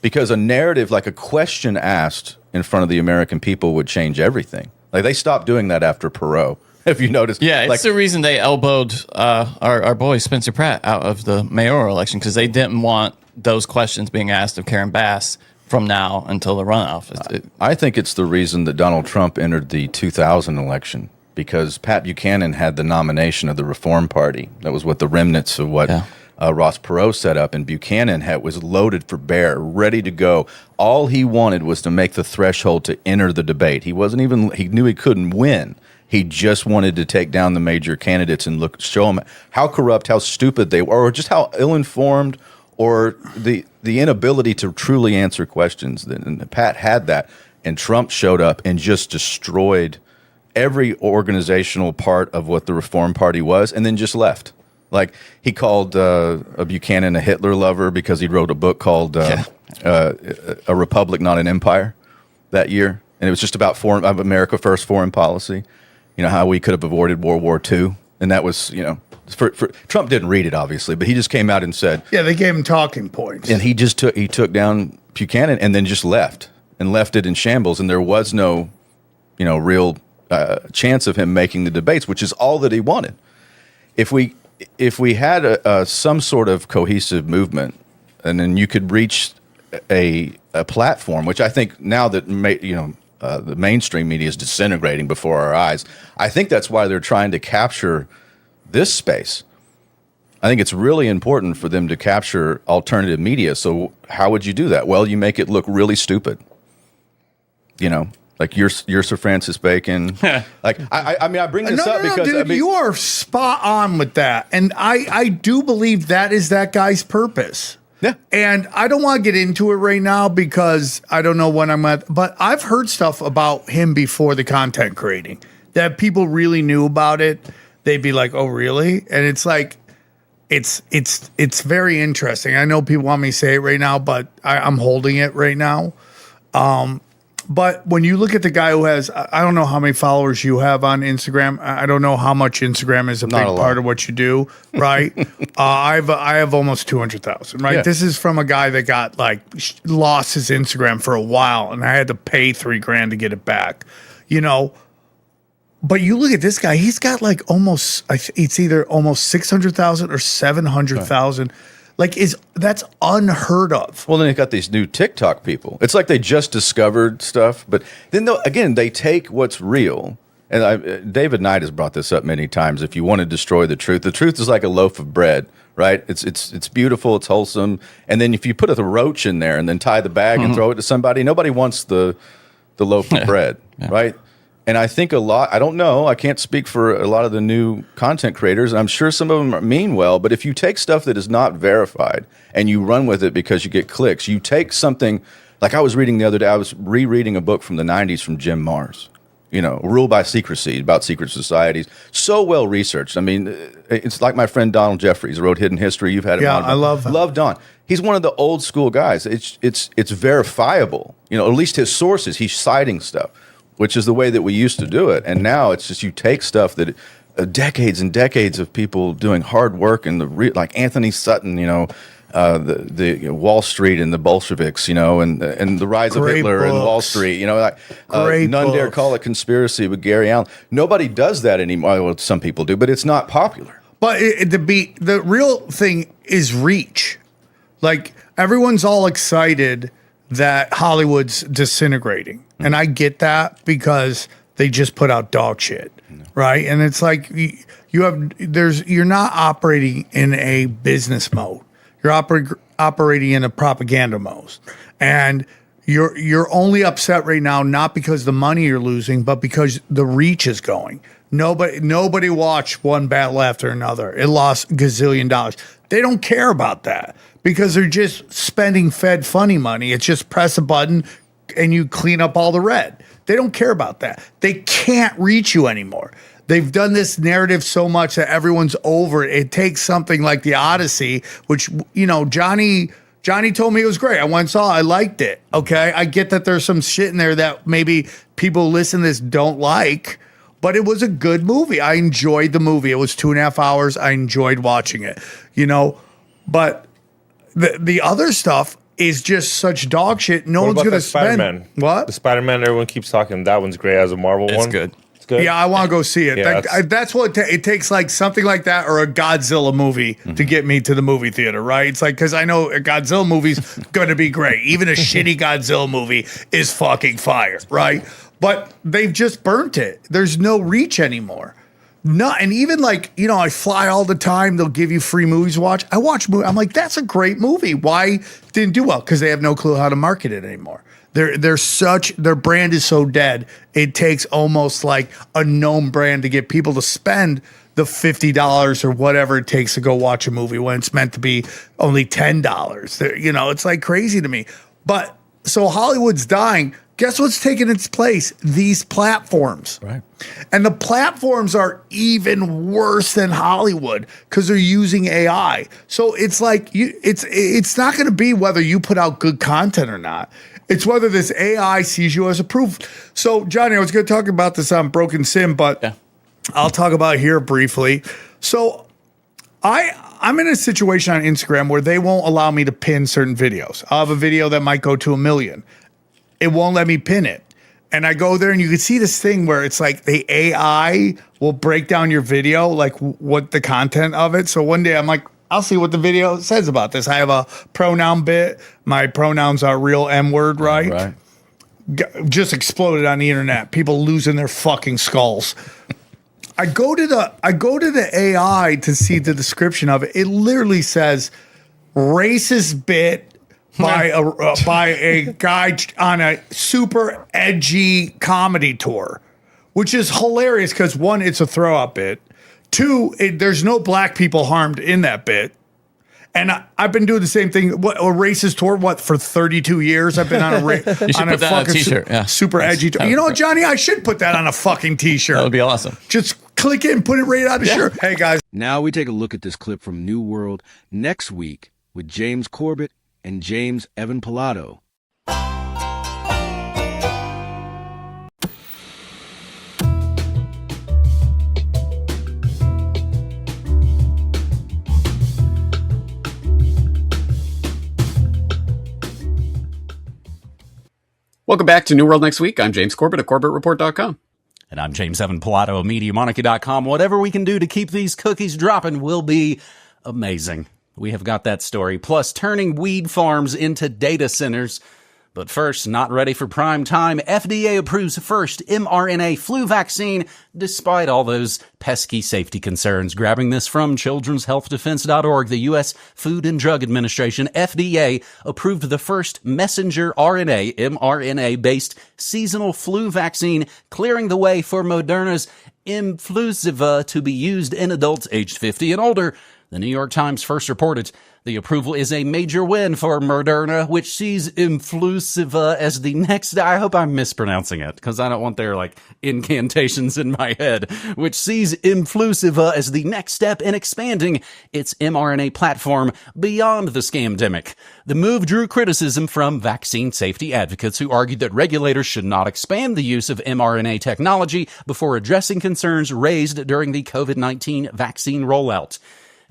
S9: Because a narrative, like a question asked in front of the American people, would change everything. Like they stopped doing that after Perot. Have you noticed?
S1: Yeah, it's the reason they elbowed our boy Spencer Pratt out of the mayoral election, because they didn't want those questions being asked of Karen Bass from now until the runoff.
S9: I think it's the reason that Donald Trump entered the 2000 election, because Pat Buchanan had the nomination of the Reform Party. That was what the remnants of what Ross Perot set up, and Buchanan was loaded for bear, ready to go. All he wanted was to make the threshold to enter the debate. He knew he couldn't win. He just wanted to take down the major candidates and show them how corrupt, how stupid they were, or just how ill-informed, or the inability to truly answer questions. And Pat had that, and Trump showed up and just destroyed every organizational part of what the Reform Party was, and then just left. Like he called a Buchanan a Hitler lover because he wrote a book called A Republic, Not an Empire that year. And it was just about America First foreign policy, you know, how we could have avoided World War II. And that was, you know, for Trump didn't read it, obviously, but he just came out and said.
S8: Yeah, they gave him talking points.
S9: And he took down Buchanan and then just left it in shambles. And there was no, you know, real chance of him making the debates, which is all that he wanted. If we had some sort of cohesive movement, and then you could reach a platform, which I think now that the mainstream media is disintegrating before our eyes, I think that's why they're trying to capture this space. I think it's really important for them to capture alternative media. So how would you do that? Well, you make it look really stupid. You know, like you're Sir Francis Bacon. Like I mean, I bring this up because
S8: dude, you are spot on with that, and I do believe that is that guy's purpose.
S9: Yeah,
S8: and I don't want to get into it right now because I don't know when I'm at. But I've heard stuff about him before the content creating that people really knew about it, they'd be like, "Oh, really?" And it's like, it's very interesting. I know people want me to say it right now, but I'm holding it right now. But when you look at the guy who has, I don't know how many followers you have on Instagram. I don't know how much Instagram is a big part of what you do, right? I have almost 200,000, right?
S9: Yeah.
S8: This is from a guy that got lost his Instagram for a while, and I had to pay $3,000 to get it back, But you look at this guy; he's got it's either almost 600,000 or 700,000. That's unheard of.
S9: Well, then you've got these new TikTok people. It's like they just discovered stuff, but then again, they take what's real. And David Knight has brought this up many times. If you want to destroy the truth is like a loaf of bread, right? It's beautiful, it's wholesome, and then if you put a roach in there and then tie the bag and throw it to somebody, nobody wants the loaf of bread, right? And I think I don't know, I can't speak for a lot of the new content creators, and I'm sure some of them mean well, but if you take stuff that is not verified and you run with it because you get clicks, you take something, like I was reading the other day, I was rereading a book from the 90s from Jim Marrs, Rule by Secrecy, about secret societies. So well researched. I mean, it's like my friend Donald Jeffries wrote Hidden History. You've had him on.
S8: I love
S9: Don. He's one of the old school guys. It's verifiable. At least his sources, he's citing stuff, which is the way that we used to do it. And now it's just you take stuff that decades and decades of people doing hard work and like Anthony Sutton, the Wall Street and the Bolsheviks, and the rise of Hitler and Wall Street, None Dare Call It Conspiracy with Gary Allen. Nobody does that anymore. Well, some people do, but it's not popular.
S8: But the real thing is reach. Like everyone's all excited that Hollywood's disintegrating. And I get that because they just put out dog shit, right? And it's like you're not operating in a business mode. You're operating in a propaganda mode. And you're only upset right now not because the money you're losing, but because the reach is going. Nobody watched one battle after another. It lost gazillion dollars. They don't care about that because they're just spending Fed funny money. It's just press a button and you clean up all the red. They don't care about that. They can't reach you anymore. They've done this narrative so much that everyone's over it. It takes something like the Odyssey, which, Johnny told me it was great. I went and saw it. I liked it. Okay. I get that there's some shit in there that maybe people listen to this don't like, but it was a good movie. I enjoyed the movie. It was 2.5 hours. I enjoyed watching it, but the other stuff is just such dog shit. No one's going to spend.
S23: Spider-Man?
S8: What?
S23: The Spider-Man, everyone keeps talking. That one's great as a Marvel one.
S1: It's good.
S23: It's good.
S8: Yeah, I want to go see it.
S23: Yeah,
S8: that's what it takes, like something like that or a Godzilla movie to get me to the movie theater, right? It's like, because I know a Godzilla movie's going to be great. Even a shitty Godzilla movie is fucking fire, right? But they've just burnt it. There's no reach anymore. No, and even I fly all the time. They'll give you free movies to watch. I watch movies. I'm like, that's a great movie. Why didn't do well? Because they have no clue how to market it anymore. Their brand is so dead. It takes almost like a known brand to get people to spend the $50 or whatever it takes to go watch a movie when it's meant to be only $10. It's like crazy to me. But so Hollywood's dying. Guess what's taking its place? These platforms.
S9: Right.
S8: And the platforms are even worse than Hollywood because they're using AI. So it's like it's not going to be whether you put out good content or not. It's whether this AI sees you as approved. So, Johnny, I was going to talk about this on Broken Sim, but I'll talk about it here briefly. So I'm in a situation on Instagram where they won't allow me to pin certain videos. I'll have a video that might go to 1 million. It won't let me pin it. And I go there and you can see this thing where it's like the AI will break down your video, like what the content of it. So one day I'm like, I'll see what the video says about this. I have a pronoun bit. My pronouns are real M-word, right?
S9: Right.
S8: Just exploded on the internet. People losing their fucking skulls. I go to the AI to see the description of it. It literally says racist bit by a guy on a super edgy comedy tour, which is hilarious because one, it's a throw up bit. Two, there's no black people harmed in that bit. And I've been doing the same thing. What a racist tour? What for 32 years? I've been on a
S1: You should put that on a t-shirt. Yeah.
S8: super edgy tour. You know what, Johnny? I should put that on a fucking t-shirt.
S1: That would be awesome.
S8: Just click it and put it right on the shirt. Hey guys.
S15: Now we take a look at this clip from New World next week with James Corbett and James Evan Pilato.
S7: Welcome back to New World Next Week. I'm James Corbett of CorbettReport.com.
S10: And I'm James Evan Pilato of MediaMonarchy.com. Whatever we can do to keep these cookies dropping will be amazing. We have got that story. Plus, turning weed farms into data centers. But first, not ready for prime time. FDA approves first mRNA flu vaccine, despite all those pesky safety concerns. Grabbing this from childrenshealthdefense.org, the U.S. Food and Drug Administration, FDA, approved the first messenger RNA, mRNA-based seasonal flu vaccine, clearing the way for Moderna's Influsiva to be used in adults aged 50 and older. The New York Times first reported the approval is a major win for Moderna, which sees Influsiva as the next, I hope I'm mispronouncing it, because I don't want their, incantations in my head, which sees Influsiva as the next step in expanding its mRNA platform beyond the scamdemic. The move drew criticism from vaccine safety advocates who argued that regulators should not expand the use of mRNA technology before addressing concerns raised during the COVID-19 vaccine rollout.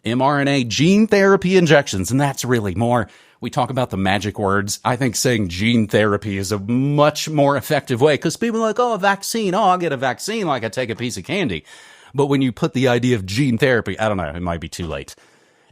S10: mRNA gene therapy injections, and that's really more. We talk about the magic words. I think saying gene therapy is a much more effective way because people are like, oh, a vaccine. Oh, I'll get a vaccine like I take a piece of candy. But when you put the idea of gene therapy, I don't know, it might be too late.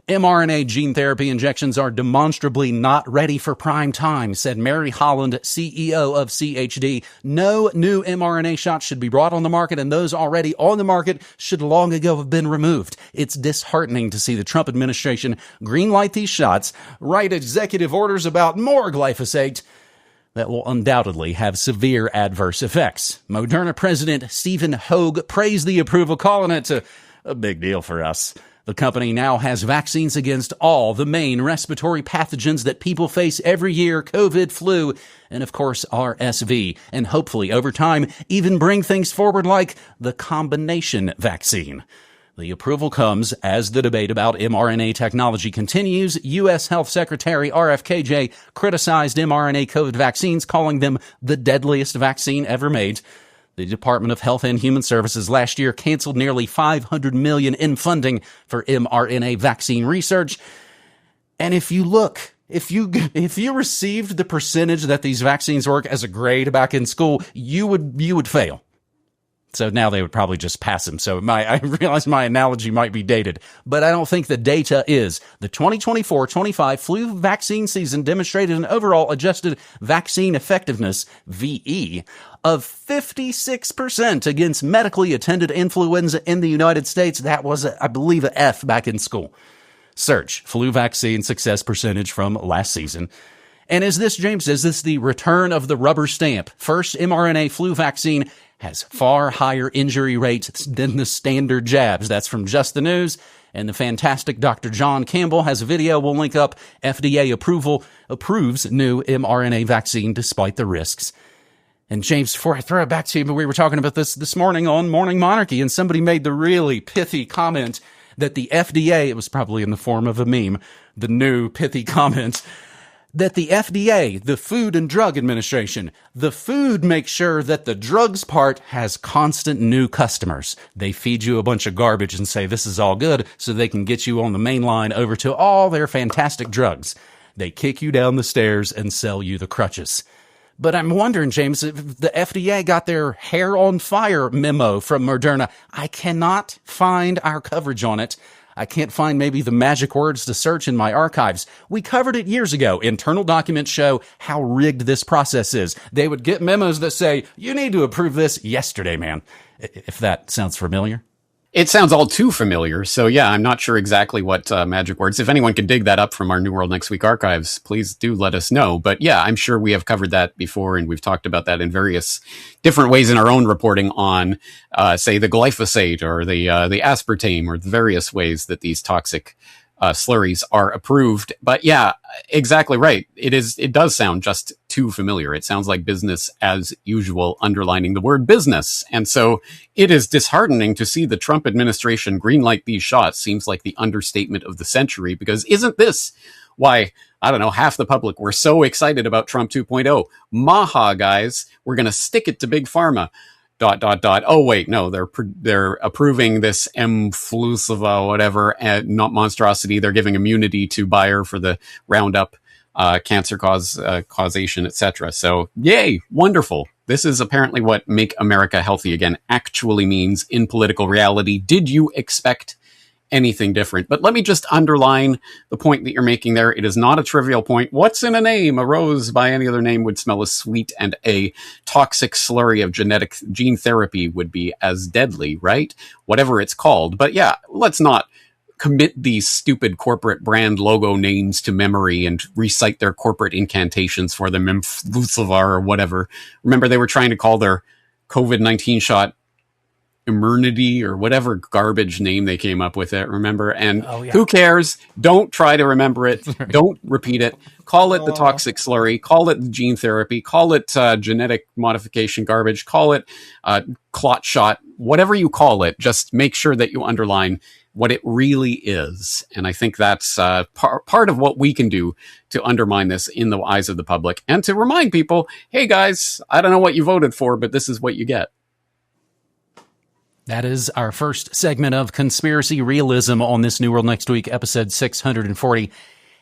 S10: mRNA gene therapy injections are demonstrably not ready for prime time, said Mary Holland, CEO of CHD. No new mRNA shots should be brought on the market, and those already on the market should long ago have been removed. It's disheartening to see the Trump administration greenlight these shots, write executive orders about more glyphosate that will undoubtedly have severe adverse effects. Moderna President Stephen Hoge praised the approval, calling it a big deal for us. The company now has vaccines against all the main respiratory pathogens that people face every year, COVID, flu, and of course RSV, and hopefully over time even bring things forward like the combination vaccine. The approval comes as the debate about mRNA technology continues. U.S. Health Secretary RFKJ criticized mRNA COVID vaccines, calling them the deadliest vaccine ever made. The Department of Health and Human Services last year canceled nearly $500 million in funding for mRNA vaccine research. And if you received the percentage that these vaccines work as a grade back in school, you would fail. So now they would probably just pass them. So I realize my analogy might be dated, but I don't think the data is. The 2024-25 flu vaccine season demonstrated an overall adjusted vaccine effectiveness, VE, of 56% against medically attended influenza in the United States. That was, I believe, an F back in school. Search flu vaccine success percentage from last season. And is this the return of the rubber stamp? First mRNA flu vaccine has far higher injury rates than the standard jabs. That's from Just the News. And the fantastic Dr. John Campbell has a video we'll link up. FDA approves new mRNA vaccine despite the risks. And James, before I throw it back to you, but we were talking about this morning on Morning Monarchy, and somebody made the really pithy comment that the FDA, it was probably in the form of a meme, the new pithy comment, that the FDA, the Food and Drug Administration, the food makes sure that the drugs part has constant new customers. They feed you a bunch of garbage and say this is all good so they can get you on the main line over to all their fantastic drugs. They kick you down the stairs and sell you the crutches. But I'm wondering, James, if the FDA got their hair on fire memo from Moderna. I cannot find our coverage on it. I can't find maybe the magic words to search in my archives. We covered it years ago. Internal documents show how rigged this process is. They would get memos that say, you need to approve this yesterday, man. If that sounds familiar.
S7: It sounds all too familiar. So yeah, I'm not sure exactly what magic words. If anyone can dig that up from our New World Next Week archives, please do let us know. But yeah, I'm sure we have covered that before, and we've talked about that in various different ways in our own reporting on, say, the glyphosate or the aspartame or the various ways that these toxic slurries are approved. But yeah, exactly right. It does sound just too familiar. It sounds like business as usual, underlining the word business. And so it is disheartening to see the Trump administration greenlight these shots. Seems like the understatement of the century, because isn't this why, I don't know, half the public were so excited about Trump 2.0? Maha, guys, we're going to stick it to big pharma. ... Oh wait, no, they're approving this Mflusiva, whatever, not monstrosity. They're giving immunity to Bayer for the Roundup, cancer causation, etc. So, yay, wonderful. This is apparently what Make America Healthy Again actually means in political reality. Did you expect anything different? But let me just underline the point that you're making there. It is not a trivial point. What's in a name? A rose by any other name would smell as sweet, and a toxic slurry of genetic gene therapy would be as deadly, right? Whatever it's called. But yeah, let's not commit these stupid corporate brand logo names to memory and recite their corporate incantations for them, Mflusivar or whatever. Remember, they were trying to call their COVID-19 shot Immunity or whatever garbage name they came up with it, remember? And who cares? Don't try to remember it. Right. Don't repeat it. Call it the toxic slurry. Call it the gene therapy. Call it genetic modification garbage. Call it clot shot. Whatever you call it, just make sure that you underline what it really is. And I think that's part of what we can do to undermine this in the eyes of the public and to remind people, hey guys, I don't know what you voted for, but this is what you get.
S10: That is our first segment of Conspiracy Realism on This New World Next Week, episode 640.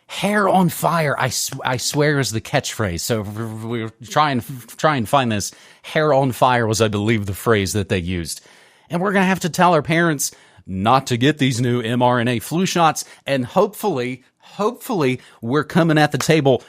S10: Hair on fire, I swear, is the catchphrase. So we're try and find this. Hair on fire was, I believe, the phrase that they used. And we're going to have to tell our parents not to get these new mRNA flu shots. And hopefully, we're coming at the table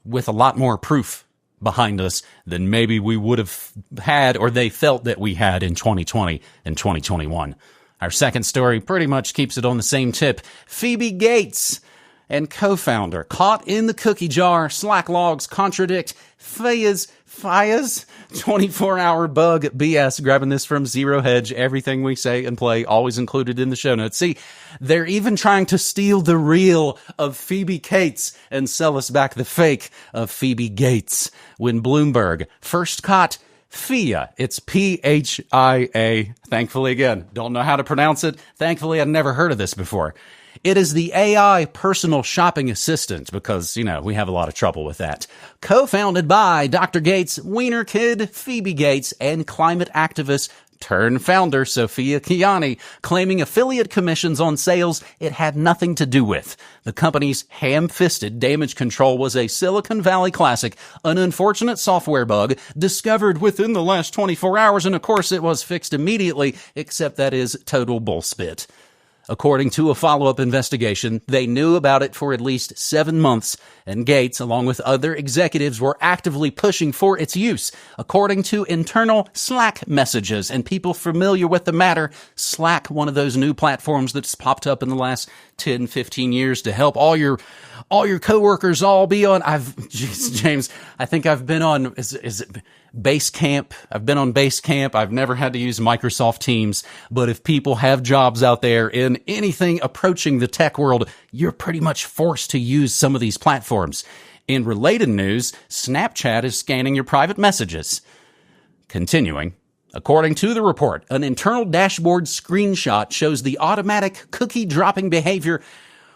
S10: with a lot more proof behind us than maybe we would have had, or they felt that we had in 2020 and 2021. Our second story pretty much keeps it on the same tip. Phoebe Gates and co-founder caught in the cookie jar. Slack logs contradict FIA's 24-hour bug BS. Grabbing this from Zero Hedge. Everything we say and play always included in the show notes. See, they're even trying to steal the real of Phoebe Gates and sell us back the fake of Phoebe Gates. When Bloomberg first caught FIA, it's PHIA. Thankfully, again, don't know how to pronounce it. Thankfully, I'd never heard of this before. It is the AI personal shopping assistant because, we have a lot of trouble with that. Co-founded by Dr. Gates' wiener kid, Phoebe Gates, and climate activist turned founder Sophia Kiani, claiming affiliate commissions on sales it had nothing to do with. The company's ham-fisted damage control was a Silicon Valley classic, an unfortunate software bug discovered within the last 24 hours, and of course it was fixed immediately, except that is total bullspit. According to a follow-up investigation, they knew about it for at least 7 months, and Gates, along with other executives, were actively pushing for its use. According to internal Slack messages and people familiar with the matter, Slack, one of those new platforms that's popped up in the last 10, 15 years to help all your coworkers all be on. James, I think I've been on, is it Basecamp? I've been on Basecamp. I've never had to use Microsoft Teams, but if people have jobs out there in anything approaching the tech world, you're pretty much forced to use some of these platforms. In related news, Snapchat is scanning your private messages. Continuing. According to the report, an internal dashboard screenshot shows the automatic cookie dropping behavior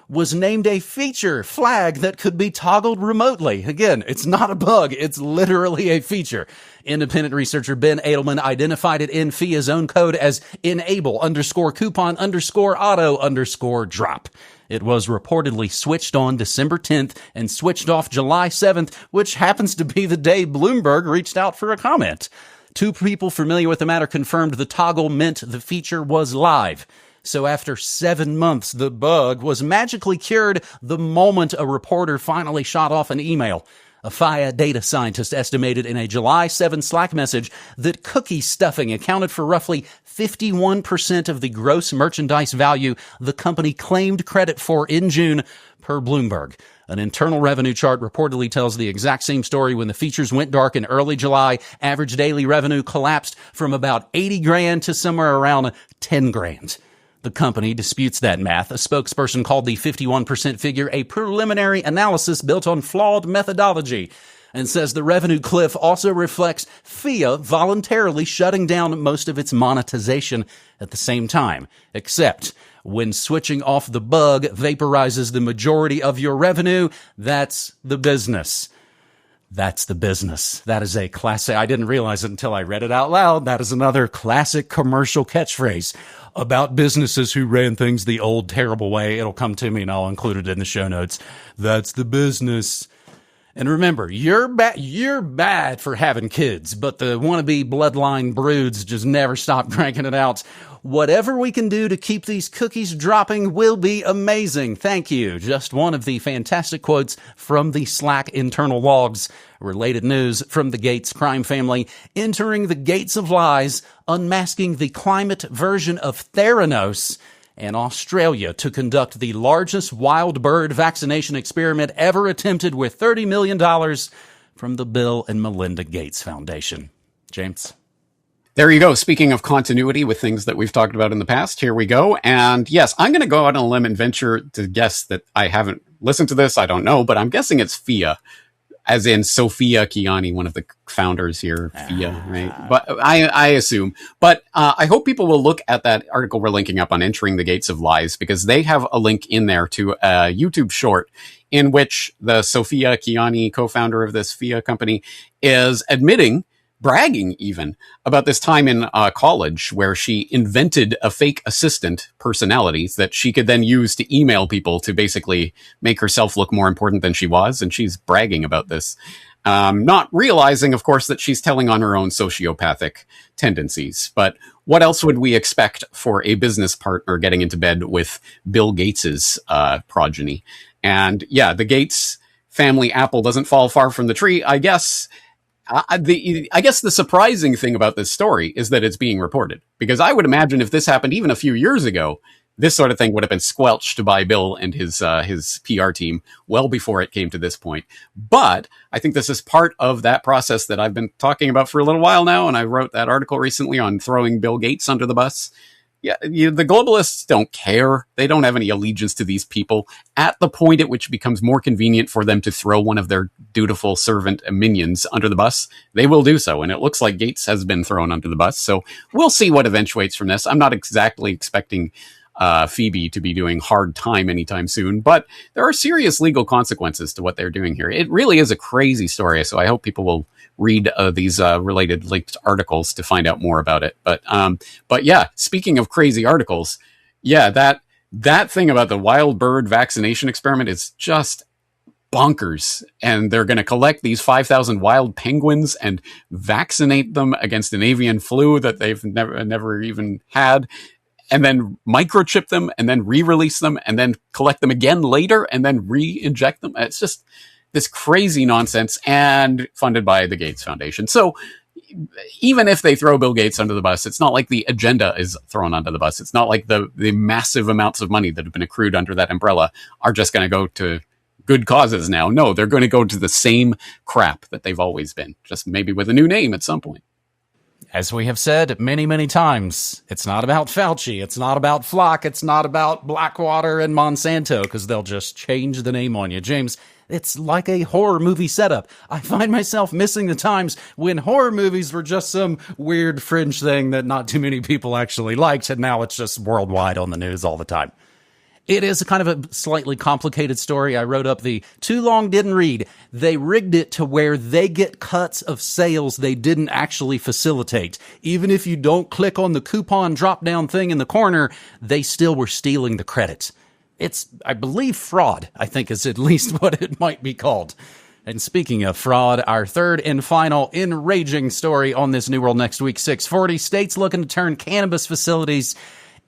S10: was named a feature flag that could be toggled remotely. Again, it's not a bug. It's literally a feature. Independent researcher Ben Edelman identified it in FIA's own code as enable_coupon_auto_drop. It was reportedly switched on December 10th and switched off July 7th, which happens to be the day Bloomberg reached out for a comment. Two people familiar with the matter confirmed the toggle meant the feature was live. So after 7 months, the bug was magically cured the moment a reporter finally shot off an email. A FIA data scientist estimated in a July 7 Slack message that cookie stuffing accounted for roughly 51% of the gross merchandise value the company claimed credit for in June, per Bloomberg. An internal revenue chart reportedly tells the exact same story. When the features went dark in early July, average daily revenue collapsed from about $80,000 to somewhere around $10,000. The company disputes that math. A spokesperson called the 51% figure a preliminary analysis built on flawed methodology, and says the revenue cliff also reflects FIA voluntarily shutting down most of its monetization at the same time, except when switching off the bug vaporizes the majority of your revenue. That's the business. That's the business. That is a classic. I didn't realize it until I read it out loud. That is another classic commercial catchphrase about businesses who ran things the old terrible way. It'll come to me and I'll include it in the show notes. That's the business. And remember, you're bad for having kids, but the wannabe bloodline broods just never stop cranking it out. Whatever we can do to keep these cookies dropping will be amazing. Thank you. Just one of the fantastic quotes from the Slack internal logs. Related news from the Gates crime family. Entering the gates of lies, unmasking the climate version of Theranos, and Australia to conduct the largest wild bird vaccination experiment ever attempted with $30 million from the Bill and Melinda Gates Foundation. James?
S7: There you go. Speaking of continuity with things that we've talked about in the past, here we go. And yes, I'm going to go out on a limb and venture to guess that I haven't listened to this. I don't know, but I'm guessing it's FIA, as in Sophia Kiani, one of the founders here, FIA, right? But I assume. But I hope people will look at that article we're linking up on Entering the Gates of Lies, because they have a link in there to a YouTube short in which the Sophia Kiani, co-founder of this FIA company, is bragging even about this time in college where she invented a fake assistant personality that she could then use to email people to basically make herself look more important than she was. And she's bragging about this, not realizing, of course, that she's telling on her own sociopathic tendencies. But what else would we expect for a business partner getting into bed with Bill Gates's progeny? And yeah, the Gates family apple doesn't fall far from the tree, I guess. I guess the surprising thing about this story is that it's being reported, because I would imagine if this happened even a few years ago, this sort of thing would have been squelched by Bill and his PR team well before it came to this point. But I think this is part of that process that I've been talking about for a little while now. And I wrote that article recently on throwing Bill Gates under the bus. Yeah, the globalists don't care. They don't have any allegiance to these people. At the point at which it becomes more convenient for them to throw one of their dutiful servant minions under the bus, they will do so. And it looks like Gates has been thrown under the bus. So we'll see what eventuates from this. I'm not exactly expecting Phoebe to be doing hard time anytime soon, but there are serious legal consequences to what they're doing here. It really is a crazy story. So I hope people will read these related linked articles to find out more about it. But yeah, speaking of crazy articles, yeah, that thing about the wild bird vaccination experiment is just bonkers. And they're going to collect these 5,000 wild penguins and vaccinate them against an avian flu that they've never even had, and then microchip them and then re-release them and then collect them again later and then re-inject them. It's just this crazy nonsense, and funded by the Gates Foundation. So even if they throw Bill Gates under the bus, it's not like the agenda is thrown under the bus. It's not like the massive amounts of money that have been accrued under that umbrella are just going to go to good causes now. No, they're going to go to the same crap that they've always been, just maybe with a new name at some point.
S10: As we have said many, many times, it's not about Fauci, it's not about Flock, it's not about Blackwater and Monsanto, because they'll just change the name on you. James, it's like a horror movie setup. I find myself missing the times when horror movies were just some weird fringe thing that not too many people actually liked, and now it's just worldwide on the news all the time. It is a kind of a slightly complicated story. I wrote up the too long didn't read. They rigged it to where they get cuts of sales they didn't actually facilitate. Even if you don't click on the coupon drop down thing in the corner, they still were stealing the credit. It's, I believe, fraud, I think is at least what it might be called. And speaking of fraud, our third and final enraging story on this New World Next Week 640, states looking to turn cannabis facilities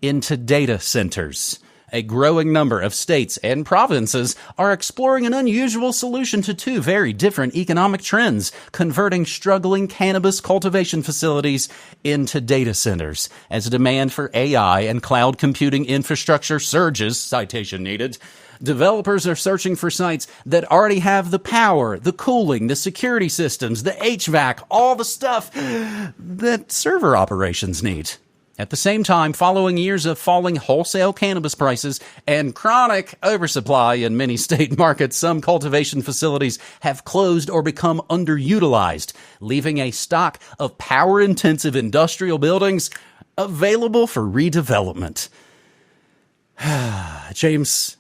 S10: into data centers. A growing number of states and provinces are exploring an unusual solution to two very different economic trends, converting struggling cannabis cultivation facilities into data centers. As demand for AI and cloud computing infrastructure surges, citation needed, developers are searching for sites that already have the power, the cooling, the security systems, the HVAC, all the stuff that server operations need. At the same time, following years of falling wholesale cannabis prices and chronic oversupply in many state markets, some cultivation facilities have closed or become underutilized, leaving a stock of power-intensive industrial buildings available for redevelopment. James,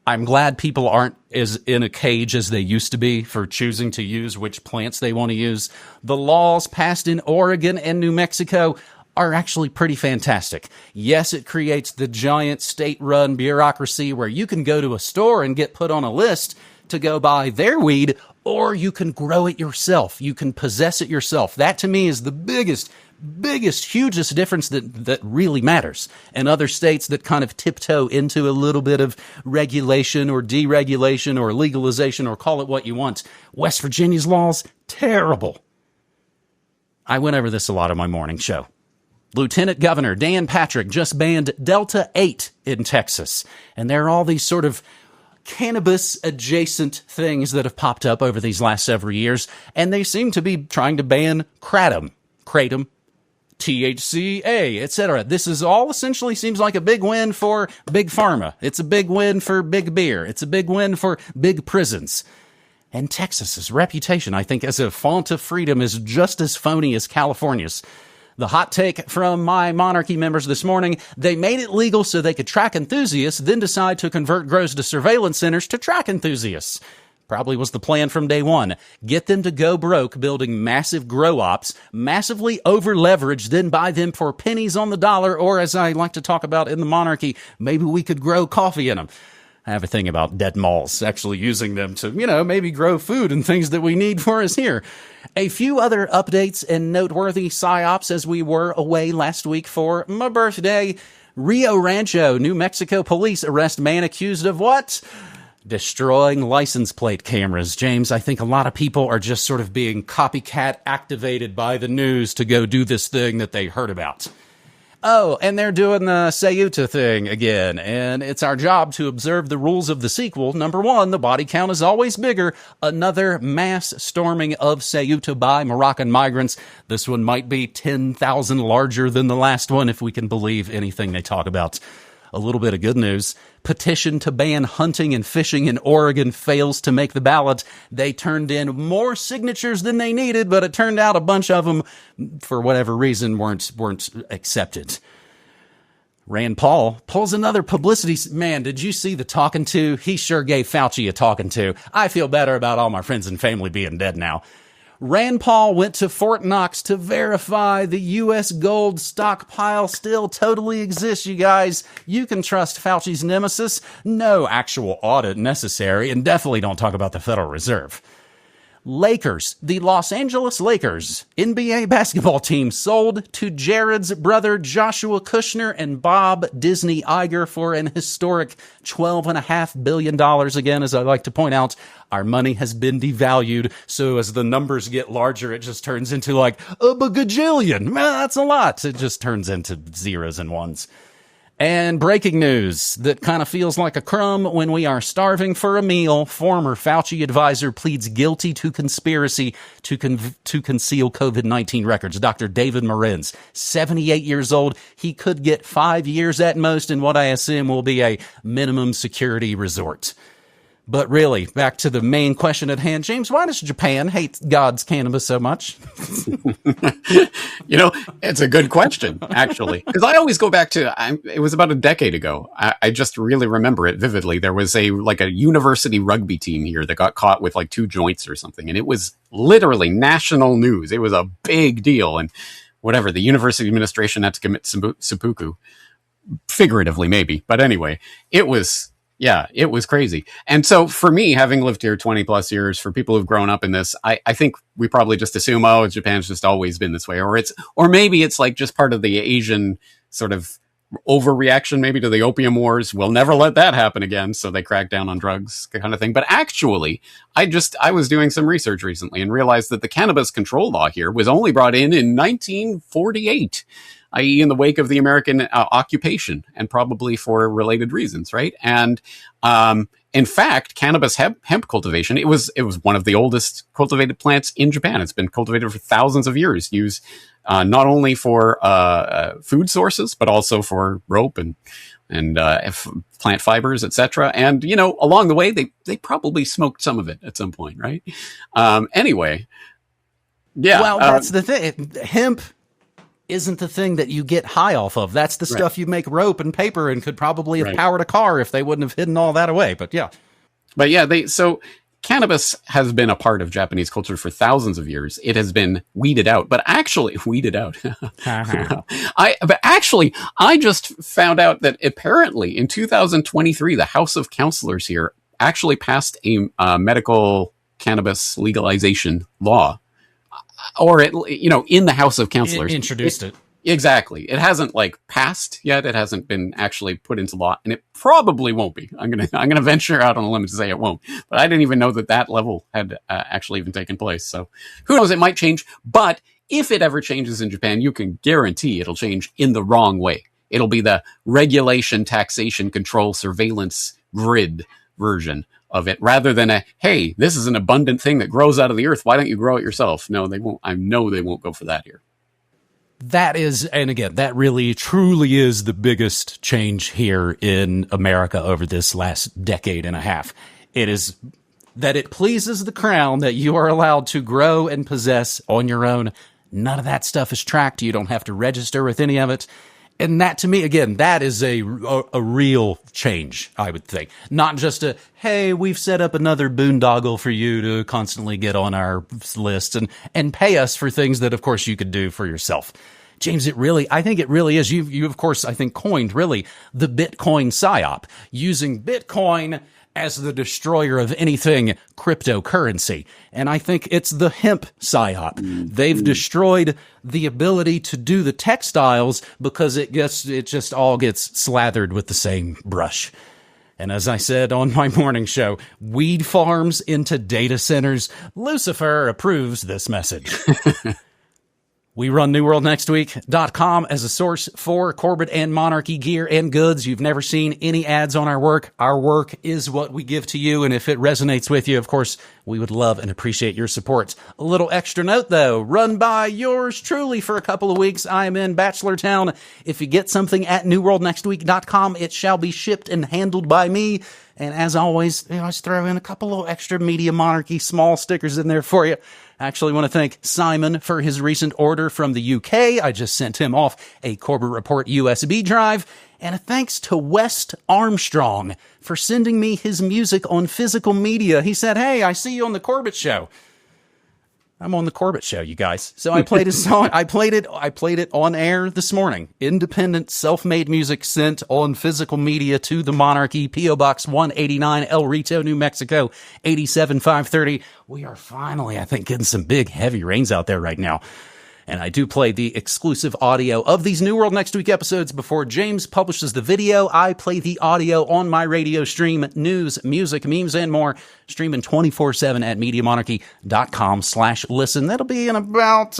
S10: I'm glad people aren't as in a cage as they used to be for choosing to use which plants they want to use. The laws passed in Oregon and New Mexico are actually pretty fantastic. Yes, it creates the giant state-run bureaucracy where you can go to a store and get put on a list to go buy their weed, or you can grow it yourself. You can possess it yourself. That to me is the biggest, hugest difference that really matters. And other states that kind of tiptoe into a little bit of regulation or deregulation or legalization, or call it what you want. West Virginia's laws, terrible. I went over this a lot on my morning show. Lieutenant Governor Dan Patrick just banned Delta 8 in Texas. And there are all these sort of cannabis-adjacent things that have popped up over these last several years, and they seem to be trying to ban kratom, THCA, etc. This is all essentially seems like a big win for Big Pharma. It's a big win for Big Beer. It's a big win for big prisons. And Texas's reputation, I think, as a font of freedom is just as phony as California's. The hot take from my Monarchy members this morning, they made it legal so they could track enthusiasts, then decide to convert grows to surveillance centers to track enthusiasts. Probably was the plan from day one. Get them to go broke building massive grow ops, massively over-leveraged, then buy them for pennies on the dollar, or as I like to talk about in the Monarchy, maybe we could grow coffee in them. I have a thing about dead malls, actually using them to, maybe grow food and things that we need for us here. A few other updates and noteworthy psyops as we were away last week for my birthday. Rio Rancho, New Mexico police arrest man accused of what? Destroying license plate cameras. James, I think a lot of people are just sort of being copycat activated by the news to go do this thing that they heard about. Oh, and they're doing the Ceuta thing again, and it's our job to observe the rules of the sequel. Number one, the body count is always bigger. Another mass storming of Ceuta by Moroccan migrants. This one might be 10,000 larger than the last one, if we can believe anything they talk about. A little bit of good news. Petition to ban hunting and fishing in Oregon fails to make the ballot. They turned in more signatures than they needed, but it turned out a bunch of them, for whatever reason, weren't accepted. Rand Paul pulls another publicity. Man, did you see the talking to? He sure gave Fauci a talking to. I feel better about all my friends and family being dead now. Rand Paul went to Fort Knox to verify the U.S. gold stockpile still totally exists, you guys. You can trust Fauci's nemesis. No actual audit necessary, and definitely don't talk about the Federal Reserve. Lakers, the Los Angeles Lakers NBA basketball team sold to Jared's brother Joshua Kushner and Bob Disney Iger for an historic $12.5 billion. Again, as I like to point out, our money has been devalued, so as the numbers get larger, it just turns into like a bagajillion. That's a lot. It just turns into zeros and ones. And breaking news that kind of feels like a crumb when we are starving for a meal. Former Fauci advisor pleads guilty to conspiracy to conceal COVID-19 records. Dr. David Morenz, 78 years old. He could get 5 years at most in what I assume will be a minimum security resort. But really, back to the main question at hand. James, why does Japan hate God's cannabis so much?
S7: It's a good question, actually. Because I always go back to, it was about a decade ago. I just really remember it vividly. There was a university rugby team here that got caught with 2 joints or something. And it was literally national news. It was a big deal. And whatever, the university administration had to commit seppuku. Figuratively, maybe. But anyway, it was crazy. And so for me, having lived here 20 plus years, for people who've grown up in this, I think we probably just assume, Japan's just always been this way. Or maybe it's just part of the Asian sort of overreaction, maybe to the opium wars. We'll never let that happen again. So they crack down on drugs kind of thing. But actually, I was doing some research recently and realized that the cannabis control law here was only brought in 1948. i.e. in the wake of the American occupation, and probably for related reasons, right? And in fact, cannabis hemp cultivation, it was one of the oldest cultivated plants in Japan. It's been cultivated for thousands of years. Use not only for food sources, but also for rope and plant fibers, etc. And, you know, along the way, they probably smoked some of it at some point, right? Anyway, yeah.
S10: Well, that's the thing. Hemp isn't the thing that you get high off of. That's the stuff you make rope and paper and could probably have powered a car if they wouldn't have hidden all that away. But yeah.
S7: But yeah, so cannabis has been a part of Japanese culture for thousands of years. It has been weeded out, but actually weeded out. I just found out that apparently in 2023, the House of Councilors here actually passed a medical cannabis legalization law, or in the House of Councilors
S10: introduced it.
S7: Exactly. It hasn't passed yet. It hasn't been actually put into law, and it probably won't be. I'm gonna venture out on a limb to say it won't. But I didn't even know that level had actually even taken place. So who knows? It might change. But if it ever changes in Japan, you can guarantee it'll change in the wrong way. It'll be the regulation, taxation, control, surveillance grid version of it, rather than hey, this is an abundant thing that grows out of the earth. Why don't you grow it yourself? No, they won't. I know they won't go for that here.
S10: That is, and again, that really truly is the biggest change here in America over this last decade and a half. It is that it pleases the crown that you are allowed to grow and possess on your own. None of that stuff is tracked. You don't have to register with any of it. And that, to me, again, that is a real change, I would think. Not just hey, we've set up another boondoggle for you to constantly get on our list and pay us for things that, of course, you could do for yourself. James, I think it really is. You of course, I think coined really the Bitcoin psyop, using Bitcoin as the destroyer of anything cryptocurrency. And I think it's the hemp psyop. They've destroyed the ability to do the textiles because it just all gets slathered with the same brush. And as I said on my morning show, weed farms into data centers. Lucifer approves this message. We run NewWorldNextWeek.com as a source for corporate and monarchy gear and goods. You've never seen any ads on our work. Our work is what we give to you, and if it resonates with you, of course, we would love and appreciate your support. A little extra note, though, run by yours truly for a couple of weeks. I am in Bachelortown. If you get something at NewWorldNextWeek.com, it shall be shipped and handled by me. And as always, I just throw in a couple of extra Media Monarchy small stickers in there for you. I actually want to thank Simon for his recent order from the UK. I just sent him off a Corbett Report USB drive. And a thanks to West Armstrong for sending me his music on physical media. He said, hey, I see you on the Corbett Show. I'm on the Corbett Show, you guys. So I played his song. I played it on air this morning. Independent, self-made music sent on physical media to the Monarchy, P.O. Box 189, El Rito, New Mexico, 87530. We are finally, I think, getting some big, heavy rains out there right now. And I do play the exclusive audio of these New World Next Week episodes before James publishes the video. I play the audio on my radio stream, news, music, memes, and more, streaming 24/7 at MediaMonarchy.com/listen. That'll be in about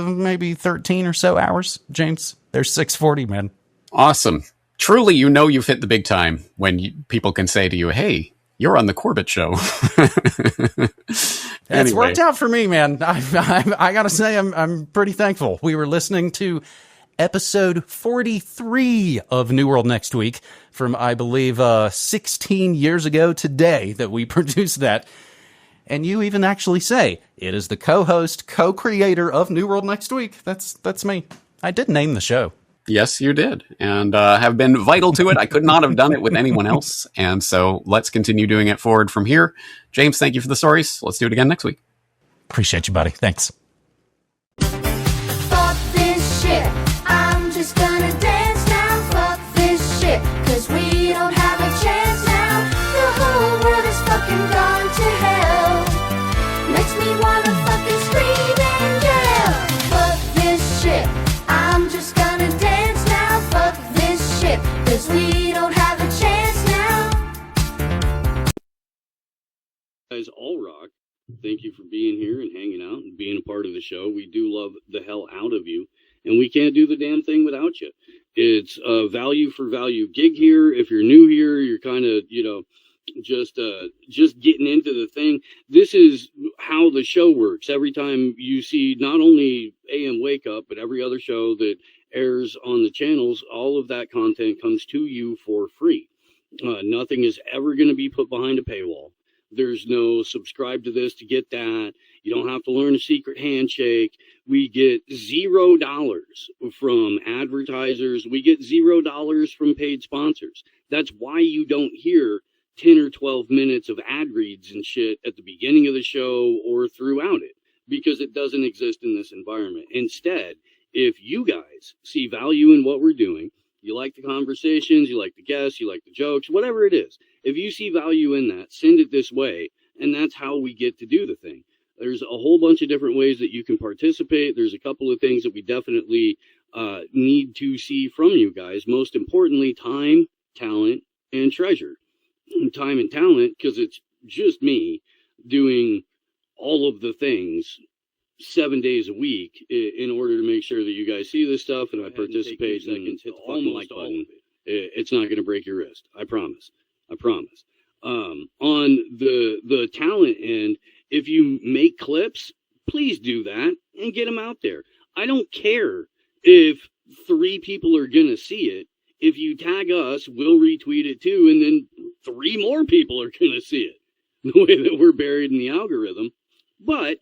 S10: maybe 13 or so hours, James. There's 640, man.
S7: Awesome. Truly, you've hit the big time when people can say to you, hey, you're on the Corbett Show.
S10: It's worked out for me, man. I gotta say, I'm pretty thankful. We were listening to episode 43 of New World Next Week from, I believe, 16 years ago today that we produced that. And you even actually say it is the co-host, co-creator of New World Next Week. That's me. I did name the show.
S7: Yes, you did, and have been vital to it. I could not have done it with anyone else, and so let's continue doing it forward from here. James, thank you for the stories. Let's do it again next week.
S10: Appreciate you, buddy. Thanks.
S11: Fuck this shit. I'm just gonna dance now. Fuck this shit, 'cause we don't have a chance now. The whole world is fucking gone to hell. Makes me wanna fucking scream and yell. Fuck this shit. I'm just gonna dance now. Fuck this shit, 'cause we don't have a chance now.
S5: Guys, all rock. Thank you for being here and hanging out and being a part of the show. We do love the hell out of you, and we can't do the damn thing without you. It's a value for value gig here. If you're new here, you're kind of, just getting into the thing. This is how the show works. Every time you see not only AM Wake Up, but every other show that airs on the channels, all of that content comes to you for free. Nothing is ever going to be put behind a paywall. There's no subscribe to this to get that. You don't have to learn a secret handshake. We get $0 from advertisers. We get $0 from paid sponsors. That's why you don't hear 10 or 12 minutes of ad reads and shit at the beginning of the show or throughout it, because it doesn't exist in this environment. Instead, if you guys see value in what we're doing, you like the conversations, you like the guests, you like the jokes, whatever it is, if you see value in that, send it this way, and that's how we get to do the thing. There's a whole bunch of different ways that you can participate. There's a couple of things that we definitely need to see from you guys. Most importantly, time, talent, and treasure. Time and talent, because it's just me doing all of the things 7 days a week in order to make sure that you guys see this stuff and I participate in almost all of it. It's not going to break your wrist. I promise. I promise. On the talent end, if you make clips, please do that and get them out there. I don't care if 3 people are going to see it. If you tag us, we'll retweet it too, and then 3 more people are going to see it. The way that we're buried in the algorithm. But,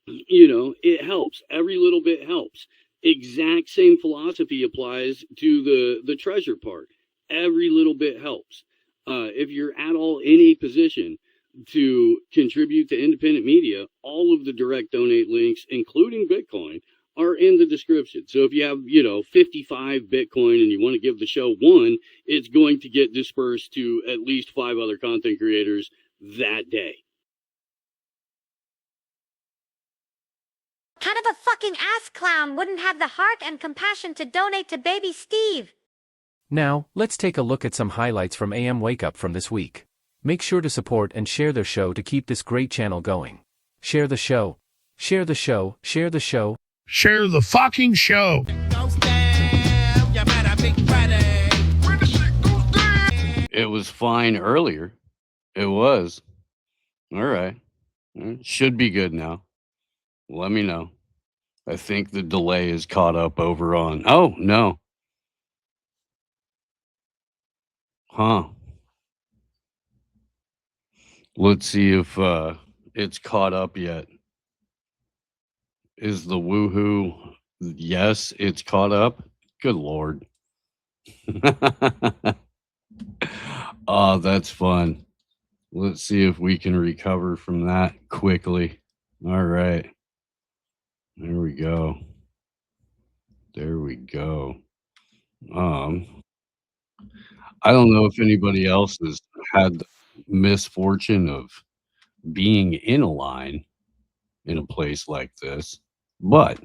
S5: you know, it helps. Every little bit helps. Exact same philosophy applies to the treasure part. Every little bit helps. If you're at all in a position to contribute to independent media, all of the direct donate links, including Bitcoin, are in the description. So if you have, 55 Bitcoin and you want to give the show 1, it's going to get dispersed to at least 5 other content creators that day.
S12: Kind of a fucking ass clown wouldn't have the heart and compassion to donate to baby Steve.
S13: Now, let's take a look at some highlights from AM Wake Up from this week. Make sure to support and share their show to keep this great channel going. Share the show. Share the show. Share the show.
S18: Share the fucking show.
S5: It was fine earlier. It was. All right. Should be good now. Let me know. I think the delay is caught up over on. Oh, no. Huh. Let's see if it's caught up yet. Is the woohoo? Yes, it's caught up. Good Lord. Oh, that's fun. Let's see if we can recover from that quickly. All right. There we go. There we go. I don't know if anybody else has had the misfortune of being in a line in a place like this, but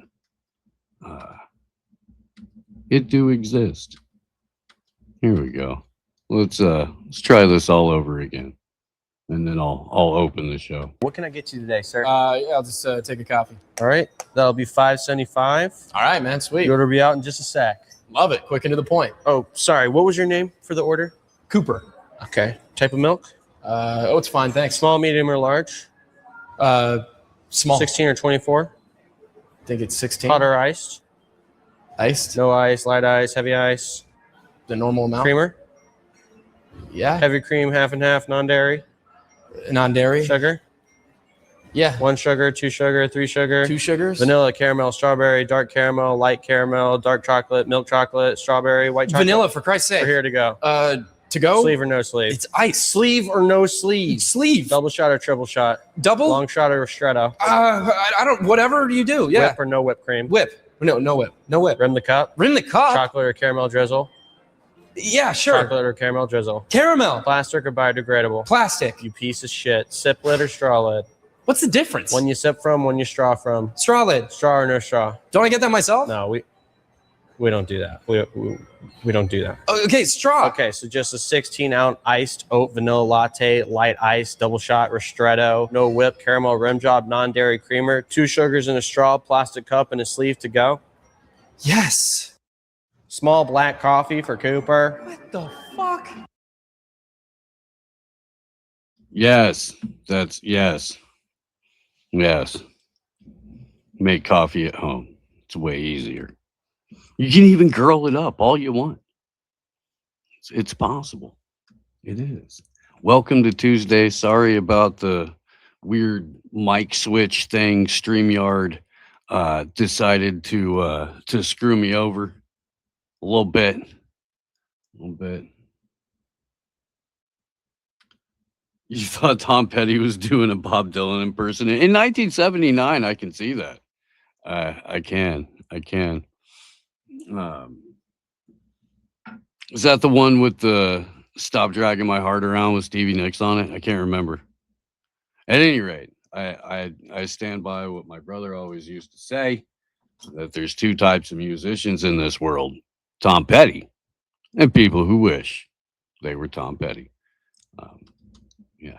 S5: it do exist. Here we go. Let's try this all over again, and then I'll open the show.
S14: What can I get you today, sir?
S24: Yeah, I'll just take a coffee.
S14: All right, that'll be $5.75.
S24: All right, man, sweet.
S14: The order will be out in just a sec.
S24: Love it. Quick and to the point.
S14: Oh, sorry. What was your name for the order?
S24: Cooper.
S14: Okay. Type of milk?
S24: It's fine, thanks.
S14: Small, medium, or large?
S24: Small.
S14: 16 or 24?
S24: I think it's 16.
S14: Hot or iced?
S24: Iced.
S14: No ice, light ice, heavy ice.
S24: The normal amount.
S14: Creamer?
S24: Yeah.
S14: Heavy cream, half and half, non-dairy?
S24: Non-dairy.
S14: Sugar?
S24: Yeah.
S14: 1 sugar, 2 sugar, 3 sugar.
S24: 2 sugars.
S14: Vanilla, caramel, strawberry, dark caramel, light caramel, dark chocolate, milk chocolate, strawberry, white chocolate.
S24: Vanilla, for Christ's sake.
S14: We're here to go.
S24: To go?
S14: Sleeve or no sleeve?
S24: It's ice.
S14: Sleeve or no sleeve?
S24: Sleeve.
S14: Double shot or triple shot?
S24: Double?
S14: Long shot or ristretto?
S24: I don't, whatever you do. Yeah.
S14: Whip or no whipped cream?
S24: Whip. No whip. No whip.
S14: Rim the cup?
S24: Rim the cup?
S14: Chocolate or caramel drizzle?
S24: Yeah, sure.
S14: Chocolate or caramel drizzle?
S24: Caramel.
S14: Plastic or biodegradable?
S24: Plastic.
S14: You piece of shit. Sip lid or straw lid?
S24: What's the difference?
S14: One you sip from, one you straw from.
S24: Straw lid.
S14: Straw or no straw?
S24: Don't I get that myself?
S14: No, we don't do that. We don't do that.
S24: Okay, straw.
S14: Okay, so just a 16-ounce iced oat vanilla latte, light ice, double shot ristretto, no whip, caramel rim job, non-dairy creamer, 2 sugars in a straw, plastic cup, and a sleeve to go.
S24: Yes.
S14: Small black coffee for Cooper.
S24: What the fuck?
S5: Yes, yes. Make coffee at home. It's way easier. You can even curl it up all you want. It's possible. It is. Welcome to Tuesday. Sorry about the weird mic switch thing. StreamYard decided to screw me over a little bit. You thought Tom Petty was doing a Bob Dylan impersonation in 1979? I can see that. I can. Is that the one with the "Stop Dragging My Heart Around" with Stevie Nicks on it? I can't remember. At any rate, I stand by what my brother always used to say, that there's two types of musicians in this world: Tom Petty and people who wish they were Tom Petty. Yeah.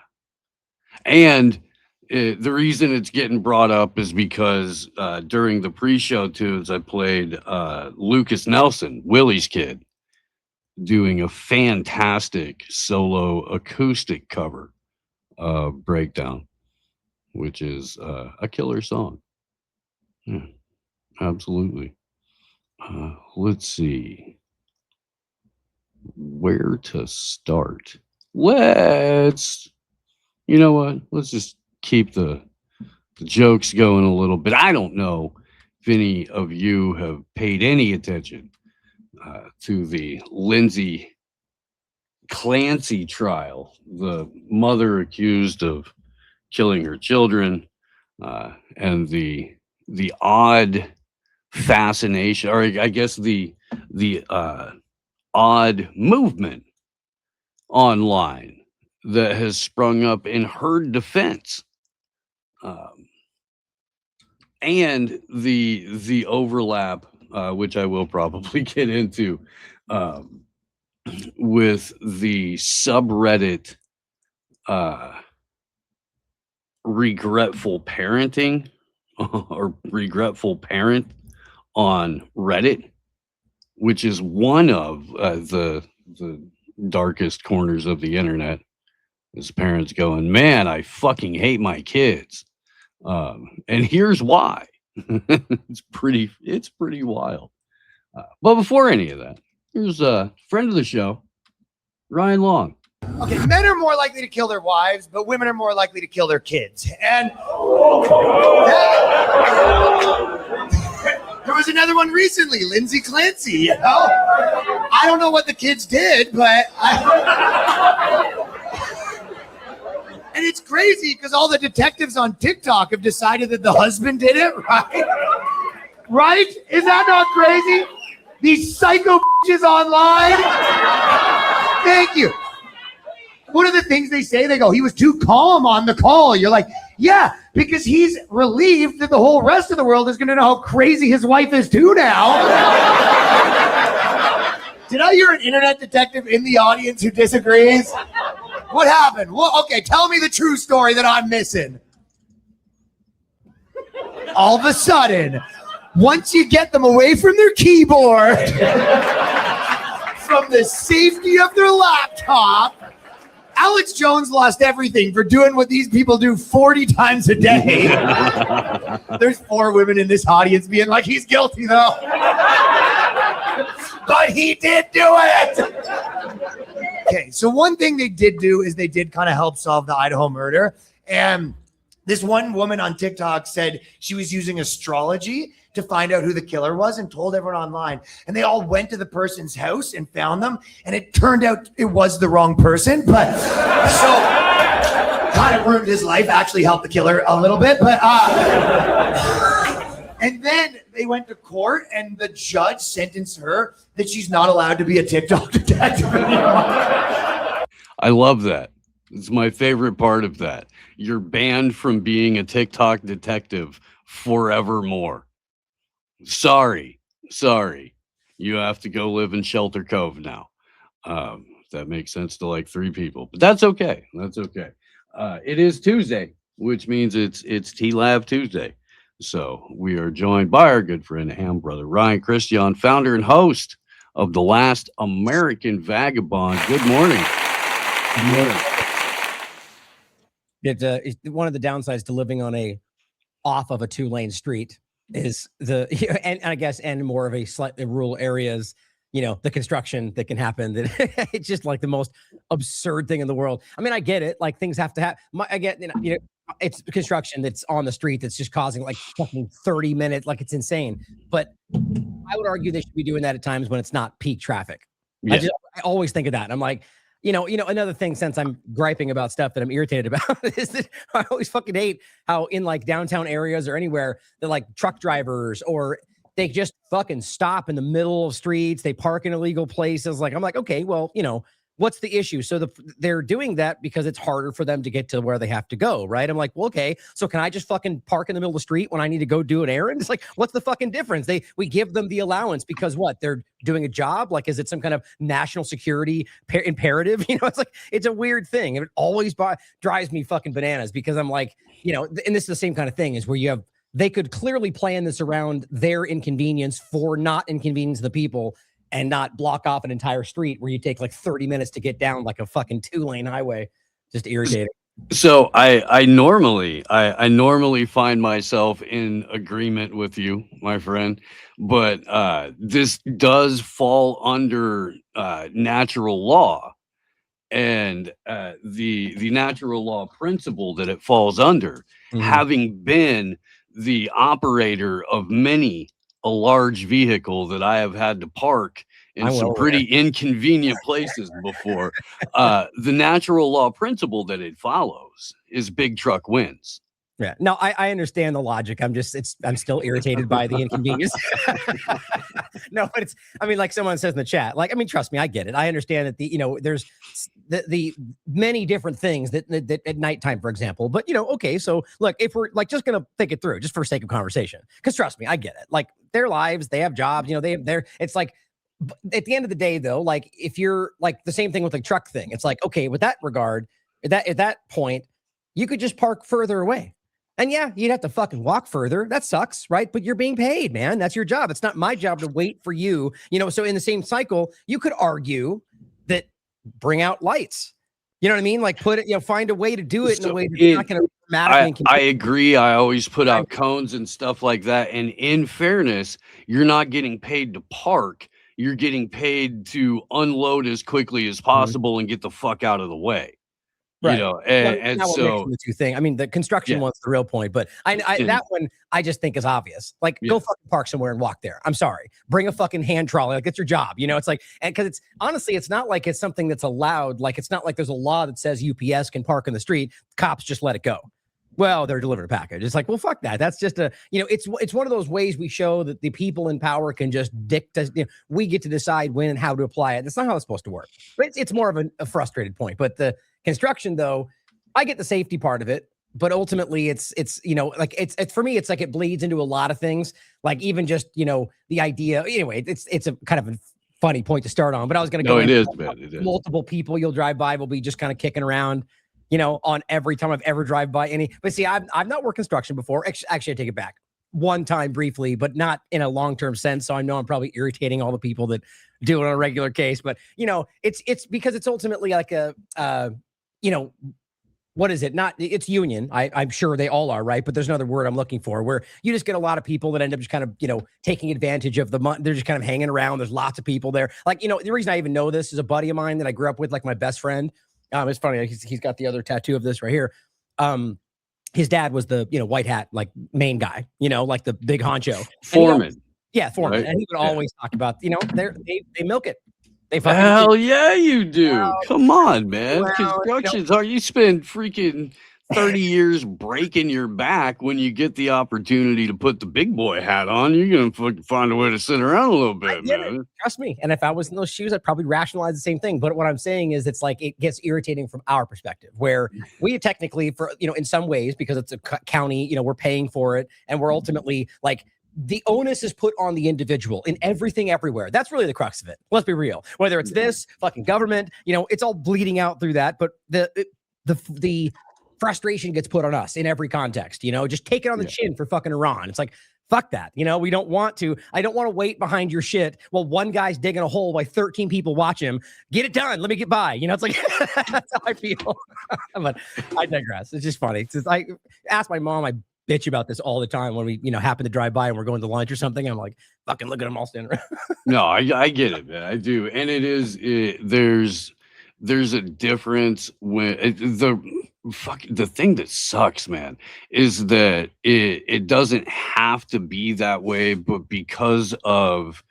S5: And the reason it's getting brought up is because during the pre-show tunes, I played Lucas Nelson, Willie's kid, doing a fantastic solo acoustic cover of Breakdown, which is a killer song. Yeah, absolutely. Let's see where to start. You know what? Let's just keep the jokes going a little bit. I don't know if any of you have paid any attention to the Lindsay Clancy trial, the mother accused of killing her children, and the odd fascination, or I guess the odd movement online that has sprung up in her defense, and the overlap, which I will probably get into, with the subreddit regretful parenting or regretful parent on Reddit, which is one of the darkest corners of the internet. His parents going, man, I fucking hate my kids. And here's why. It's pretty wild. But before any of that, here's a friend of the show, Ryan Long.
S16: Okay, men are more likely to kill their wives, but women are more likely to kill their kids. And there was another one recently, Lindsay Clancy, you know? I don't know what the kids did, but and it's crazy because all the detectives on TikTok have decided that the husband did it, right? Right? Is that not crazy? These psycho bitches online. Thank you. One of the things they say, they go, he was too calm on the call. You're like, yeah, because he's relieved that the whole rest of the world is going to know how crazy his wife is too now. Did I hear an internet detective in the audience who disagrees? What happened? Well, okay, tell me the true story that I'm missing. All of a sudden, once you get them away from their keyboard, from the safety of their laptop, Alex Jones lost everything for doing what these people do 40 times a day. There's 4 women in this audience being like, he's guilty though. But he did do it. Okay, so one thing they did do is they did kind of help solve the Idaho murder. And this one woman on TikTok said she was using astrology to find out who the killer was and told everyone online. And they all went to the person's house and found them. And it turned out it was the wrong person. But so kind of ruined his life, actually helped the killer a little bit. But and then they went to court and the judge sentenced her that she's not allowed to be a TikTok detective anymore.
S5: I love that. It's my favorite part of that. You're banned from being a TikTok detective forevermore. Sorry. You have to go live in Shelter Cove now. That makes sense to like 3 people, but that's okay. It is Tuesday, which means it's T-Lab Tuesday. So we are joined by our good friend and brother, Ryan Cristian, founder and host of The Last American Vagabond. Good morning.
S17: One of the downsides to living on off of a 2-lane street is and I guess and more of a slightly rural areas, the construction that can happen. That it's just like the most absurd thing in the world. I mean, I get it. Like things have to happen. I get, it's construction that's on the street that's just causing like fucking 30 minutes. Like it's insane. But I would argue they should be doing that at times when it's not peak traffic.
S5: Yeah.
S17: I always think of that. I'm like, another thing, since I'm griping about stuff that I'm irritated about, is that I always fucking hate how in like downtown areas or anywhere, they're like truck drivers or they just fucking stop in the middle of streets. They park in illegal places. Like, I'm like, okay, well, what's the issue? So they're doing that because it's harder for them to get to where they have to go, right? I'm like, well, okay, so can I just fucking park in the middle of the street when I need to go do an errand? It's like, what's the fucking difference? We give them the allowance because what? They're doing a job? Like, is it some kind of national security imperative? It's like, it's a weird thing. And it always drives me fucking bananas because I'm like, and this is the same kind of thing is where they could clearly plan this around their inconvenience for not inconvenience the people and not block off an entire street where you take like 30 minutes to get down like a fucking 2-lane highway. Just irritating.
S5: So I normally find myself in agreement with you, my friend, but this does fall under natural law, and the natural law principle that it falls under, having been the operator of a large vehicle that I have had to park in some pretty inconvenient places before. The natural law principle that it follows is big truck wins.
S17: Yeah, no, I understand the logic. I'm still irritated by the inconvenience. No, but like someone says in the chat, like, trust me, I get it. I understand that there's the many different things that at nighttime, for example, but okay. So look, if we're like, just going to think it through just for sake of conversation, because trust me, I get it. Like their lives, they have jobs, it's like, at the end of the day though, like if you're like the same thing with the truck thing, it's like, okay, with that regard, at that point, you could just park further away. And yeah, you'd have to fucking walk further. That sucks, right? But you're being paid, man. That's your job. It's not my job to wait for you. So in the same cycle, you could argue that bring out lights. You know what I mean? Like put it, find a way to do it in a way that's not going to dramatically.
S5: I agree. I always put out cones and stuff like that. And in fairness, you're not getting paid to park. You're getting paid to unload as quickly as possible and get the fuck out of the way.
S17: Right.
S5: And so
S17: the two things. The construction one's the real point, but that one I just think is obvious. Like, go fucking park somewhere and walk there. I'm sorry. Bring a fucking hand trolley. Like, it's your job. It's like, and because it's honestly, it's not like it's something that's allowed. Like, it's not like there's a law that says UPS can park in the street. Cops just let it go. Well, they're delivering a package. It's like, well, fuck that. That's just it's one of those ways we show that the people in power can just dictate. We get to decide when and how to apply it. That's not how it's supposed to work. But it's more of a frustrated point. But the construction, though, I get the safety part of it, but ultimately it's for me, it's like it bleeds into a lot of things. Like even just the idea. Anyway, it's a kind of a funny point to start on. But I was going to go.
S5: No, it is, man. It is.
S17: Multiple people you'll drive by will be just kind of kicking around. On every time I've ever drive by any. But see, I've not worked construction before. Actually, I take it back. One time briefly, but not in a long-term sense. So I know I'm probably irritating all the people that do it on a regular case. But it's because it's ultimately like a what is it? It's union. I'm sure they all are, right? But there's another word I'm looking for where you just get a lot of people that end up just kind of, taking advantage of the money. They're just kind of hanging around. There's lots of people there. Like, the reason I even know this is a buddy of mine that I grew up with, like my best friend. It's funny. He's got the other tattoo of this right here. His dad was the, white hat, like main guy, like the big honcho.
S5: Foreman.
S17: Foreman. Right? And he would always talk about, they milk it. They
S5: hell yeah, you do. Come on, man. Constructions you spend freaking 30 years breaking your back when you get the opportunity to put the big boy hat on. You're going to find a way to sit around a little bit, man.
S17: Trust me. And if I was in those shoes, I'd probably rationalize the same thing. But what I'm saying is it's like it gets irritating from our perspective, where we technically, for in some ways, because it's a county, we're paying for it. And we're ultimately like, the onus is put on the individual in everything, everywhere. That's really the crux of it. Let's be real. Whether it's this fucking government, it's all bleeding out through that. But the frustration gets put on us in every context, just take it on the chin for fucking Iran. It's like, Fuck that. You know, we don't want to. I don't want to wait behind your shit while one guy's digging a hole while 13 people watch him. Get it done. Let me get by. You know, it's like that's how I feel. But I digress. It's just funny. It's just, I ask my mom. I bitch about this all the time when we, happen to drive by and we're going to lunch or something. I'm like, fucking look at them all standing around.
S5: No, I get it, man. I do, and there's a difference when the thing that sucks, man, is that it doesn't have to be that way, but because of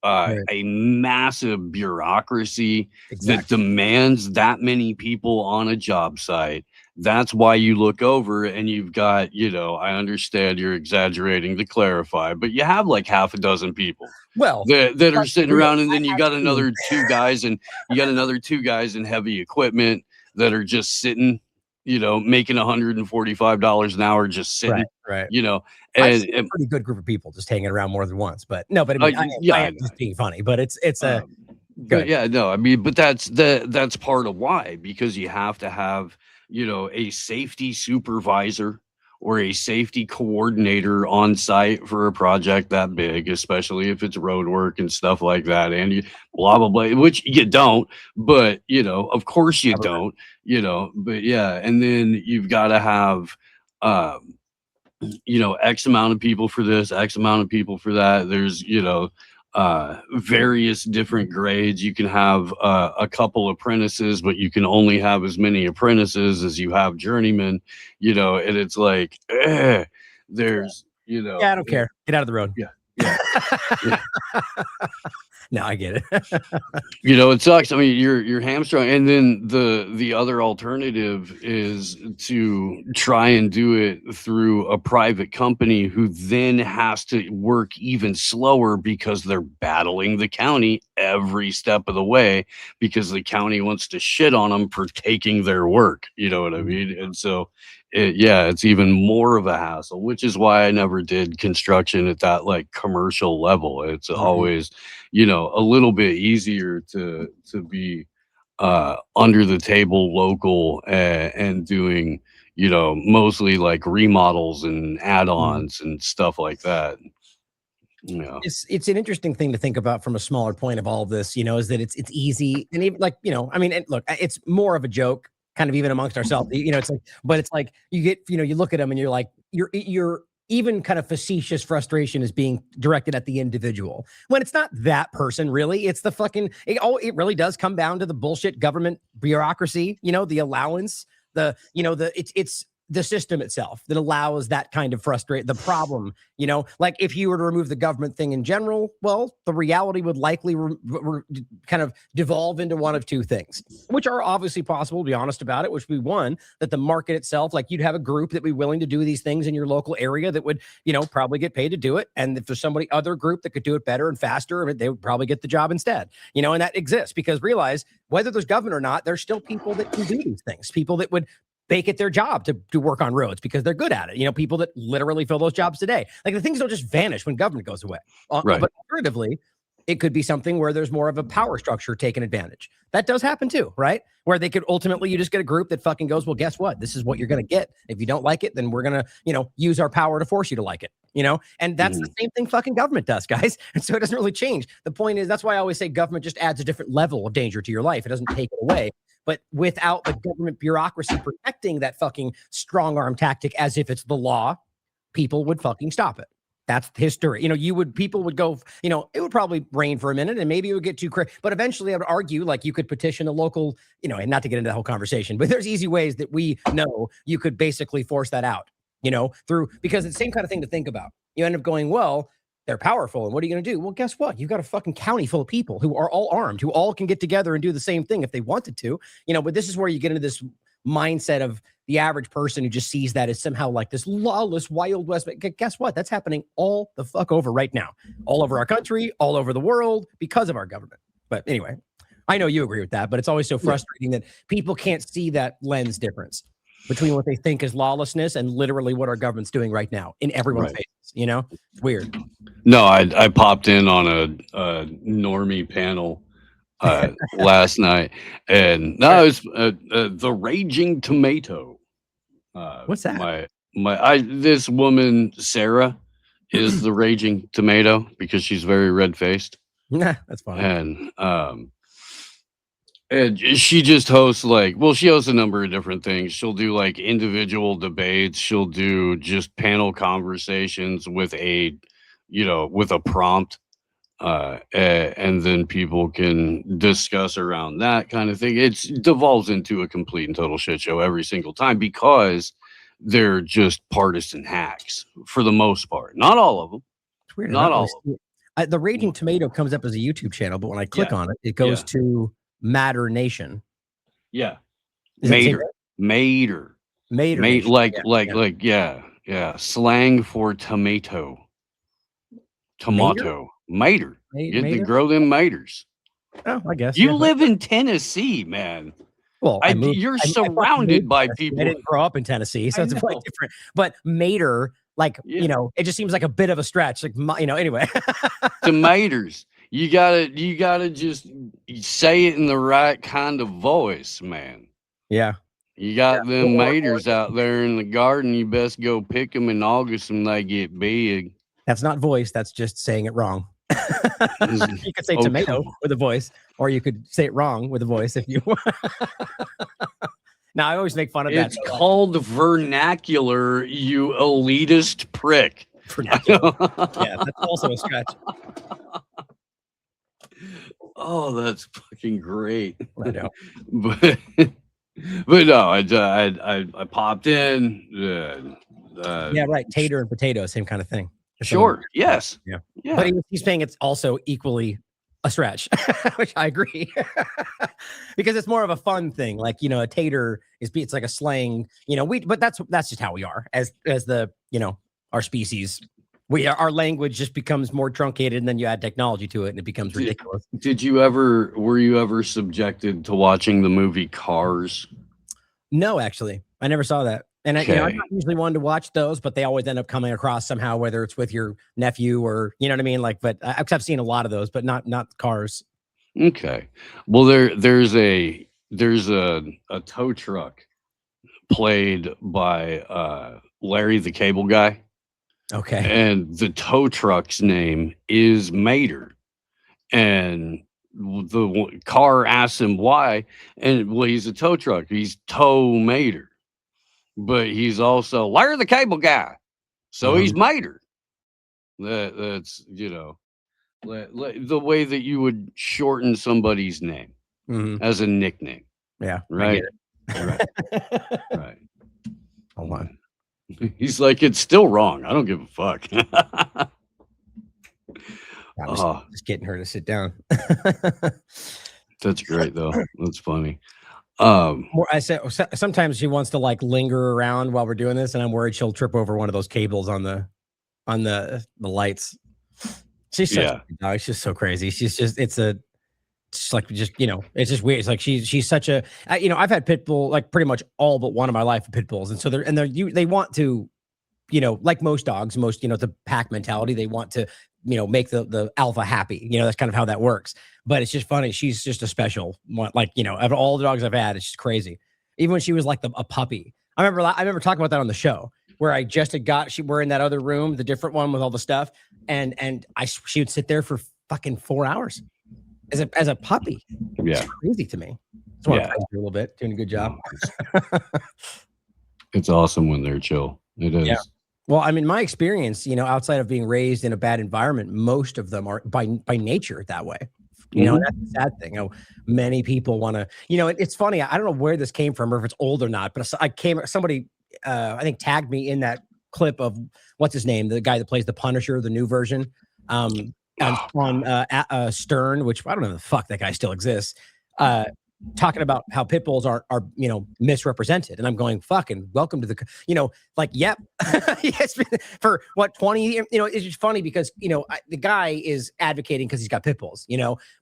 S5: a massive bureaucracy that demands that many people on a job site, that's why you look over and you've got, I understand you're exaggerating to clarify, but you have like half a dozen people that are sitting around, and then you got another two guys and in heavy equipment that are just sitting, making $145 an hour, just sitting,
S17: right.
S5: And
S17: a pretty good group of people just hanging around more than once, but no, but I mean, I am just being funny, but it's a
S5: but yeah, no, I mean, but that's part of why, because you have to have, a safety supervisor or a safety coordinator on site for a project that big, especially if it's road work and stuff like that. And you blah, blah, blah, which you don't, but of course you don't, but yeah. And then you've got to have, X amount of people for this, X amount of people for that. There's, various different grades. You can have a couple apprentices, but you can only have as many apprentices as you have journeymen, and it's like, there's,
S17: yeah, I don't care. Get out of the road.
S5: Yeah.
S17: No, I get it.
S5: It sucks. I mean, you're hamstrung. And then the other alternative is to try and do it through a private company who then has to work even slower because they're battling the county every step of the way because the county wants to shit on them for taking their work. You know what I mean? And so it's even more of a hassle, which is why I never did construction at that like commercial level. It's always, a little bit easier to be under the table local and doing, mostly like remodels and add-ons and stuff like that.
S17: It's an interesting thing to think about from a smaller point of all of this, is that it's easy. And even like, I mean, and look, it's more of a joke kind of even amongst ourselves, it's like, but it's like you get, you look at them and you're like, you're even kind of facetious frustration is being directed at the individual when it's not that person really. It's the fucking, it really does come down to the bullshit government bureaucracy, the allowance, it's the system itself that allows that kind of the problem, like if you were to remove the government thing in general, well, the reality would likely kind of devolve into one of two things, which are obviously possible, to be honest about it, which would be one, that the market itself, like you'd have a group that would be willing to do these things in your local area that would, probably get paid to do it. And if there's other group that could do it better and faster, they would probably get the job instead, and that exists because realize whether there's government or not, there's still people that can do these things, people that would make it their job to work on roads because they're good at it. People that literally fill those jobs today. Like the things don't just vanish when government goes away.
S5: Right.
S17: But alternatively, it could be something where there's more of a power structure taking advantage. That does happen too, right? Where they could ultimately, you just get a group that fucking goes, well, guess what? This is what you're going to get. If you don't like it, then we're going to, use our power to force you to like it, And that's the same thing fucking government does, guys. And so it doesn't really change. The point is, that's why I always say government just adds a different level of danger to your life. It doesn't take it away. But without the government bureaucracy protecting that fucking strong arm tactic as if it's the law, people would fucking stop it. That's history. People would go, it would probably rain for a minute and maybe it would get too crazy. But eventually I would argue like you could petition a local, and not to get into the whole conversation, but there's easy ways that we know you could basically force that out, because it's the same kind of thing to think about. You end up going, well, they're powerful. And what are you going to do? Well, guess what? You've got a fucking county full of people who are all armed, who all can get together and do the same thing if they wanted to, but this is where you get into this mindset of the average person who just sees that as somehow like this lawless Wild West. Guess what? That's happening all the fuck over right now, all over our country, all over the world because of our government. But anyway, I know you agree with that, but it's always so frustrating that people can't see that lens difference between what they think is lawlessness and literally what our government's doing right now in everyone's faces. It's weird.
S5: No, I popped in on a normie panel last night, and no, it's the Raging Tomato.
S17: What's that?
S5: This woman Sarah is the Raging Tomato because she's very red faced.
S17: Nah, that's fine.
S5: And she just hosts she hosts a number of different things. She'll do like individual debates. She'll do just panel conversations with a prompt. And then people can discuss around that kind of thing. It devolves into a complete and total shit show every single time because they're just partisan hacks for the most part. Not all of them.
S17: It's weird.
S5: Not all of them.
S17: The Raging Tomato comes up as a YouTube channel, but when I click on it, it goes to Matter Nation.
S5: Yeah.
S17: Mater.
S5: Slang for tomato. Mater. You have to grow them maters.
S17: Oh, I guess.
S5: You live in Tennessee, man.
S17: Well,
S5: you're surrounded by people.
S17: I didn't grow up in Tennessee, so it's quite different. But mater, it just seems like a bit of a stretch. Anyway.
S5: Tomatoes. You gotta just say it in the right kind of voice, man.
S17: Yeah.
S5: You got them maters out there in the garden. You best go pick them in August when they get big.
S17: That's not voice. That's just saying it wrong. You could say tomato with a voice, or you could say it wrong with a voice if you want. Now, I always make fun of that.
S5: It's called vernacular, you elitist prick.
S17: Vernacular. Yeah, that's also a stretch.
S5: Oh, that's fucking great.
S17: I know.
S5: But no, I popped in.
S17: Yeah, right. Tater and potato, same kind of thing.
S5: Sure. Yes.
S17: Yeah.
S5: Yeah.
S17: But he's saying it's also equally a stretch, which I agree, because it's more of a fun thing. Like, a tater it's like a slang. But that's just how we are as the our species. Our language just becomes more truncated, and then you add technology to it, and it becomes ridiculous.
S5: Were you ever subjected to watching the movie Cars?
S17: No, actually, I never saw that. And I'm not usually one to watch those, but they always end up coming across somehow, whether it's with your nephew or you know what I mean. But I've seen a lot of those, but not Cars.
S5: Okay, well there's a tow truck played by Larry the Cable Guy.
S17: Okay,
S5: and the tow truck's name is Mater, and the car asks him why, and he's a tow truck. He's Tow Mater. But he's also Larry the Cable Guy, so he's Mater. That's the way that you would shorten somebody's name as a nickname.
S17: Yeah,
S5: right.
S17: Right. Hold on.
S5: He's like, it's still wrong. I don't give a fuck.
S17: I'm just getting her to sit down.
S5: That's great, though. That's funny.
S17: I said sometimes she wants to linger around while we're doing this, and I'm worried she'll trip over one of those cables on the lights. She's such a dog. She's just so crazy. She's just it's just weird. It's like she's such a I've had pit bull pretty much all but one of my life of pit bulls, and so they want to like most dogs, the pack mentality, they want to make the alpha happy. That's kind of how that works. But it's just funny. She's just a special one. Of all the dogs I've had, it's just crazy. Even when she was a puppy. I remember talking about that on the show where I just we're in that other room, the different one with all the stuff. And she would sit there for fucking 4 hours as a puppy.
S5: Yeah.
S17: It's crazy to me. Just want to praise her a little bit, doing a good job.
S5: It's awesome when they're chill. It is.
S17: Yeah. Well, I mean, my experience, outside of being raised in a bad environment, most of them are by nature that way. And that's the sad thing. Many people want to, it's funny. I don't know where this came from or if it's old or not, but somebody, I think tagged me in that clip of what's his name? The guy that plays the Punisher, the new version, on Stern, which I don't know if the fuck that guy still exists. Talking about how pit bulls are misrepresented, and I'm going, fucking welcome to the yep. Yes, for what 20 it's just funny because the guy is advocating because he's got pit bulls,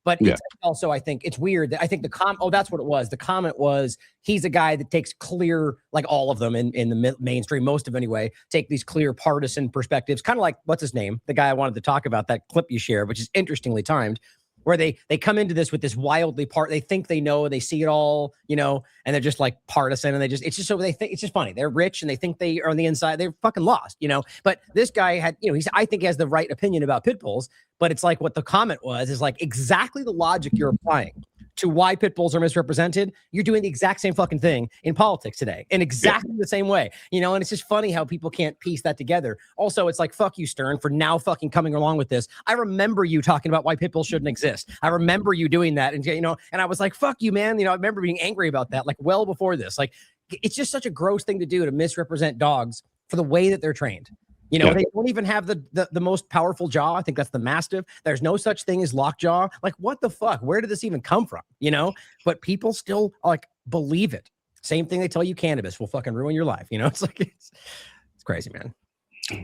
S17: but it's also, I think it's weird that I think that's what it was. The comment was he's a guy that takes clear, all of them in the mainstream, most of anyway, take these clear partisan perspectives, kind of like what's his name, the guy I wanted to talk about, that clip you share, which is interestingly timed, where they come into this with this wildly they think they know, they see it all, you know, and they're just like partisan, and it's just so they think it's just funny. They're rich and they think they are on the inside. They're fucking lost, you know. But this guy had, you know, I think he has the right opinion about pit bulls, but it's like what the comment was is like exactly the logic you're applying to why pit bulls are misrepresented. You're doing the exact same fucking thing in politics today in exactly the same way, you know, and it's just funny how people can't piece that together. Also, it's like, fuck you, Stern, for now fucking coming along with this. I remember you talking about why pit bulls shouldn't exist. I remember you doing that. And, you know, and I was like, fuck you, man. You know, I remember being angry about that, like well before this. Like, it's just such a gross thing to do, to misrepresent dogs for the way that they're trained. You know, they don't even have the most powerful jaw. I think that's the Mastiff. There's no such thing as lockjaw. Like, what the fuck? Where did this even come from? You know, but people still like believe it. Same thing they tell you cannabis will fucking ruin your life. You know, it's like, it's crazy, man.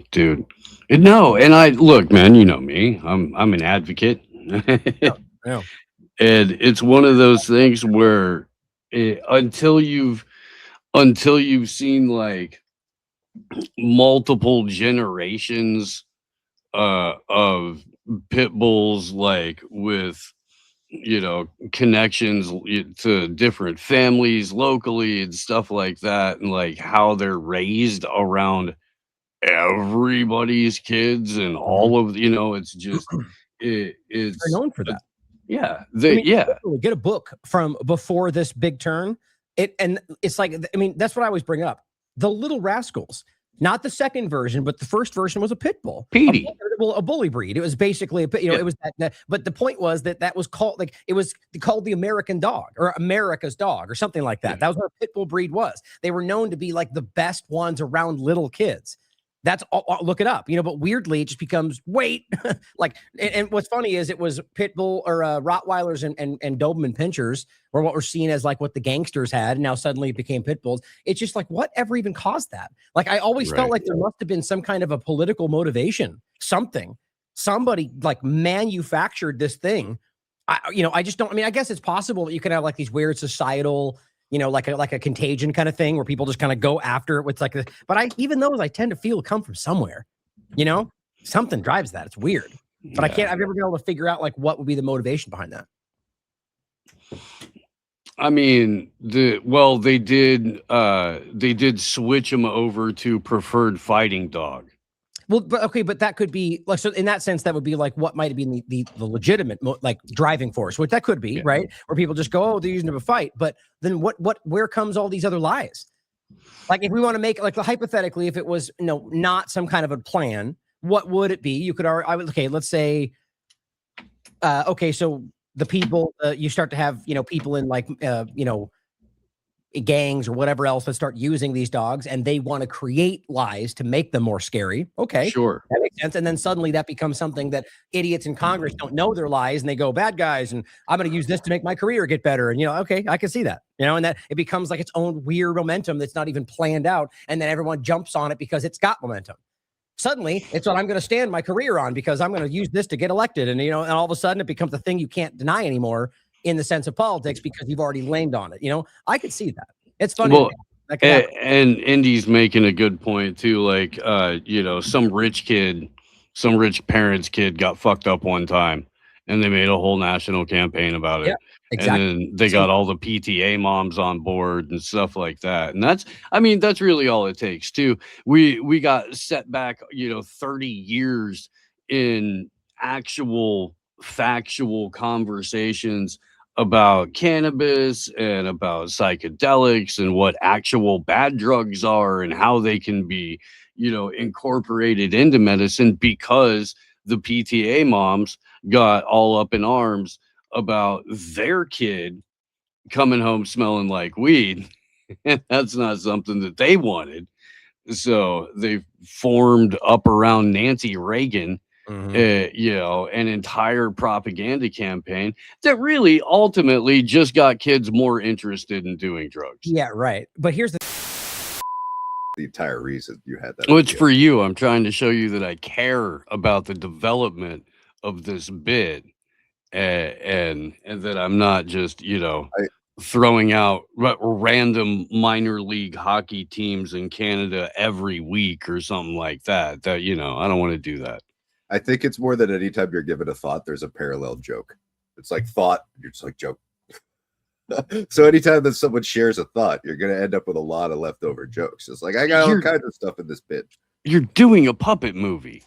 S5: Dude. No, and I look, man, you know me. I'm an advocate.
S17: Yeah.
S5: And it's one of those things where until you've seen like multiple generations of pit bulls, like with, you know, connections to different families locally and stuff like that, and like how they're raised around everybody's kids and all of, you know, it's just it's
S17: they're known for that.
S5: Yeah,
S17: get a book from before this big turn. It's like, I mean, that's what I always bring up. The Little Rascals, not the second version, but the first version was a pit bull,
S5: Petey,
S17: a bully breed. It was basically it was that. But the point was that was called, like, it was called the American dog or America's dog or something like that. That was what a pit bull breed was. They were known to be like the best ones around little kids. That's all, look it up, you know, but weirdly it just becomes like, and what's funny is it was pit bull or Rottweilers and Doberman Pinschers were what were seen as like what the gangsters had. And now suddenly it became pit bulls. It's just like, whatever even caused that? Like, I always felt like there must have been some kind of a political motivation, somebody like manufactured this thing. I just don't, I mean, I guess it's possible that you can have like these weird societal, you know, like a contagion kind of thing where people just kind of go after it with like but even those I tend to feel come from somewhere, you know, something drives that. It's weird, but I've never been able to figure out like what would be the motivation behind that.
S5: I mean, they did switch them over to preferred fighting dog.
S17: Well, but that could be like, so in that sense, that would be like what might have been the legitimate like driving force, which that could be, right? Where people just go, oh, they're using it to fight. But then where comes all these other lies? Like, if we want to make like hypothetically, if it was, you know, not some kind of a plan, what would it be? You could let's say, so the people, you start to have, you know, people in like, you know, gangs or whatever else that start using these dogs, and they want to create lies to make them more scary. Okay,
S5: sure,
S17: that makes sense. And then suddenly that becomes something that idiots in Congress don't know their lies, and they go, bad guys, and I'm going to use this to make my career get better. And, you know, okay, I can see that, you know, and that it becomes like its own weird momentum that's not even planned out, and then everyone jumps on it because it's got momentum. Suddenly it's what I'm going to stand my career on because I'm going to use this to get elected, and, you know, and all of a sudden it becomes a thing you can't deny anymore in the sense of politics because you've already leaned on it. You know, I could see that. It's funny.
S5: Well, and Indy's making a good point too. Like, you know, some rich parent's kid got fucked up one time, and they made a whole national campaign about it.
S17: Yeah, exactly.
S5: And then they got all the PTA moms on board and stuff like that. And that's really all it takes too. We got set back, you know, 30 years in actual factual conversations about cannabis and about psychedelics and what actual bad drugs are and how they can be, you know, incorporated into medicine, because the PTA moms got all up in arms about their kid coming home smelling like weed. And that's not something that they wanted. So they formed up around Nancy Reagan, you know, an entire propaganda campaign that really ultimately just got kids more interested in doing drugs.
S17: Yeah, right. But here's the
S2: entire reason you had that.
S5: Which for you, I'm trying to show you that I care about the development of this bit, and that I'm not just, you know, throwing out random minor league hockey teams in Canada every week or something like that. That, you know, I don't want to do that.
S2: I think it's more that anytime you're given a thought, there's a parallel joke. It's like thought. You're just like joke. So anytime that someone shares a thought, you're gonna end up with a lot of leftover jokes. It's like I got all kinds of stuff in this bit.
S5: You're doing a puppet movie.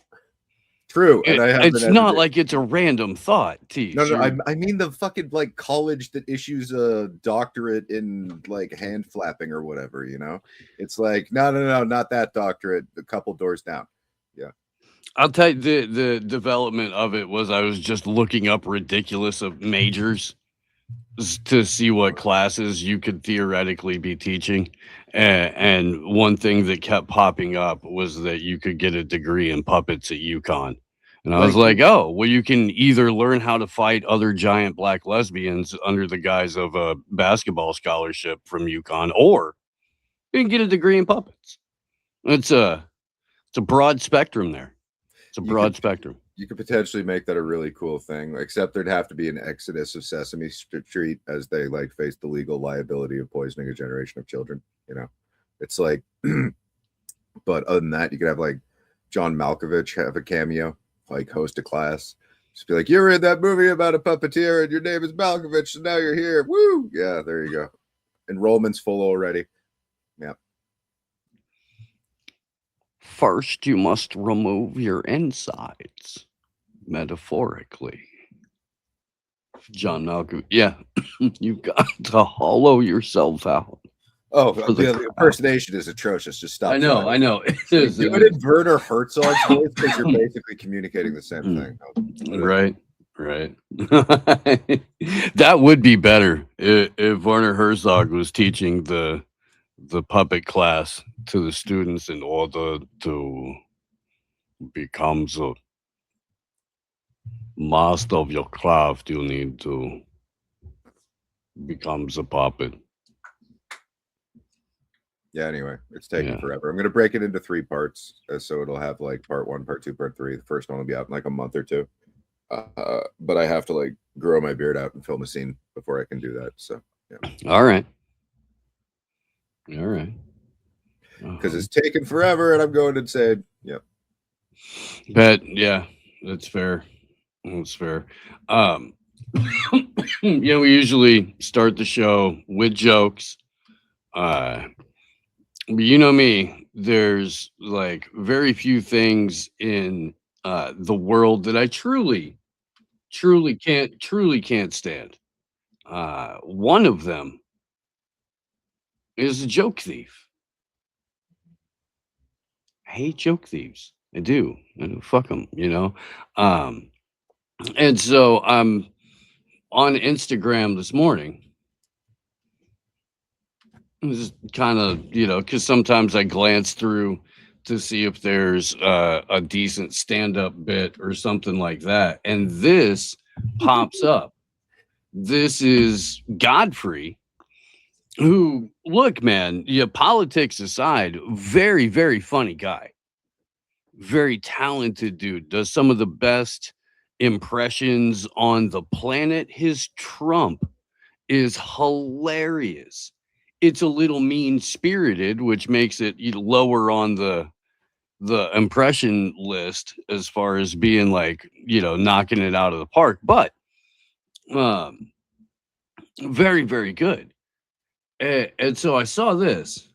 S2: True, and
S5: it's not like it's a random thought. Tease.
S2: No, I mean the fucking like college that issues a doctorate in like hand flapping or whatever. You know, it's like no, not that doctorate. A couple doors down. Yeah.
S5: I'll tell you the development of it was I was just looking up ridiculous of majors to see what classes you could theoretically be teaching. And one thing that kept popping up was that you could get a degree in puppets at UConn. And I was like, oh, well, you can either learn how to fight other giant black lesbians under the guise of a basketball scholarship from UConn, or you can get a degree in puppets. It's a broad spectrum there. It's a broad spectrum.
S2: You could potentially make that a really cool thing, except there'd have to be an exodus of Sesame Street as they like face the legal liability of poisoning a generation of children. You know, it's like, but other than that, you could have like John Malkovich have a cameo, like host a class. Just be like, you were in that movie about a puppeteer and your name is Malkovich, and now you're here. Woo! Yeah, there you go. Enrollment's full already. Yeah.
S5: First, you must remove your insides, metaphorically. John Malkovich. Yeah, you've got to hollow yourself out.
S2: Oh, the impersonation is atrocious. Just stop.
S5: I know. It is.
S2: Do it in Werner Herzog's voice because you're basically communicating the same thing.
S5: Right. That would be better if Werner Herzog was teaching the puppet class to the students in order to become the master of your craft. You need to become the puppet.
S2: Yeah, anyway, it's taking forever. I'm going to break it into 3 parts. So it'll have like part 1, part 2, part 3. The first one will be out in like a month or 2. But I have to like grow my beard out and film a scene before I can do that. So, yeah.
S5: All right.
S2: Because it's taken forever and I'm going insane. Yep.
S5: But yeah, that's fair. That's fair. We usually start the show with jokes. But you know me, there's like very few things in the world that I truly can't stand. One of them is a joke thief. I hate joke thieves. I do. Fuck them, you know. And so I'm on Instagram this morning. Just kind of, because sometimes I glance through to see if there's a decent stand-up bit or something like that. And this pops up. This is Godfrey, who, look, man, politics aside, very, very funny guy. Very talented dude. Does some of the best impressions on the planet. His Trump is hilarious. It's a little mean-spirited, which makes it lower on the impression list as far as being like, knocking it out of the park. But very, very good. And so I saw this.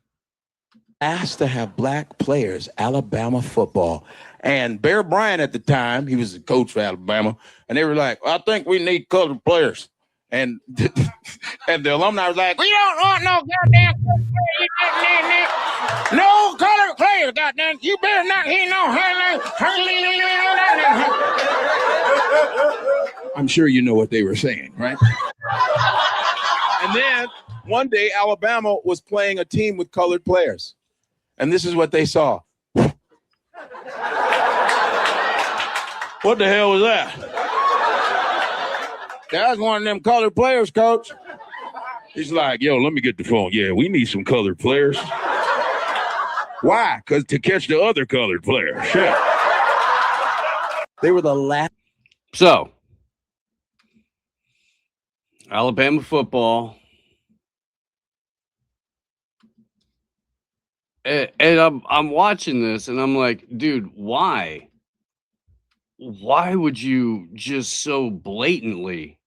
S4: Asked to have black players, Alabama football. And Bear Bryant at the time, he was the coach for Alabama, and they were like, I think we need colored players. And and the alumni was like, we don't want no goddamn no colored players, goddamn. You better not hear no I'm sure you know what they were saying, right?
S19: And then one day Alabama was playing a team with colored players. And this is what they saw.
S4: What the hell was that? That was one of them colored players, coach.
S19: He's like, yo, let me get the phone. Yeah, we need some colored players. Why? Because to catch the other colored players. Shit.
S4: They were the last.
S5: So, Alabama football. And I'm watching this and I'm like, dude, why? Why would you just so blatantly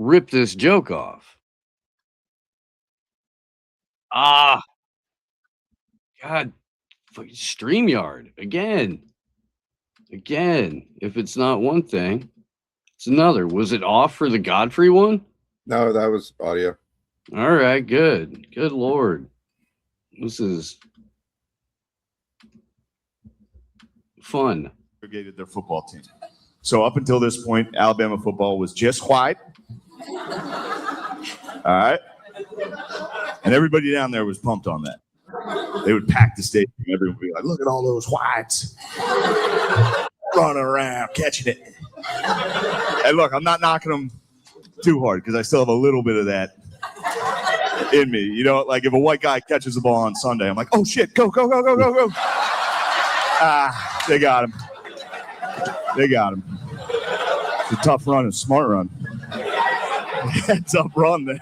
S5: rip this joke off. Ah, God, fucking StreamYard again. If it's not one thing, it's another. Was it off for the Godfrey one?
S2: No, that was audio.
S5: All right, good. Good Lord. This is fun.
S3: Segregated their football team. So up until this point, Alabama football was just white. All right. And everybody down there was pumped on that. They would pack the stadium. Everyone would be like, look at all those whites running around, catching it. And look, I'm not knocking them too hard because I still have a little bit of that in me. You know, like if a white guy catches the ball on Sunday, I'm like, oh shit, go. Ah, they got him. It's a tough run, a smart run. Tough run there.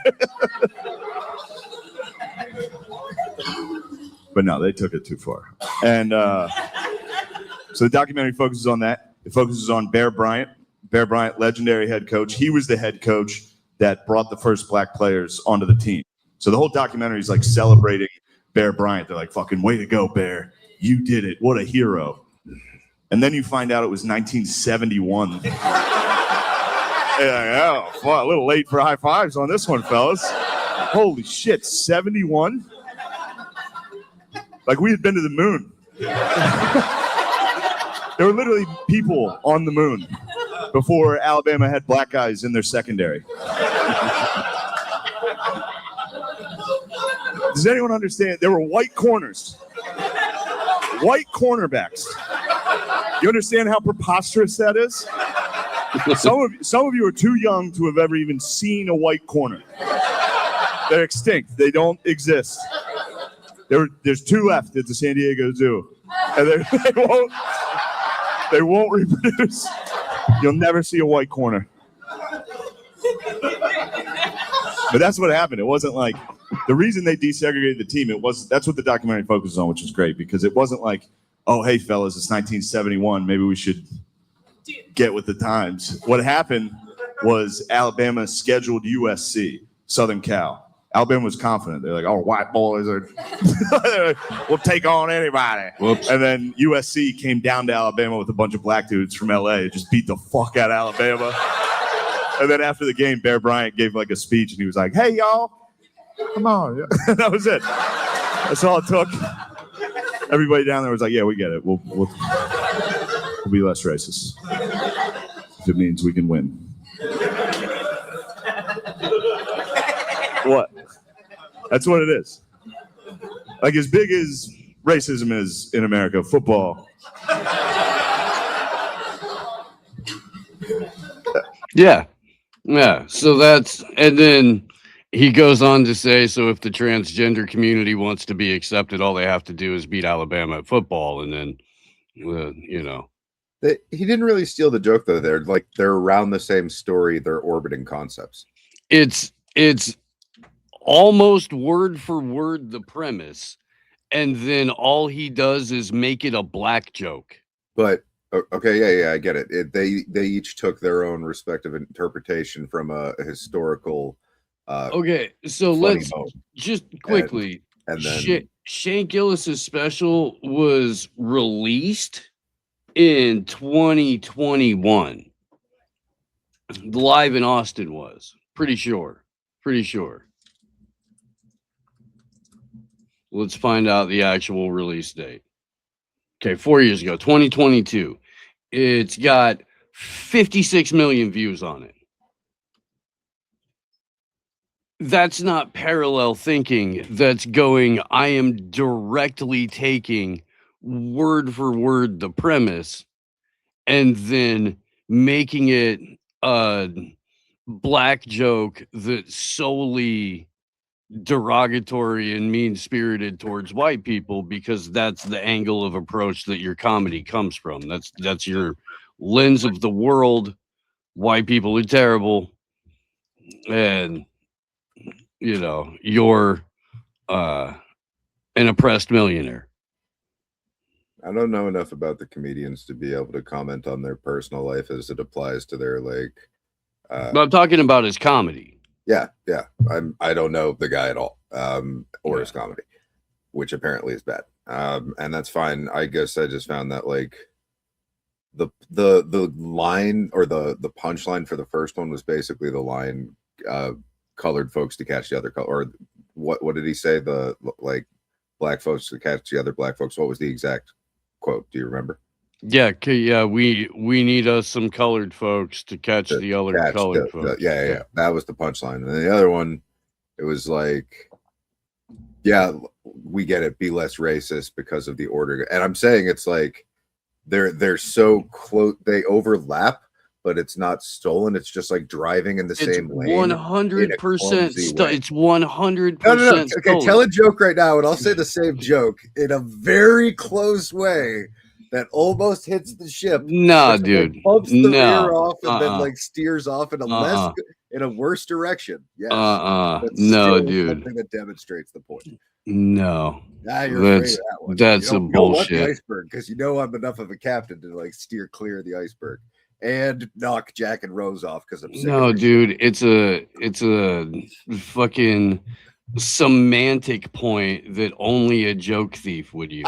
S3: But no, they took it too far. And so the documentary focuses on that. It focuses on Bear Bryant. Bear Bryant, legendary head coach. He was the head coach that brought the first black players onto the team. So the whole documentary is like celebrating Bear Bryant. They're like, fucking way to go, Bear. You did it. What a hero. And then you find out it was 1971. Like, oh, well, a little late for high fives on this one, fellas. Holy shit, 71? Like we had been to the moon. There were literally people on the moon before Alabama had black guys in their secondary. Does anyone understand? There were white corners. White cornerbacks. You understand how preposterous that is? Some of you are too young to have ever even seen a white corner. They're extinct. They don't exist. There's two left at the San Diego Zoo, and they won't reproduce. You'll never see a white corner. But that's what happened. It wasn't like the reason they desegregated the team. That's what the documentary focuses on, which is great because it wasn't like, oh, hey fellas, it's 1971. Maybe we should get with the times. What happened was Alabama scheduled USC, Southern Cal. Alabama was confident. They're like, oh, white boys are we'll take on anybody. Whoops. And then USC came down to Alabama with a bunch of black dudes from LA, just beat the fuck out of Alabama. And then after the game, Bear Bryant gave like a speech and he was like, hey y'all, come on. That was it. That's all it took. Everybody down there was like, yeah, we get it. We'll be less racist. If it means we can win. What? That's what it is. Like as big as racism is in America, football.
S5: Yeah. So that's, and then he goes on to say, so if the transgender community wants to be accepted, all they have to do is beat Alabama at football. And then, you know.
S2: He didn't really steal the joke though. They're around the same story. They're orbiting concepts.
S5: It's almost word for word the premise, and then all he does is make it a black joke.
S2: But okay, yeah, I get it. They each took their own respective interpretation from a historical.
S5: Okay, so let's
S2: moment.
S5: just quickly.
S2: And then
S5: Shane Gillis's special was released in 2021. Live in Austin was pretty sure. Let's find out the actual release date. Okay, 4 years ago, 2022. It's got 56 million views on it. That's not parallel thinking. That's going, I am directly taking word for word the premise and then making it a black joke that's solely derogatory and mean-spirited towards white people because that's the angle of approach that your comedy comes from. That's your lens of the world. White people are terrible, and you know you're an oppressed millionaire.
S2: I don't know enough about the comedians to be able to comment on their personal life as it applies to their
S5: But I'm talking about his comedy.
S2: Yeah. I don't know the guy at all, or his comedy, which apparently is bad. And that's fine. I guess I just found that like the line or the punchline for the first one was basically the line, colored folks to catch the other color, or what did he say? The like black folks to catch the other black folks. What was the exact quote? Do you remember?
S5: Yeah, we need us some colored folks to catch the other colored folks.
S2: Yeah. That was the punchline. And then the other one, it was like, yeah, we get it. Be less racist because of the order. And I'm saying it's like they're so close. They overlap, but it's not stolen. It's just like driving in the same lane.
S5: 100%. It's 100%.
S2: No. Okay,
S5: stolen.
S2: tell a joke right now, and I'll say the same joke in a very close way that almost hits the ship.
S5: Nah,
S2: which,
S5: dude.
S2: like, bumps the
S5: No.
S2: rear off and then like steers off in a worse direction. Yes. That's
S5: No,
S2: still
S5: dude.
S2: something that demonstrates the point.
S5: No.
S2: You're afraid of that one.
S5: That's
S2: you
S5: some
S2: don't want the
S5: bullshit.
S2: iceberg because you know I'm enough of a captain to like steer clear of the iceberg and knock Jack and Rose off because I'm sick
S5: No,
S2: of it.
S5: dude, it's a fucking semantic point that only a joke thief would use.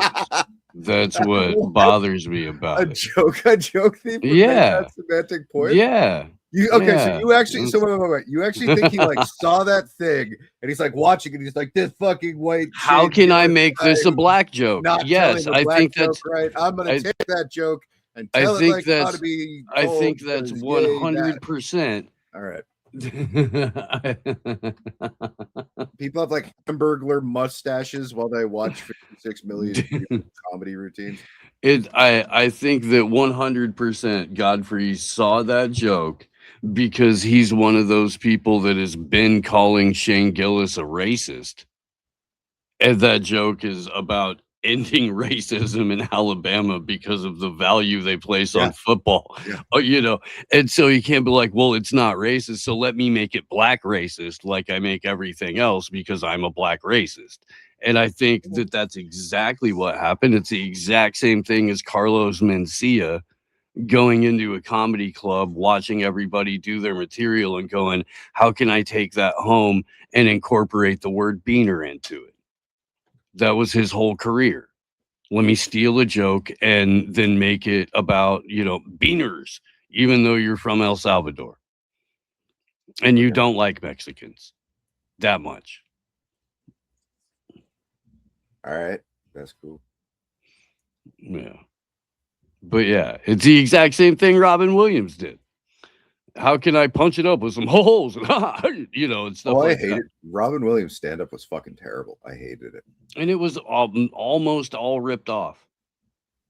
S5: That's what bothers me about it.
S2: A joke thief would make
S5: Yeah.
S2: that semantic point.
S5: Yeah.
S2: So you actually wait. You actually think he like saw that thing and he's like watching it, and he's like, this fucking white.
S5: How
S2: shade
S5: can I
S2: guy
S5: make this a black joke?
S2: not
S5: Yes,
S2: telling the
S5: I
S2: black
S5: think
S2: joke
S5: that's
S2: right. I'm gonna take that joke and
S5: I
S2: tell it
S5: think
S2: like it ought
S5: that's
S2: to be.
S5: I
S2: told
S5: think that's
S2: because yay, that.
S5: 100%.
S2: All right. People have like Hamburglar mustaches while they watch 56 million people's comedy routines.
S5: I think that 100% Godfrey saw that joke because he's one of those people that has been calling Shane Gillis a racist. And that joke is about ending racism in Alabama because of the value they place on football. And so you can't be like, well, it's not racist, so let me make it black racist like I make everything else because I'm a black racist. And I think that that's exactly what happened. It's the exact same thing as Carlos Mencia going into a comedy club, watching everybody do their material and going, how can I take that home and incorporate the word beaner into it? That was his whole career. Let me steal a joke and then make it about, beaners, even though you're from El Salvador and you don't like Mexicans that much.
S2: All right. That's cool.
S5: Yeah. But yeah, it's the exact same thing Robin Williams did. How can I punch it up with some holes and stuff
S2: I
S5: like
S2: hate
S5: that.
S2: it. Robin Williams stand-up was fucking terrible. I hated it.
S5: And it was almost all ripped off.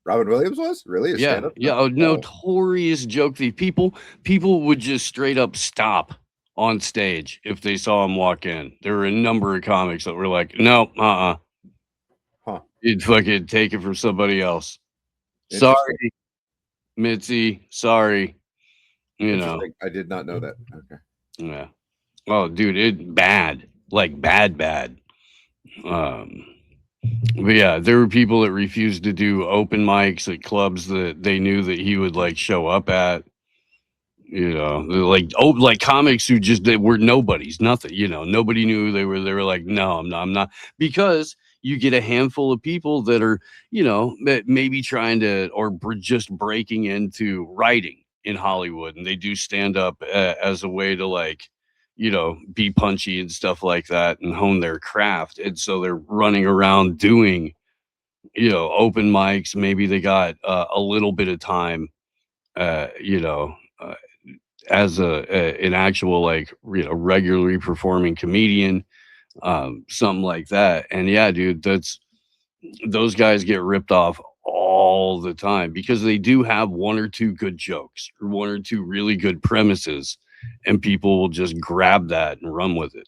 S2: Robin Williams was really a stand-up?
S5: A notorious joke thief. People would just straight up stop on stage if they saw him walk in. There were a number of comics that were like, no, you'd fucking take it from somebody else. Sorry, Mitzi. Sorry.
S2: I did not know that. Okay.
S5: Yeah. Oh, dude, it bad. Like bad. But yeah, there were people that refused to do open mics at clubs that they knew that he would like show up at. Like comics who they were nobodies, nothing. Nobody knew who they were. They were like, no, I'm not, because you get a handful of people that are, maybe trying to or just breaking into writing in Hollywood, and they do stand up as a way to be punchy and stuff like that and hone their craft. And so they're running around doing, open mics. Maybe they got a little bit of time, as an actual regularly performing comedian, something like that. And yeah, dude, those guys get ripped off all the time because they do have one or two good jokes or one or two really good premises, and people will just grab that and run with it.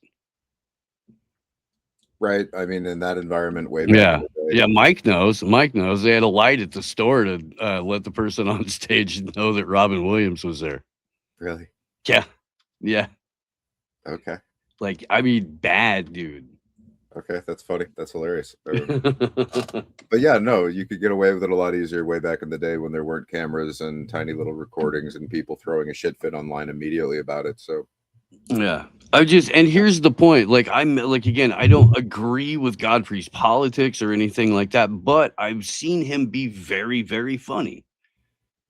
S2: Right. I mean, in that environment, way back.
S5: Yeah. Mike knows. They had a light at the store to let the person on stage know that Robin Williams was there.
S2: Really?
S5: Yeah.
S2: Okay.
S5: Like, I mean, bad, dude.
S2: Okay, that's funny. That's hilarious. But yeah, no, you could get away with it a lot easier way back in the day when there weren't cameras and tiny little recordings and people throwing a shit fit online immediately about it. So
S5: Yeah. And here's the point. Like, I'm like, again, I don't agree with Godfrey's politics or anything like that, but I've seen him be very, very funny.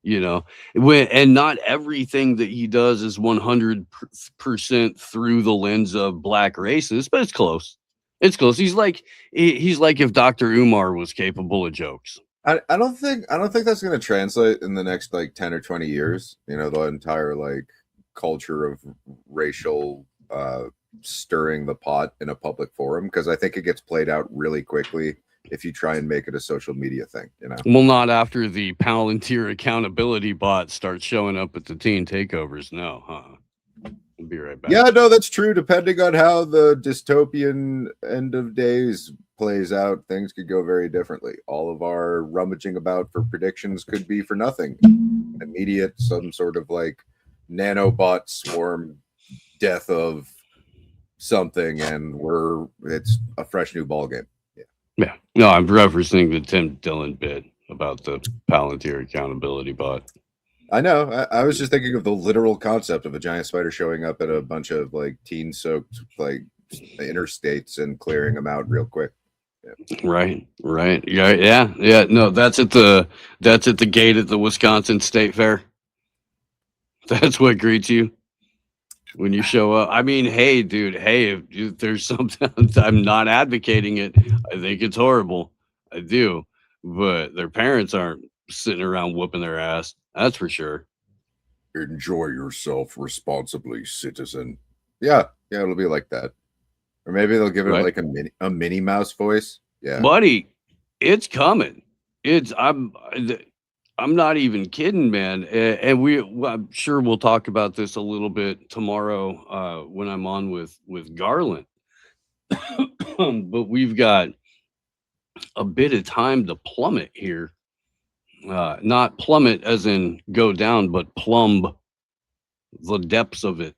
S5: And not everything that he does is 100% through the lens of black racists, but it's close. It's close. He's like if Dr. Umar was capable of jokes.
S2: I don't think that's going to translate in the next like 10 or 20 years. The entire like culture of racial stirring the pot in a public forum, because I think it gets played out really quickly if you try and make it a social media thing.
S5: Well, not after the Palantir accountability bot starts showing up at the teen takeovers. No, We'll be right back.
S2: Yeah, no, that's true. Depending on how the dystopian end of days plays out, things could go very differently. All of our rummaging about for predictions could be for nothing. Immediate, some sort of like nanobot swarm death of something, and it's a fresh new ball game.
S5: Yeah. No, I'm referencing the Tim Dillon bit about the Palantir accountability bot.
S2: I know. I was just thinking of the literal concept of a giant spider showing up at a bunch of like teen-soaked like interstates and clearing them out real quick. Yeah.
S5: Right. Yeah. No, that's at the gate at the Wisconsin State Fair. That's what greets you when you show up. I mean, hey, dude. Hey, if there's something, I'm not advocating it. I think it's horrible. I do, but their parents aren't sitting around whooping their ass. That's for sure.
S2: Enjoy yourself responsibly, citizen. Yeah, it'll be like that. Or maybe they'll give it like a Minnie Mouse voice. Yeah,
S5: buddy, it's coming. I'm not even kidding, man. And I'm sure we'll talk about this a little bit tomorrow when I'm on with Garland. But we've got a bit of time to plummet here. Not plummet as in go down, but plumb the depths of it.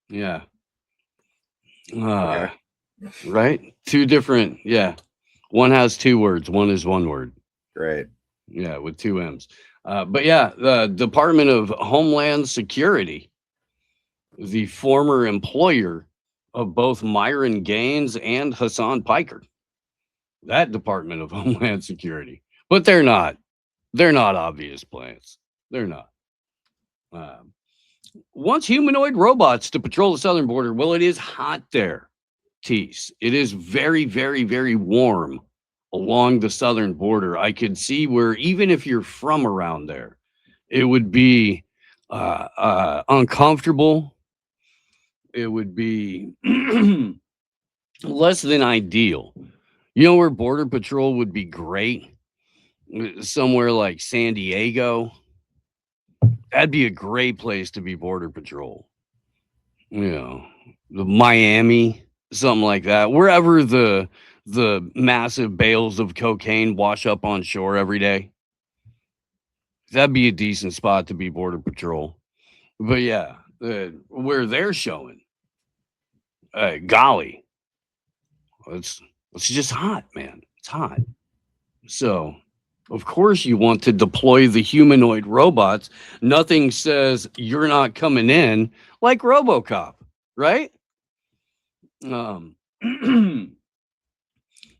S5: Yeah. Right? Two different. Yeah. One has two words. One is one word.
S2: Great.
S5: Yeah, with two M's. But yeah, the Department of Homeland Security, the former employer of both Myron Gaines and Hassan Piker, that Department of Homeland Security. But they're not obvious plants. They're not. Wants humanoid robots to patrol the southern border. Well, it is hot there, Tease. It is very, very, very warm along the southern border. I could see where even if you're from around there, it would be uncomfortable. It would be less than ideal. You know where Border Patrol would be great? Somewhere like San Diego. That'd be a great place to be Border Patrol. The Miami, something like that. Wherever the massive bales of cocaine wash up on shore every day. That'd be a decent spot to be Border Patrol. But yeah, where they're showing, golly, it's just hot, man. It's hot. So, of course, you want to deploy the humanoid robots. Nothing says you're not coming in like RoboCop, right?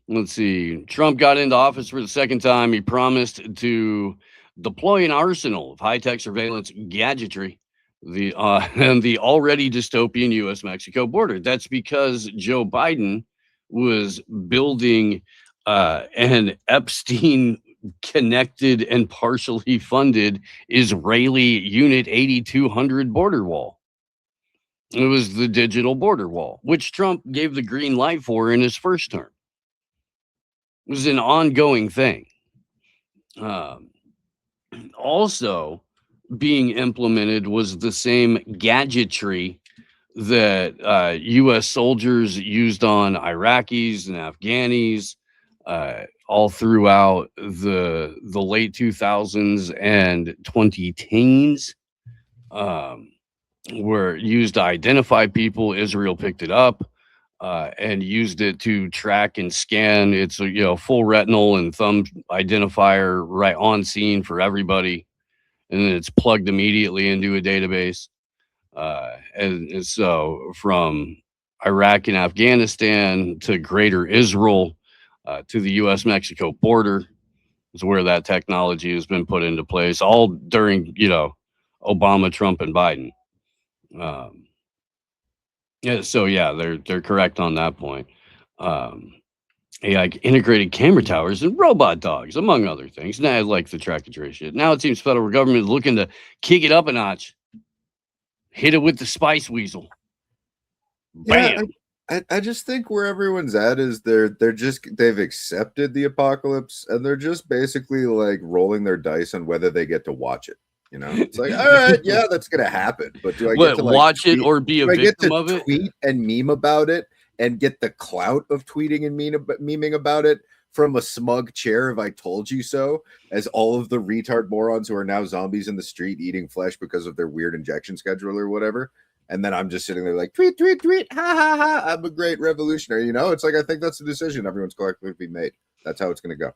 S5: Let's see. Trump got into office for the second time. He promised to deploy an arsenal of high-tech surveillance gadgetry and the already dystopian U.S.-Mexico border. That's because Joe Biden was building an Epstein-connected and partially funded Israeli Unit 8200 border wall. It was the digital border wall, which Trump gave the green light for in his first term. It was an ongoing thing. Also being implemented was the same gadgetry that U.S. soldiers used on Iraqis and Afghanis all throughout the late 2000s and 2010s, were used to identify people. Israel picked it up. and used it to track and scan. It's a full retinal and thumb identifier right on scene for everybody, and then it's plugged immediately into a database. And so from Iraq and Afghanistan to Greater Israel to the U.S.-Mexico border is where that technology has been put into place, all during Obama, Trump, and Biden. Yeah, so they're correct on that point. AI integrated camera towers and robot dogs, among other things. Now I like the track and trace shit. Now it seems federal government is looking to kick it up a notch. Hit it with the spice weasel. Bam.
S2: Yeah, I just think where everyone's at is they've accepted the apocalypse and they're just basically like rolling their dice on whether they get to watch it. It's like, all right, yeah, that's gonna happen. But do I get to
S5: watch it or be a victim of it?
S2: Tweet and meme about it and get the clout of tweeting and memeing about it from a smug chair of I told you so, as all of the retard morons who are now zombies in the street eating flesh because of their weird injection schedule or whatever. And then I'm just sitting there like, tweet, tweet, tweet, ha, ha, ha, I'm a great revolutionary. It's like, I think that's the decision everyone's collectively made. That's how it's going to go.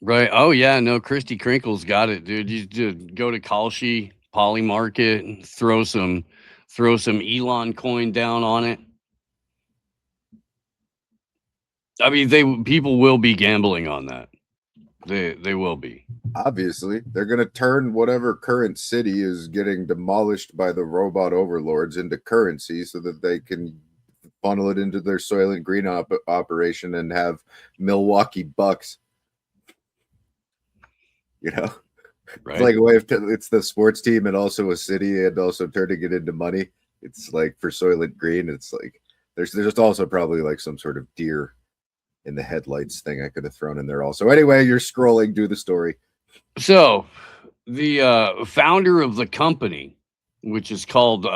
S5: Right. Oh, yeah. No, Christy Crinkle's got it, dude. You just go to Kalshi, Poly Market, and throw some Elon coin down on it. I mean, people will be gambling on that. They will be.
S2: Obviously, they're going to turn whatever current city is getting demolished by the robot overlords into currency so that they can funnel it into their Soylent Green operation and have Milwaukee Bucks.
S5: Right.
S2: It's like a way of it's the sports team and also a city and also turning it into money. It's like for Soylent Green, it's like there's just also probably like some sort of deer in the headlights thing I could have thrown in there also. Anyway, you're scrolling, do the story.
S5: So the founder of the company, which is called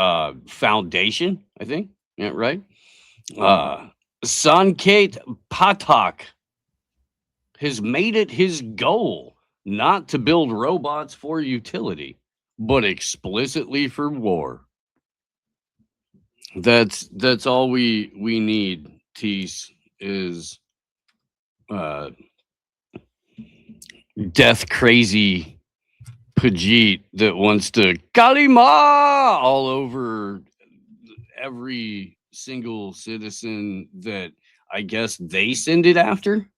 S5: Foundation, I think. Yeah, right. Sanket Patak has made it his goal not to build robots for utility, but explicitly for war. That's all we need, Tease, is death crazy Pajit that wants to Kalima all over every single citizen that I guess they send it after.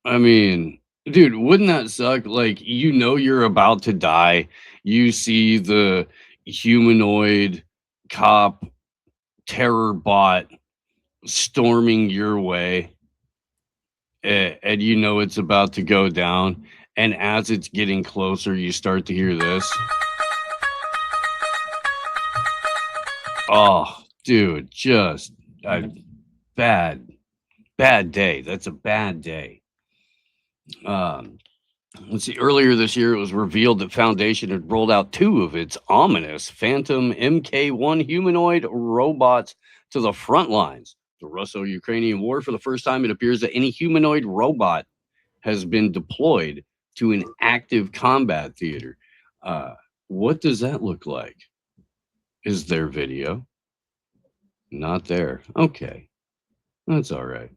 S5: I mean, dude, wouldn't that suck? Like, you're about to die. You see the humanoid cop terror bot storming your way, and it's about to go down. And as it's getting closer, you start to hear this. Oh, dude, just a bad day. That's a bad day. Let's see. Earlier this year, it was revealed that Foundation had rolled out 2 of its ominous Phantom MK1 humanoid robots to the front lines. The Russo-Ukrainian war, for the first time, it appears that any humanoid robot has been deployed to an active combat theater. What does that look like? Is there video? Not there. Okay. That's all right.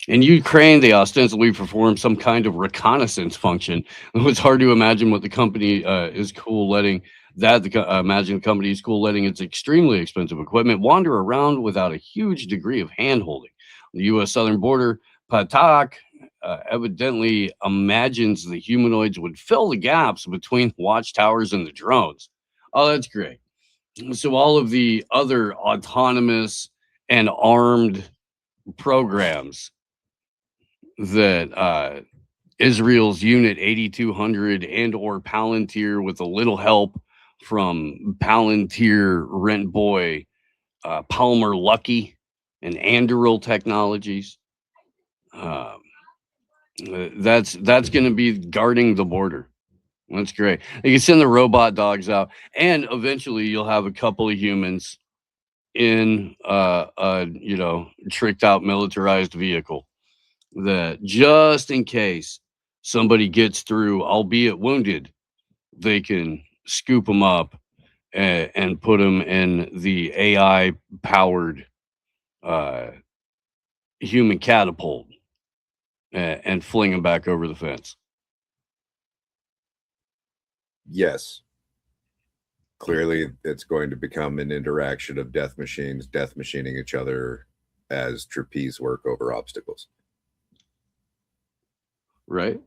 S5: In Ukraine, they ostensibly perform some kind of reconnaissance function. It's hard to imagine what the company is cool letting imagine the company is cool letting its extremely expensive equipment wander around without a huge degree of hand-holding. On the U.S. southern border, Patak evidently imagines the humanoids would fill the gaps between watchtowers and the drones. Oh, that's great. So all of the other autonomous and armed programs that Israel's Unit 8200 and or Palantir, with a little help from Palantir rent boy Palmer Luckey and Anduril Technologies, that's going to be guarding the border. That's great. You can send the robot dogs out, and eventually you'll have a couple of humans in tricked out militarized vehicle that, just in case somebody gets through, albeit wounded, they can scoop them up and put them in the AI powered human catapult and fling them back over the fence.
S2: Yes. Clearly, it's going to become an interaction of death machines, death machining each other as trapeze work over obstacles.
S5: Right.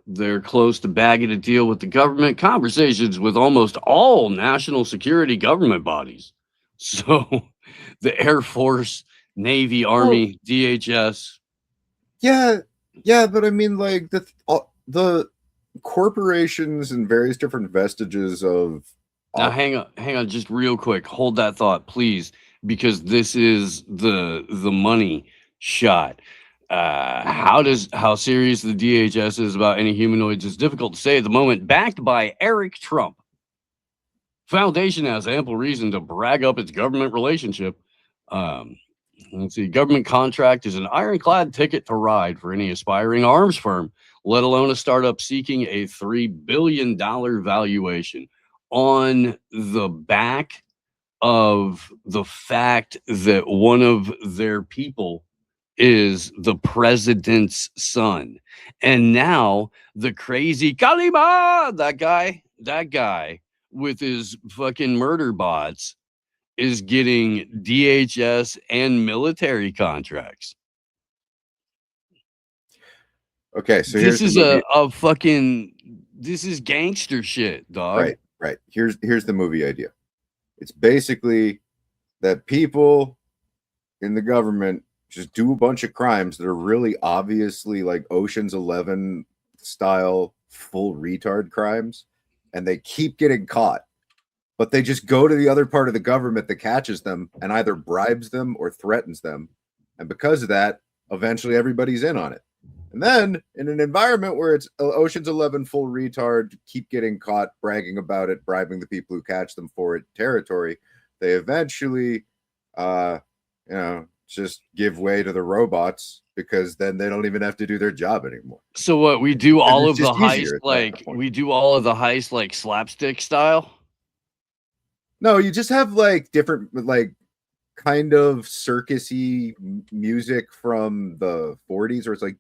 S5: They're close to bagging a deal with the government. Conversations with almost all national security government bodies. So the Air Force, Navy, Army, DHS.
S2: Yeah, but I mean, like the corporations and various different vestiges of.
S5: Now, hang on, just real quick. Hold that thought, please, because this is the money shot. How serious the DHS is about any humanoids is difficult to say at the moment. Backed by Eric Trump, Foundation has ample reason to brag up its government relationship. Let's see, government contract is an ironclad ticket to ride for any aspiring arms firm, let alone a startup seeking a $3 billion valuation on the back of the fact that one of their people is the president's son. And now the crazy Kalima, that guy with his fucking murder bots is getting DHS and military contracts.
S2: Okay, so
S5: this is a fucking, this is gangster shit, dog.
S2: Right. Here's the movie idea. It's basically that people in the government just do a bunch of crimes that are really obviously like Ocean's 11 style full retard crimes, and they keep getting caught, but they just go to the other part of the government that catches them and either bribes them or threatens them. And because of that, eventually everybody's in on it. And then in an environment where it's Ocean's 11 full retard, keep getting caught, bragging about it, bribing the people who catch them for it territory, they eventually, just give way to the robots, because then they don't even have to do their job anymore.
S5: So what, we do all of the heist, like we do all of the heist like slapstick style?
S2: No, you just have like different, like kind of circusy music from the 40s, where it's like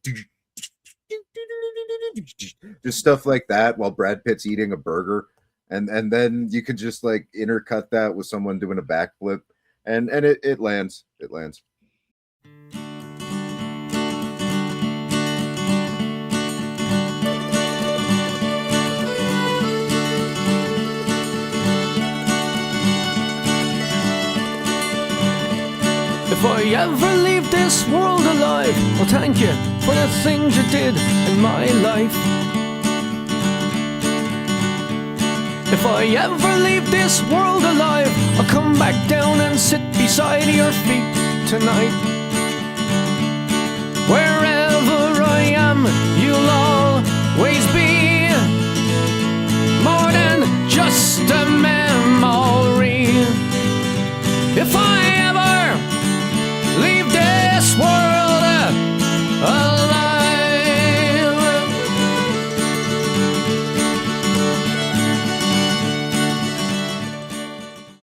S2: just stuff like that while Brad Pitt's eating a burger, and then you could just like intercut that with someone doing a backflip, and it lands.
S6: If I ever leave this world alive, well, thank you for the things you did in my life. If I ever leave this world alive, I'll come back down and sit beside your feet tonight. Wherever I am, you'll always be more than just a memory. If I